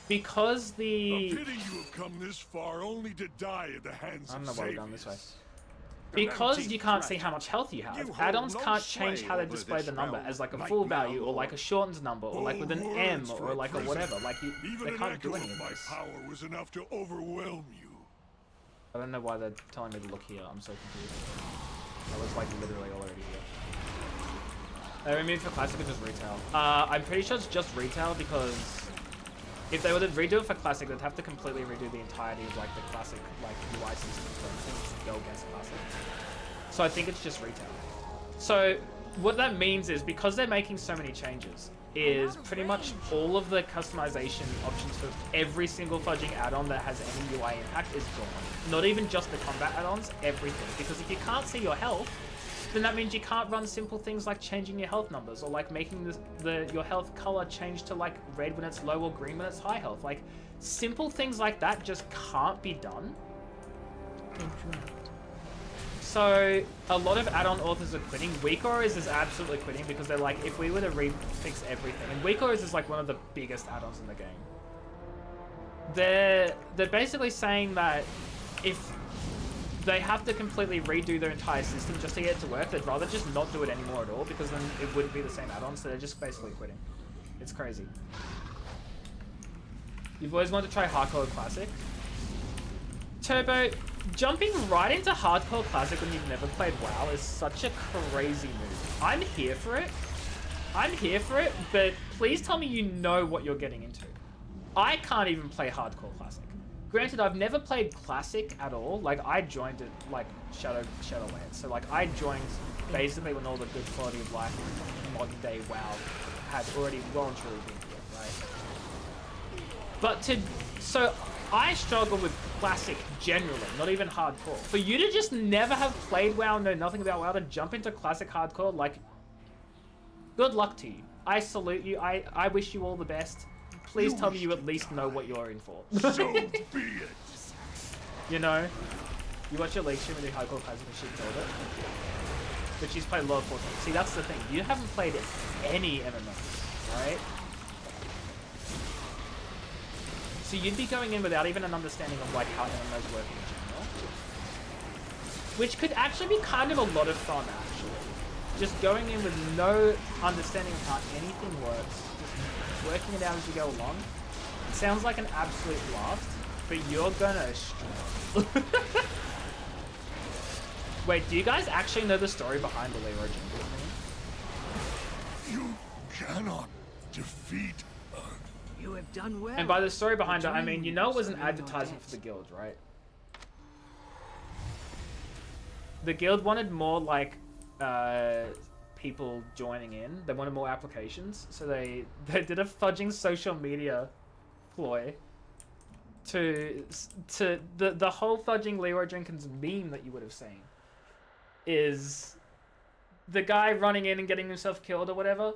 because the... A pity you have come this far only to die at the hands of I don't know why we're going saviors. this way. Because you can't see how much health you have, add-ons can't change how they display the number as like a full value or like a shortened number or like with an M or like a whatever. Like they can't do any of this. My power was enough to overwhelm you. I don't know why they're telling me to look here. I'm so confused. I was like literally already here. They removed for classic or just retail? I'm pretty sure it's just retail because if they were to redo it for classic, they'd have to completely redo the entirety of like the classic like UI system for things to go against classic. So I think it's just retail. So what that means is because they're making so many changes, is pretty much all of the customization options for every single fudging add-on that has any UI impact is gone. Not even just the combat add-ons, everything. Because if you can't see your health, then that means you can't run simple things like changing your health numbers or like making your health color change to like red when it's low or green when it's high health. Like simple things like that just can't be done. So a lot of add-on authors are quitting. Weak Auras is absolutely quitting because they're like, if we were to fix everything, and Weak Auras is like one of the biggest add-ons in the game. They're basically saying that if they have to completely redo their entire system just to get it to work, they'd rather just not do it anymore at all because then it wouldn't be the same add-on, so they're just basically quitting. It's crazy. You've always wanted to try Hardcore Classic? Turbo, jumping right into Hardcore Classic when you've never played WoW is such a crazy move. I'm here for it, I'm here for it, but please tell me you know what you're getting into. I can't even play hardcore classic. Granted, I've never played classic at all. Like, I joined it like Shadowlands. So like, I joined basically when all the good quality of life modern day WoW had already well and truly been here, right? But so I struggle with classic generally, not even hardcore. For you to just never have played WoW, know nothing about WoW, to jump into classic hardcore, like, good luck to you. I salute you. I wish you all the best. Please tell me you at least know what you're in for. So be it. You know? You watch your league stream and do hardcore classic and she killed it. But she's played low 14. See, that's the thing. You haven't played any MMOs, right? So you'd be going in without even an understanding of like how MMOs work in general. Which could actually be kind of a lot of fun, actually. Just going in with no understanding of how anything works. Just working it out as you go along. It sounds like an absolute blast, but you're gonna struggle. Wait, do you guys actually know the story behind the Leroy Jenkins thing? You cannot defeat us. You have done well. And by the story behind it, I mean, you know it was an advertisement for the guild, right? The guild wanted more, like, people joining in. They wanted more applications. So they did a fudging social media ploy to the whole fudging Leroy Jenkins meme that you would have seen is the guy running in and getting himself killed or whatever.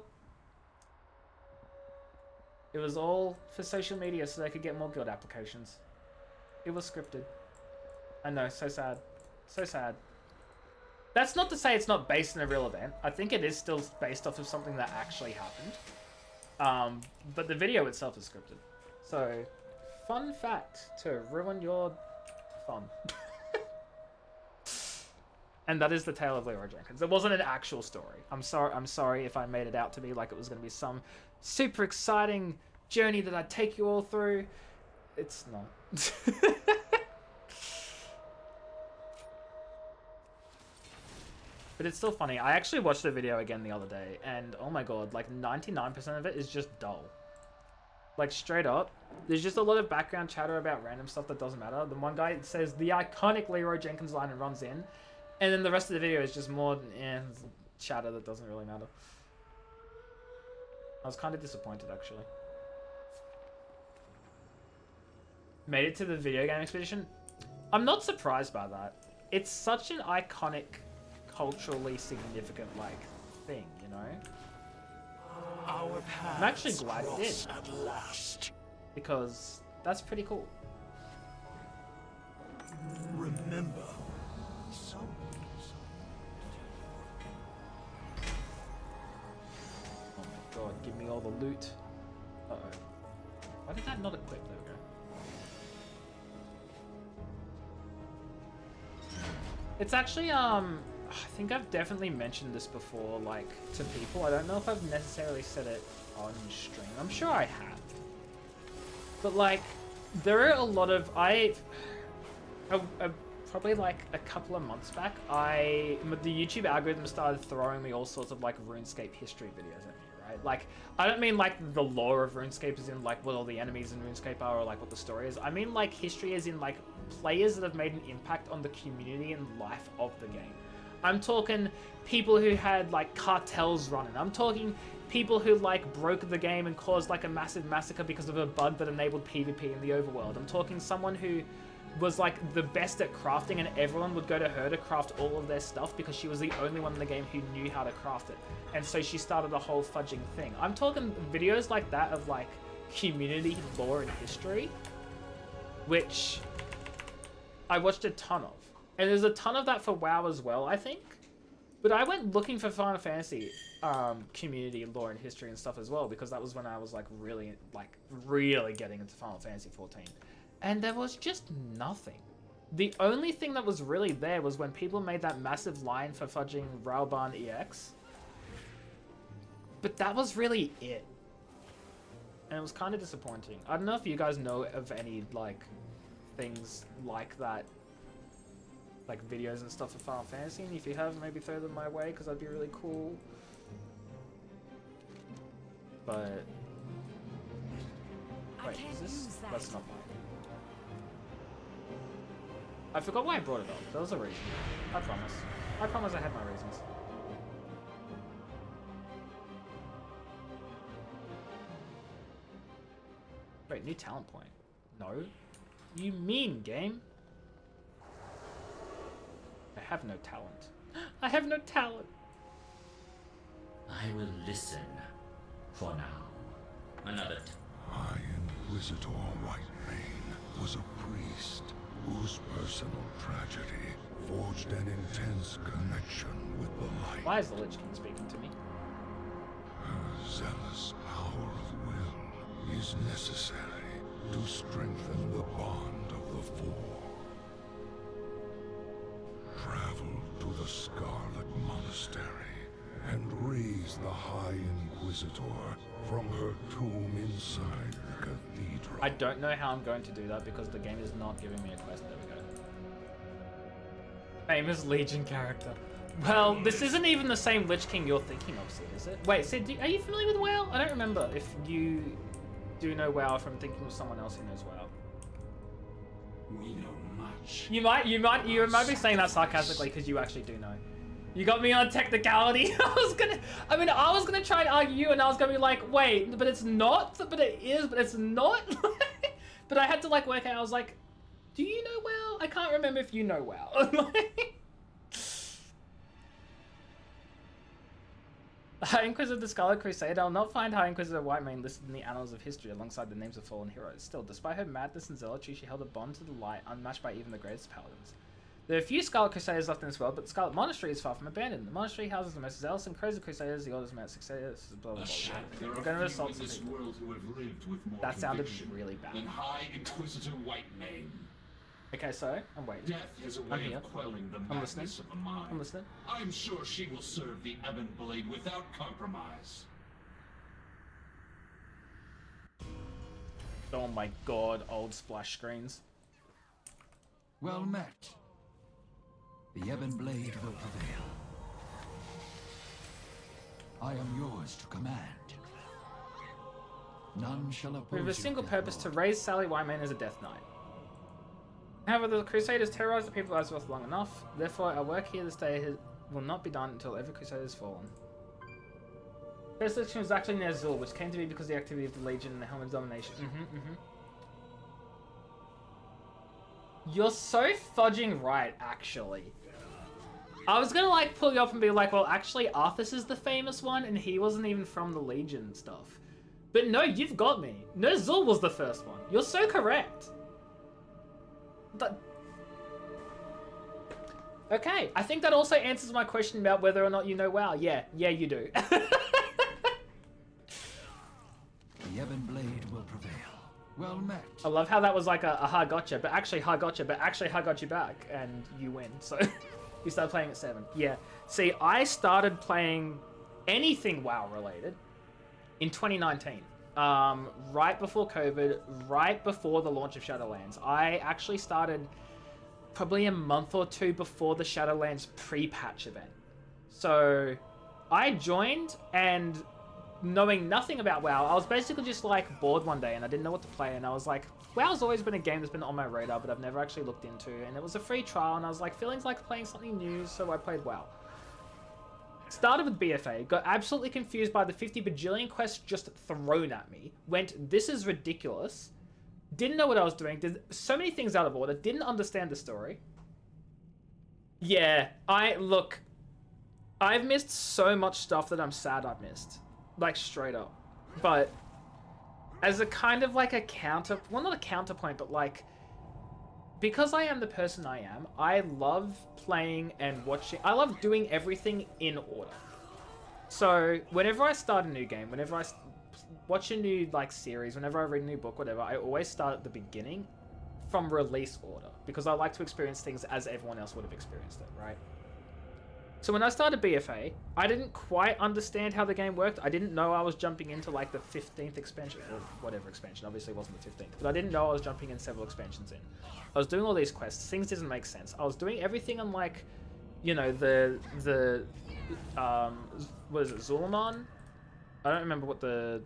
It was all for social media so they could get more guild applications. It was scripted. I know, so sad. So sad. That's not to say it's not based on a real event. I think it is still based off of something that actually happened. But the video itself is scripted. So, fun fact to ruin your fun. And that is the tale of Leroy Jenkins. It wasn't an actual story. I'm sorry if I made it out to be like it was going to be some super exciting journey that I'd take you all through. It's not. But it's still funny. I actually watched the video again the other day, and oh my god, like 99% of it is just dull. Like, straight up, there's just a lot of background chatter about random stuff that doesn't matter. The one guy says the iconic Leroy Jenkins line and runs in, and then the rest of the video is just more chatter that doesn't really matter. I was kind of disappointed, actually. Made it to the video game expedition? I'm not surprised by that. It's such an iconic, culturally significant, like, thing, you know? I'm actually glad it did. At last. Because that's pretty cool. Remember, Oh my god, give me all the loot. Uh-oh. Why did that not equip? There we go. It's actually, I think I've definitely mentioned this before, like, to people. I don't know if I've necessarily said it on stream. I'm sure I have. But, like, there are a lot of... probably, like, a couple of months back, the YouTube algorithm started throwing me all sorts of, like, RuneScape history videos at me, right? Like, I don't mean, like, the lore of RuneScape as in, like, what all the enemies in RuneScape are or, like, what the story is. I mean, like, history as in, like, players that have made an impact on the community and life of the game. I'm talking people who had, like, cartels running. I'm talking people who, like, broke the game and caused, like, a massive massacre because of a bug that enabled PvP in the overworld. I'm talking someone who was, like, the best at crafting and everyone would go to her to craft all of their stuff because she was the only one in the game who knew how to craft it. And so she started a whole fudging thing. I'm talking videos like that of, like, community lore and history, which I watched a ton of. And there's a ton of that for WoW as well, I think. But I went looking for Final Fantasy community, lore, and history and stuff as well, because that was when I was, like, really getting into Final Fantasy 14. And there was just nothing. The only thing that was really there was when people made that massive line for fudging Raoban EX. But that was really it. And it was kind of disappointing. I don't know if you guys know of any, like, things like that, like videos and stuff for Final Fantasy, and if you have, maybe throw them my way, because that'd be really cool. But wait, is this? That's not mine. I forgot why I brought it up. There was a reason. I promise. I promise I had my reasons. Wait, new talent point. No. You mean game? I have no talent. I have no talent. I will listen for now. Another High Inquisitor Whitemane was a priest whose personal tragedy forged an intense connection with the light. Why is the Lich King speaking to me? Her zealous power of will is necessary to strengthen the bond of the Four. Travel to the Scarlet Monastery and raise the High Inquisitor from her tomb inside the cathedral. I don't know how I'm going to do that because the game is not giving me a quest. There we go. Famous Legion character. Well, this isn't even the same Lich King you're thinking of, Sid, is it? Wait, Sid, are you familiar with WoW? I don't remember if you do know WoW from thinking of someone else who knows WoW. We know much. You might be saying that sarcastically because you actually do know. You got me on technicality. I was gonna try and argue you, and I was gonna be like, wait, but it's not, but it is, but it's not. But I had to like work out. I was like, do you know WoW? I can't remember if you know WoW. High Inquisitor the Scarlet Crusade. I'll not find High Inquisitor Whitemane listed in the annals of history alongside the names of fallen heroes. Still, despite her madness and zealotry, she held a bond to the light unmatched by even the greatest paladins. There are a few Scarlet Crusaders left in this world, but the Scarlet Monastery is far from abandoned. The monastery houses the most zealous and crazy Crusaders, the Orders met success, blah blah blah. We're going to assault some people. That sounded really bad. High Inquisitor Whitemane. Okay, so I'm waiting. Death is a way of quelling the madness of the mind. I'm listening. I'm sure she will serve the Ebon Blade without compromise. Oh my god, old splash screens. Well met. The Ebon Blade will prevail. I am yours to command. None shall oppose We have a you, single Death purpose to Lord. raise Sally Whitemane as a Death Knight. However, the Crusaders terrorized the people of Azeroth long enough. Therefore, our work here this day will not be done until every Crusader has fallen. First selection was actually near Zul, which came to be because of the activity of the Legion and the Helmet of Domination. You're so fudging right, actually. I was gonna like pull you up and be like, well, actually, Arthas is the famous one, and he wasn't even from the Legion stuff. But no, you've got me. Zul was the first one. You're so correct. Okay, I think that also answers my question about whether or not you know WoW. Yeah, you do. The Ebon Blade will prevail. Well met. I love how that was like a ha gotcha, but actually ha gotcha, but actually ha got you back, and you win. So you start playing at 7. Yeah. See, I started playing anything WoW related in 2019. Right before COVID, right before the launch of Shadowlands. I actually started probably a month or two before the Shadowlands pre-patch event. So I joined, and knowing nothing about WoW, I was basically just like bored one day and I didn't know what to play, and I was like, WoW's always been a game that's been on my radar but I've never actually looked into, and it was a free trial and I was like, feelings like playing something new, so I played WoW. Started with BFA, got absolutely confused by the 50 bajillion quests just thrown at me, went, this is ridiculous, didn't know what I was doing, did so many things out of order, didn't understand the story. Yeah, I've missed so much stuff that I'm sad I've missed. Like, straight up. But as a kind of like a counter, well, not a counterpoint, but like, because I am the person I am, I love playing and watching. I love doing everything in order. So whenever I start a new game, whenever I watch a new like series, whenever I read a new book, whatever, I always start at the beginning from release order, because I like to experience things as everyone else would have experienced it, right? So when I started BFA, I didn't quite understand how the game worked. I didn't know I was jumping into like the 15th expansion, or whatever expansion, obviously it wasn't the 15th, but I didn't know I was jumping in several expansions in. I was doing all these quests, things didn't make sense. I was doing everything on like, you know, what is it, Zul'Aman? I don't remember what the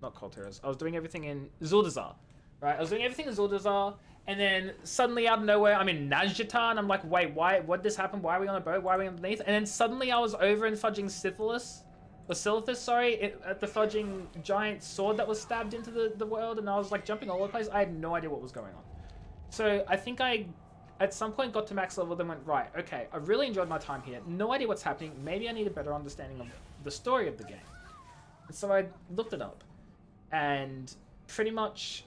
not Cold Heroes. I was doing everything in Zuldazar, right? I was doing everything in Zuldazar, and then suddenly out of nowhere, I'm in Nazjatar, and I'm like, wait, why? What did this happen? Why are we on a boat? Why are we underneath? And then suddenly I was over in fudging Silithus, sorry, at the fudging giant sword that was stabbed into the world, and I was like jumping all over the place. I had no idea what was going on. So I think I, at some point, got to max level, then went, right, okay, I really enjoyed my time here. No idea what's happening. Maybe I need a better understanding of the story of the game. And so I looked it up. And pretty much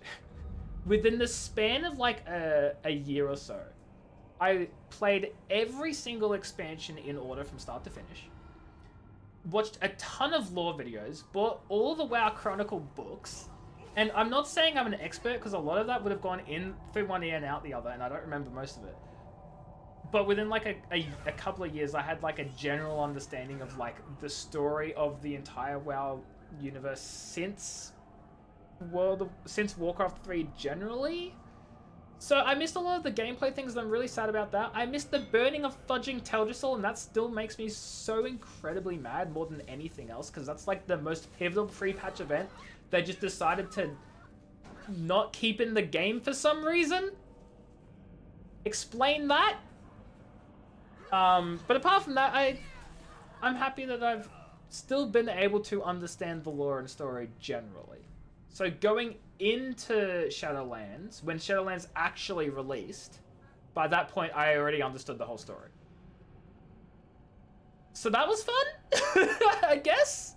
within the span of like a year or so, I played every single expansion in order from start to finish. Watched a ton of lore videos, bought all the WoW Chronicle books, and I'm not saying I'm an expert because a lot of that would have gone in through one ear and out the other, and I don't remember most of it. But within like a couple of years, I had like a general understanding of like the story of the entire WoW universe since Warcraft 3 generally. So I missed a lot of the gameplay things, and I'm really sad about that. I missed the burning of fudging Teldrassil, and that still makes me so incredibly mad more than anything else, because that's like the most pivotal pre-patch event. They just decided to not keep in the game for some reason. Explain that. But apart from that, I'm happy that I've still been able to understand the lore and story generally. So going into Shadowlands, when Shadowlands actually released, by that point I already understood the whole story. So that was fun, I guess.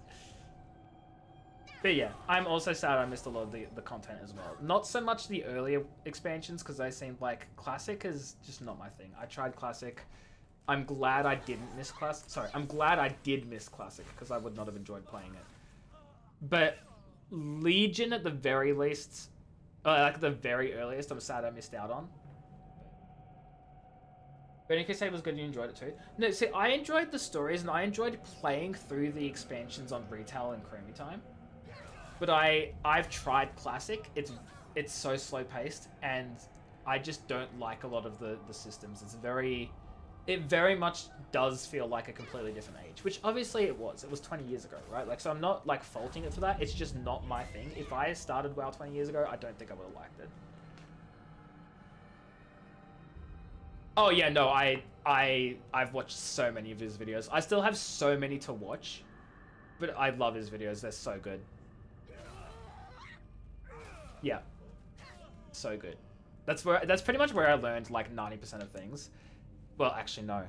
But yeah, I'm also sad I missed a lot of the content as well. Not so much the earlier expansions, because they seemed like Classic is just not my thing. I tried Classic. I'm glad I didn't miss Classic. Sorry, I'm glad I did miss Classic, because I would not have enjoyed playing it. But Legion at the very least, like the very earliest, I'm sad I missed out on. Burning Crusade was good, you enjoyed it too? No, see, I enjoyed the stories, and I enjoyed playing through the expansions on retail and Chromie Time. But I've tried Classic, it's so slow paced, and I just don't like a lot of the systems. It very much does feel like a completely different age, which obviously it was 20 years ago, right? Like, so I'm not like faulting it for that, it's just not my thing. If I started WoW 20 years ago, I don't think I would have liked it. Oh yeah, no, I've watched so many of his videos. I still have so many to watch, but I love his videos, they're so good. Yeah, so good. That's pretty much where I learned like 90% of things. Well, actually, no.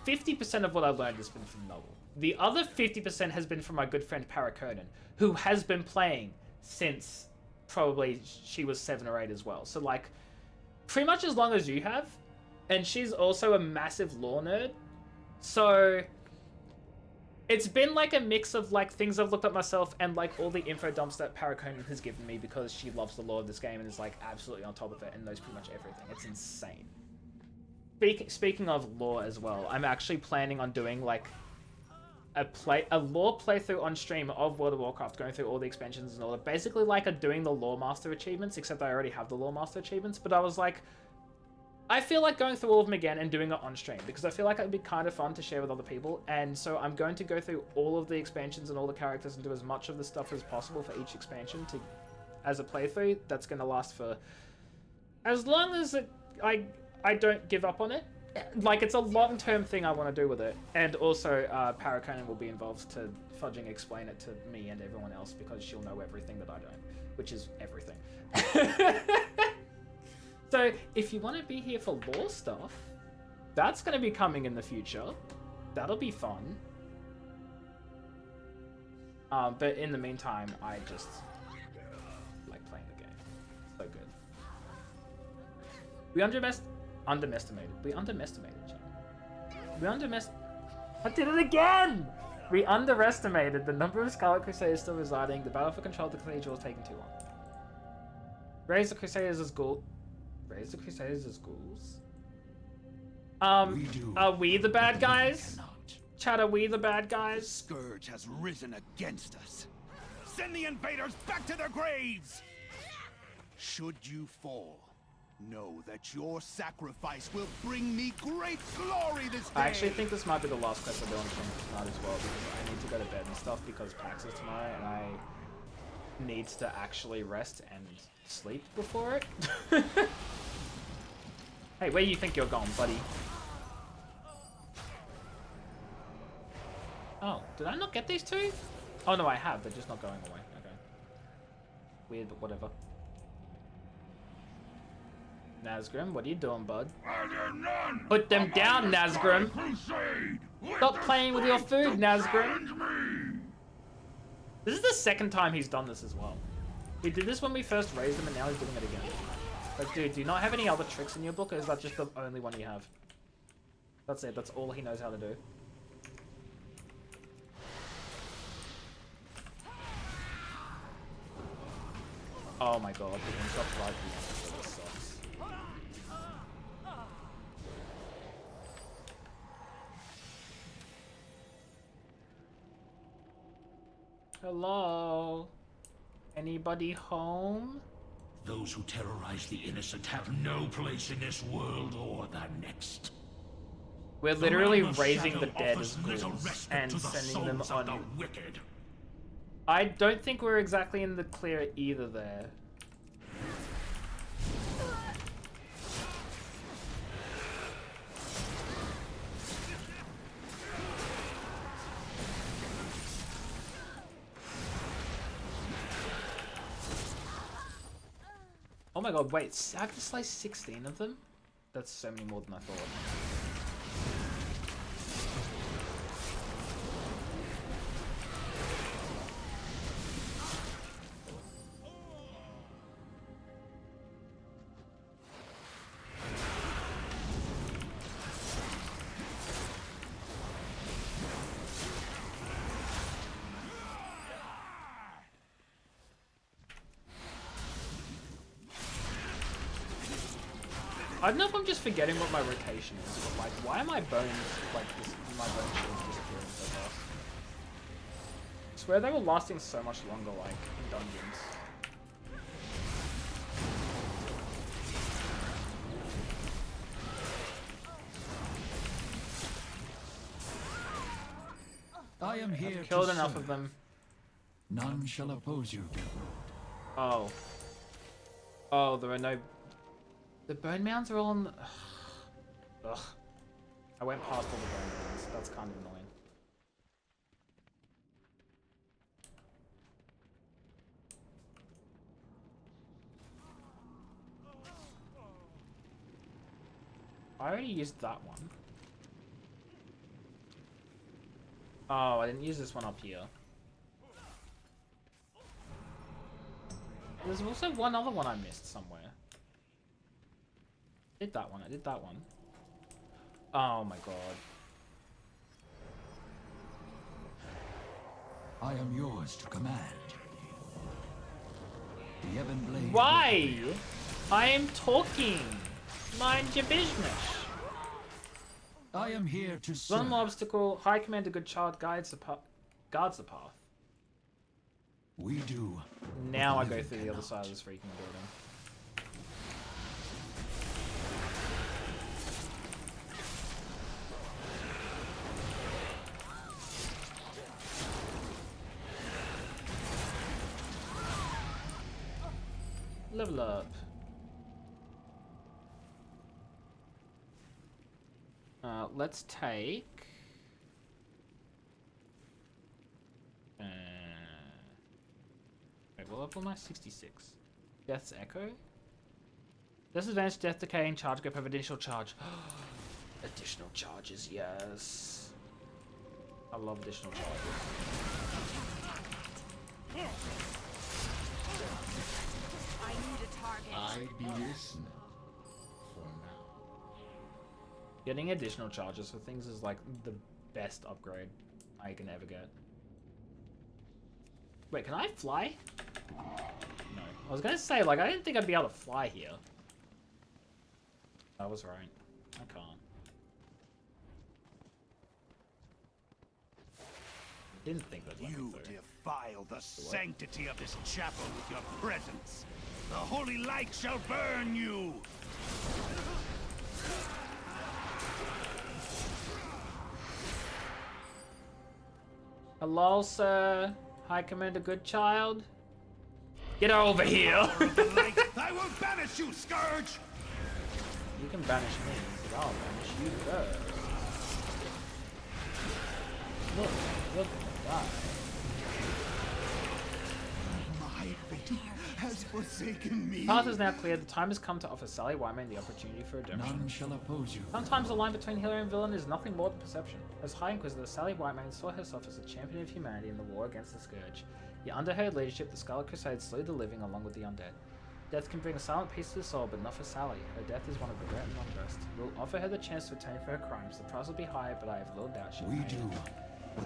50% of what I learned has been from novel. The other 50% has been from my good friend Paraconan, who has been playing since probably she was 7 or 8 as well. So, like, pretty much as long as you have. And she's also a massive lore nerd. So, it's been like a mix of like things I've looked up myself and like all the info dumps that Paraconan has given me because she loves the lore of this game and is like absolutely on top of it and knows pretty much everything. It's insane. Speaking of lore as well, I'm actually planning on doing like a lore playthrough on stream of World of Warcraft, going through all the expansions and all that. Basically like doing the Lore Master achievements, except I already have the Lore Master achievements. But I was like, I feel like going through all of them again and doing it on stream because I feel like it would be kind of fun to share with other people. And so I'm going to go through all of the expansions and all the characters and do as much of the stuff as possible for each expansion as a playthrough. That's going to last for as long as I don't give up on it. Like, it's a long-term thing I want to do with it. And also, Paraconan will be involved to fudging explain it to me and everyone else because she'll know everything that I don't, which is everything. So, if you want to be here for lore stuff, that's going to be coming in the future. That'll be fun. But in the meantime, I just like playing the game. So good. We underestimated. We I did it again! We underestimated the number of Scarlet Crusaders still residing. The battle for control of the cathedral is taking too long. Raise the Crusaders as ghouls. Raise the Crusaders as ghouls? Are we the bad guys? Chad, are we the bad guys? The scourge has risen against us. Send the invaders back to their graves! Should you fall, know that your sacrifice will bring me great glory this day! I actually think this might be the last quest I do on stream tonight as well, because I need to go to bed and stuff because PAX is tomorrow, and needs to actually rest and sleep before it. Hey, where do you think you're going, buddy? Oh, did I not get these two? Oh no, I have. They're just not going away. Okay. Weird, but whatever. Nazgrim, what are you doing, bud? Put them down, Nazgrim! Stop playing with your food, Nazgrim! This is the second time he's done this as well. He did this when we first raised him, and now he's doing it again. Like, dude, do you not have any other tricks in your book, or is that just the only one you have? That's it. That's all he knows how to do. Oh my god, the one-shot's right here. This sucks. Hello? Anybody home? Those who terrorize the innocent have no place in this world or the next. We're literally raising the dead as ghouls and sending them on. The wicked. I don't think we're exactly in the clear either there. Oh my god, wait, I have to slice 16 of them? That's so many more than I thought. I don't know if I'm just forgetting what my rotation is, but like, why are my bones, like, my bone shields disappearing so fast? I swear they were lasting so much longer, like, in dungeons. I am here. I've killed enough of them. None shall oppose you, Oh. Oh, there are no... The bone mounds are all on the... Ugh. I went past all the bone mounds. That's kind of annoying. I already used that one. Oh, I didn't use this one up here. There's also one other one I missed somewhere. Did that one, I did that one. Oh my god. I am yours to command. The Ebon Blade. Why? I am talking. Mind your business. I am here to serve. One obstacle. High Commander Good Child guards the path. We do. Now I go through the other side of this freaking building. Level up. Let's take... wait, what level am I? 66. Death's Echo? Disadvantage, Death Decay, and Charge Grip have additional charge. Additional charges, yes. I love additional charges. I need a target. I be listening for now. Getting additional charges for things is like the best upgrade I can ever get. Wait, can I fly? No. I was gonna say, like, I didn't think I'd be able to fly here. I was right. I can't. Didn't think that. You defile the sanctity of this chapel with your presence. The holy light shall burn you! Hello, sir. High Commander Good Child. Get over here! I will banish you, Scourge! You can banish me, but I'll banish you first. Look, you're gonna die. My fate has forsaken me. Path is now clear. The time has come to offer Sally Wyman the opportunity for redemption. None shall oppose you. Sometimes the line between hero and villain is nothing more than perception. As High Inquisitor, Sally Whitemane saw herself as a champion of humanity in the war against the Scourge. Yet under her leadership, the Scarlet Crusade slew the living along with the undead. Death can bring a silent peace to the soul, but not for Sally. Her death is one of regret and unrest. We'll offer her the chance to atone for her crimes. The price will be high, but I have little doubt she'll pay it.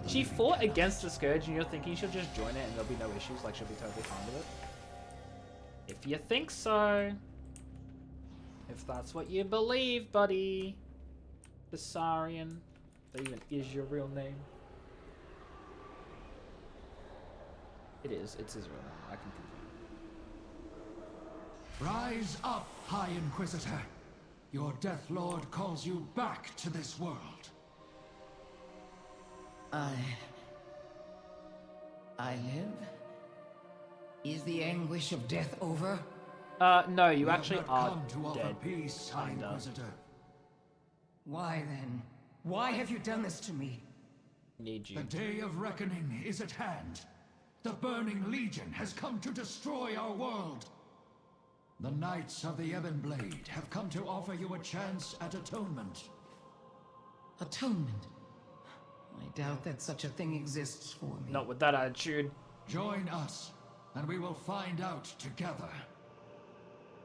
She fought against the Scourge, and you're thinking she'll just join it and there'll be no issues, like she'll be totally fine with it? If you think so. If that's what you believe, buddy. Bessarion. That even is your real name. It is. It's his real name. I can confirm. Rise up, High Inquisitor. Your Death Lord calls you back to this world. I live? Is the anguish of death over? No, you We actually have are come to offer dead. peace, High Inquisitor. Why then? Why have you done this to me? Need you. The day of reckoning is at hand. The Burning Legion has come to destroy our world. The Knights of the Ebon Blade have come to offer you a chance at atonement. Atonement? I doubt that such a thing exists for me. Not with that attitude. Join us, and we will find out together.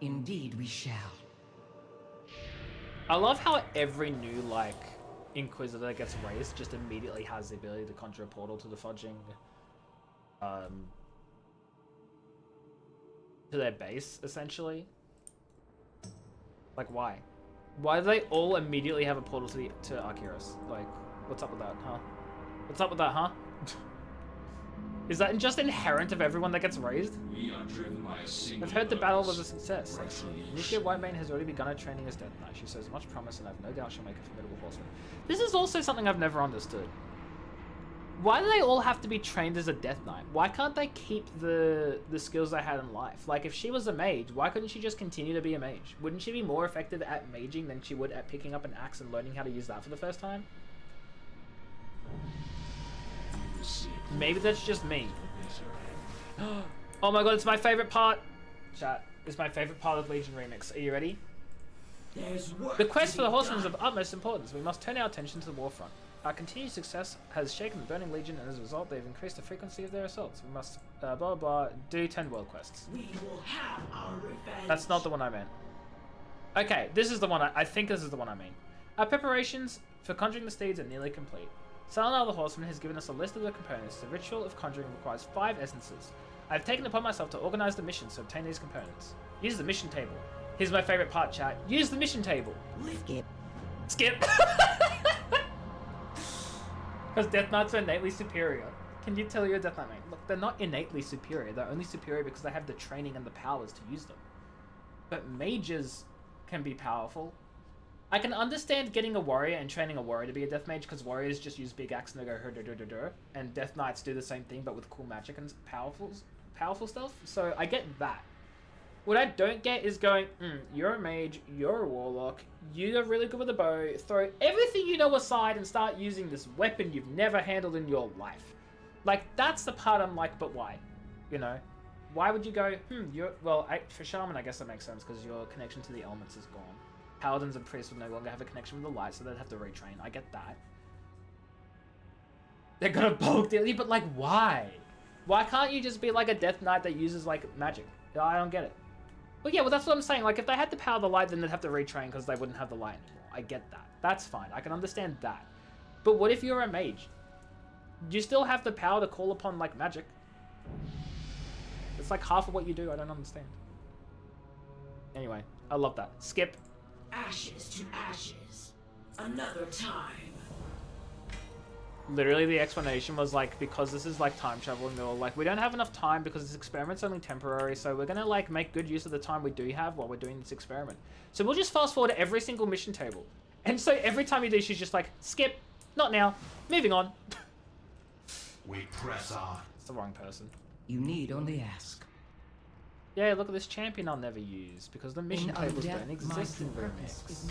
Indeed we shall. I love how every new, like, Inquisitor that gets raised just immediately has the ability to conjure a portal to the fudging, to their base, essentially. Like, why? Why do they all immediately have a portal to Arceus? Like, what's up with that, huh? What's up with that, huh? Is that just inherent of everyone that gets raised? We are driven by a single I've heard the battle was a purpose. success. Nikia Whitemane has already begun her training as Death Knight. She shows much promise, and I have no doubt she'll make a formidable horseman. This is also something I've never understood. Why do they all have to be trained as a Death Knight? Why can't they keep the skills they had in life? Like, if she was a mage, why couldn't she just continue to be a mage? Wouldn't she be more effective at maging than she would at picking up an axe and learning how to use that for the first time? Maybe that's just me. Oh my god, it's my favorite part. Chat, it's my favorite part of Legion Remix. Are you ready? The quest for the horsemen is of utmost importance. We must turn our attention to the war front. Our continued success has shaken the Burning Legion, and as a result, they've increased the frequency of their assaults. We must, blah blah blah, do 10 world quests. We will have our revenge. That's not the one I meant. Okay, this is the one I think this is the one I mean. Our preparations for conjuring the steeds are nearly complete. Salinar the Horseman has given us a list of the components. The ritual of conjuring requires 5 essences. I've taken upon myself to organize the missions to obtain these components. Use the mission table. Here's my favorite part, chat. Use the mission table. Skip. Skip. Because Death Knights are innately superior. Can you tell you're a Death Knight, mate? Look, they're not innately superior. They're only superior because they have the training and the powers to use them. But mages can be powerful. I can understand getting a warrior and training a warrior to be a death mage because warriors just use big axe and they go and death knights do the same thing but with cool magic and powerful stuff. So I get that. What I don't get is going, you're a mage, you're a warlock, you're really good with a bow, throw everything you know aside and start using this weapon you've never handled in your life. Like, that's the part I'm like, but why? You know? Why would you go, for Shaman I guess that makes sense because your connection to the elements is gone. Paladins and priests would no longer have a connection with the light, so they'd have to retrain. I get that. They're gonna bulk deal you, but like, why? Why can't you just be like a Death Knight that uses like magic? I don't get it. Well, yeah, well that's what I'm saying. Like, if they had the power of the light, then they'd have to retrain because they wouldn't have the light anymore. I get that. That's fine. I can understand that. But what if you're a mage? You still have the power to call upon like magic. It's like half of what you do. I don't understand. Anyway, I love that. Skip. Ashes to ashes. Another time. Literally the explanation was like, because this is like time travel and they were like, we don't have enough time because this experiment's only temporary, so we're gonna like make good use of the time we do have while we're doing this experiment. So we'll just fast forward every single mission table. And so every time you do, she's just like, skip, not now, moving on. We press on. It's the wrong person. You need only ask. Yeah, look at this champion I'll never use because the mission tables don't exist in Remix.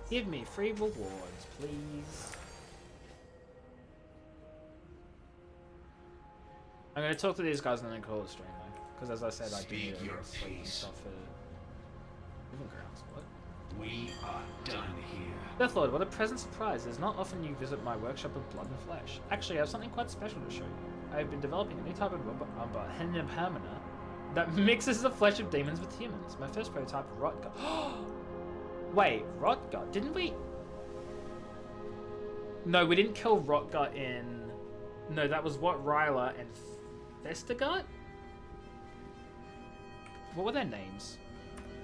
Give me free rewards, please. I'm gonna talk to these guys and then call it stream though, because as I said, I do need to sleep and stuff for living grounds. What? We are done here. Deathlord, what a pleasant surprise. It's not often you visit my workshop of blood and flesh. Actually, I have something quite special to show you. I've been developing a new type of Hennemhamina that mixes the flesh of demons with humans. My first prototype, Rotgut. Wait, Rotgut? Didn't we? No, we didn't kill Rotgut in... No, that was what, Ryla and Vestergut? What were their names?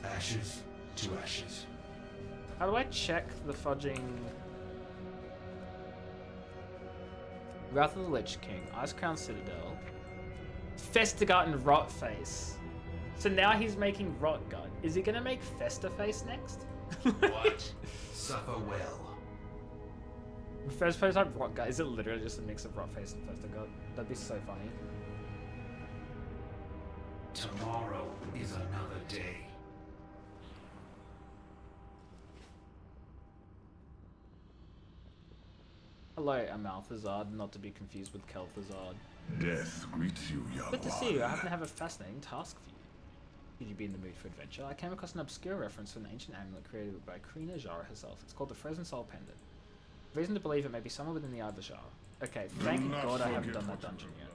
Ashes to ashes. How do I check the fudging... Wrath of the Lich King, Icecrown Citadel, Vestergut and Rotface. So now he's making Rotgut. Is he gonna make Festerface next? What? Suffer well. First prototype Rotgut, is it literally just a mix of Rotface and Vestergut? That'd be so funny. Tomorrow is another day. Hello, Amalthazard, not to be confused with Kel'Thuzad. Death greets you, young Good to one. see you. I happen to have a fascinating task for you. Could you be in the mood for adventure? I came across an obscure reference to an ancient amulet created by Krina Jara herself. It's called the Frozen Soul Pendant. Reason to believe it may be somewhere within the eye of the Jara. Okay, thank God I haven't done that dungeon yet.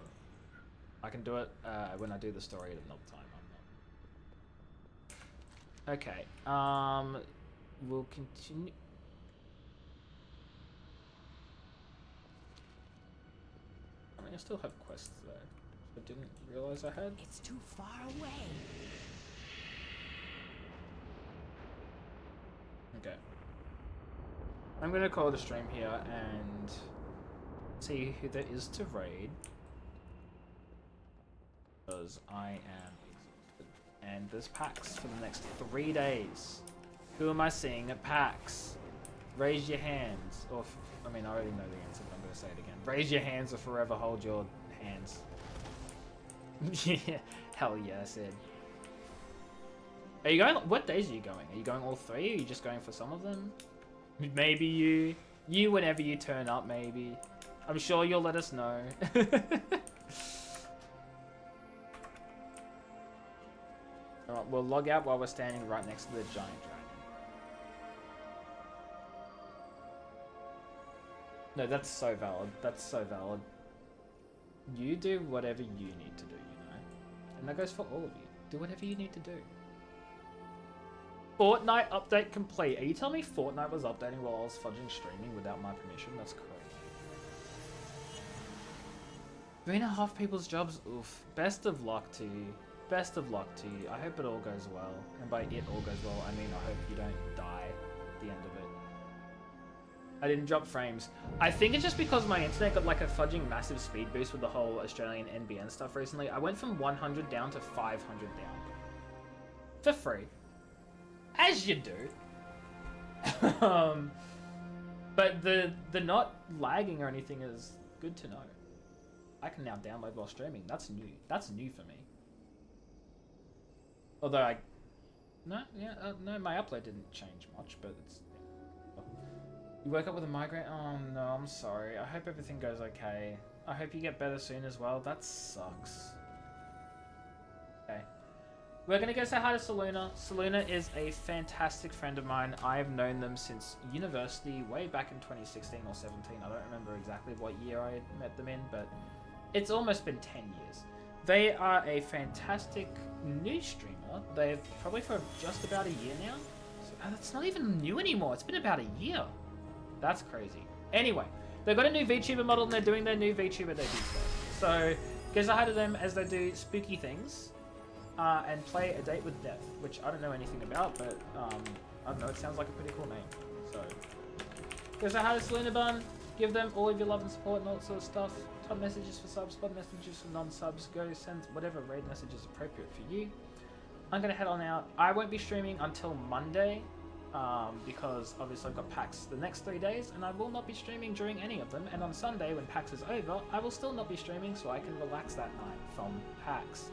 I can do it when I do the story at another time. Okay, we'll continue. I mean, I still have quests though. I didn't realize I had. It's too far away. Okay. I'm gonna call the stream here and see who there is to raid. Because I am exhausted. And there's PAX for the next 3 days. Who am I seeing at PAX? Raise your hands. Or, I mean, I already know the answer, but I'm gonna say it again. Raise your hands or forever hold your hands. Yeah, hell yeah, I said. Are you going? What days are you going? Are you going all 3? Or are you just going for some of them? Maybe you whenever you turn up, maybe. I'm sure you'll let us know. Alright, we'll log out while we're standing right next to the giant dragon. No, that's so valid. That's so valid. You do whatever you need to do, you know? And that goes for all of you. Do whatever you need to do. Fortnite update complete. Are you telling me Fortnite was updating while I was fudging streaming without my permission? That's crazy. 3.5 people's jobs? Oof. Best of luck to you. Best of luck to you. I hope it all goes well. And by it all goes well, I mean I hope you don't die at the end of it. I didn't drop frames. I think it's just because my internet got like a fudging massive speed boost with the whole Australian NBN stuff recently. I went from 100 down to 500 down. For free. As you do. But the not lagging or anything is good to know. I can now download while streaming. That's new. That's new for me. Although no, my upload didn't change much, but it's... You woke up with a migraine? Oh no, I'm sorry. I hope everything goes okay. I hope you get better soon as well. That sucks. Okay. We're gonna go say hi to Saluna. Saluna is a fantastic friend of mine. I've known them since university, way back in 2016 or 17. I don't remember exactly what year I met them in, but it's almost been 10 years. They are a fantastic new streamer. They've probably for just about a year now. So, that's not even new anymore. It's been about a year. That's crazy. Anyway, they've got a new VTuber model and they're doing their new VTuber debut today. So, go say hi to them as they do spooky things. And play A Date with Death, which I don't know anything about, but I don't know, it sounds like a pretty cool name. So, go say hi to Selena Bun, give them all of your love and support and all that sort of stuff. Top messages for subs, spot messages for non-subs. Go send whatever raid message is appropriate for you. I'm gonna head on out. I won't be streaming until Monday, because obviously I've got PAX the next 3 days, and I will not be streaming during any of them. And on Sunday, when PAX is over, I will still not be streaming, so I can relax that night from PAX.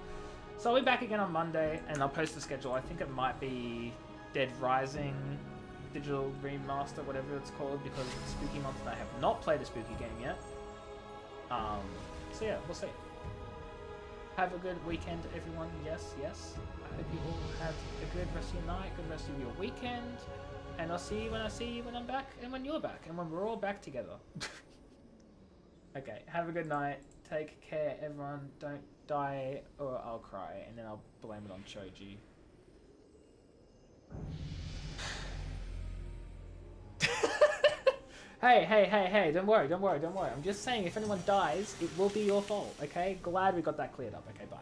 So I'll be back again on Monday, and I'll post the schedule. I think it might be Dead Rising Digital Remaster, whatever it's called, because it's Spooky Month and I have not played a spooky game yet. So yeah, we'll see. Have a good weekend, everyone. Yes, yes. I hope you all have a good rest of your night, good rest of your weekend. And I'll see you when I see you when I'm back and when you're back and when we're all back together. Okay, have a good night. Take care, everyone. Don't die or I'll cry and then I'll blame it on Choji. Hey, don't worry. I'm just saying if anyone dies, it will be your fault, okay? Glad we got that cleared up. Okay, bye.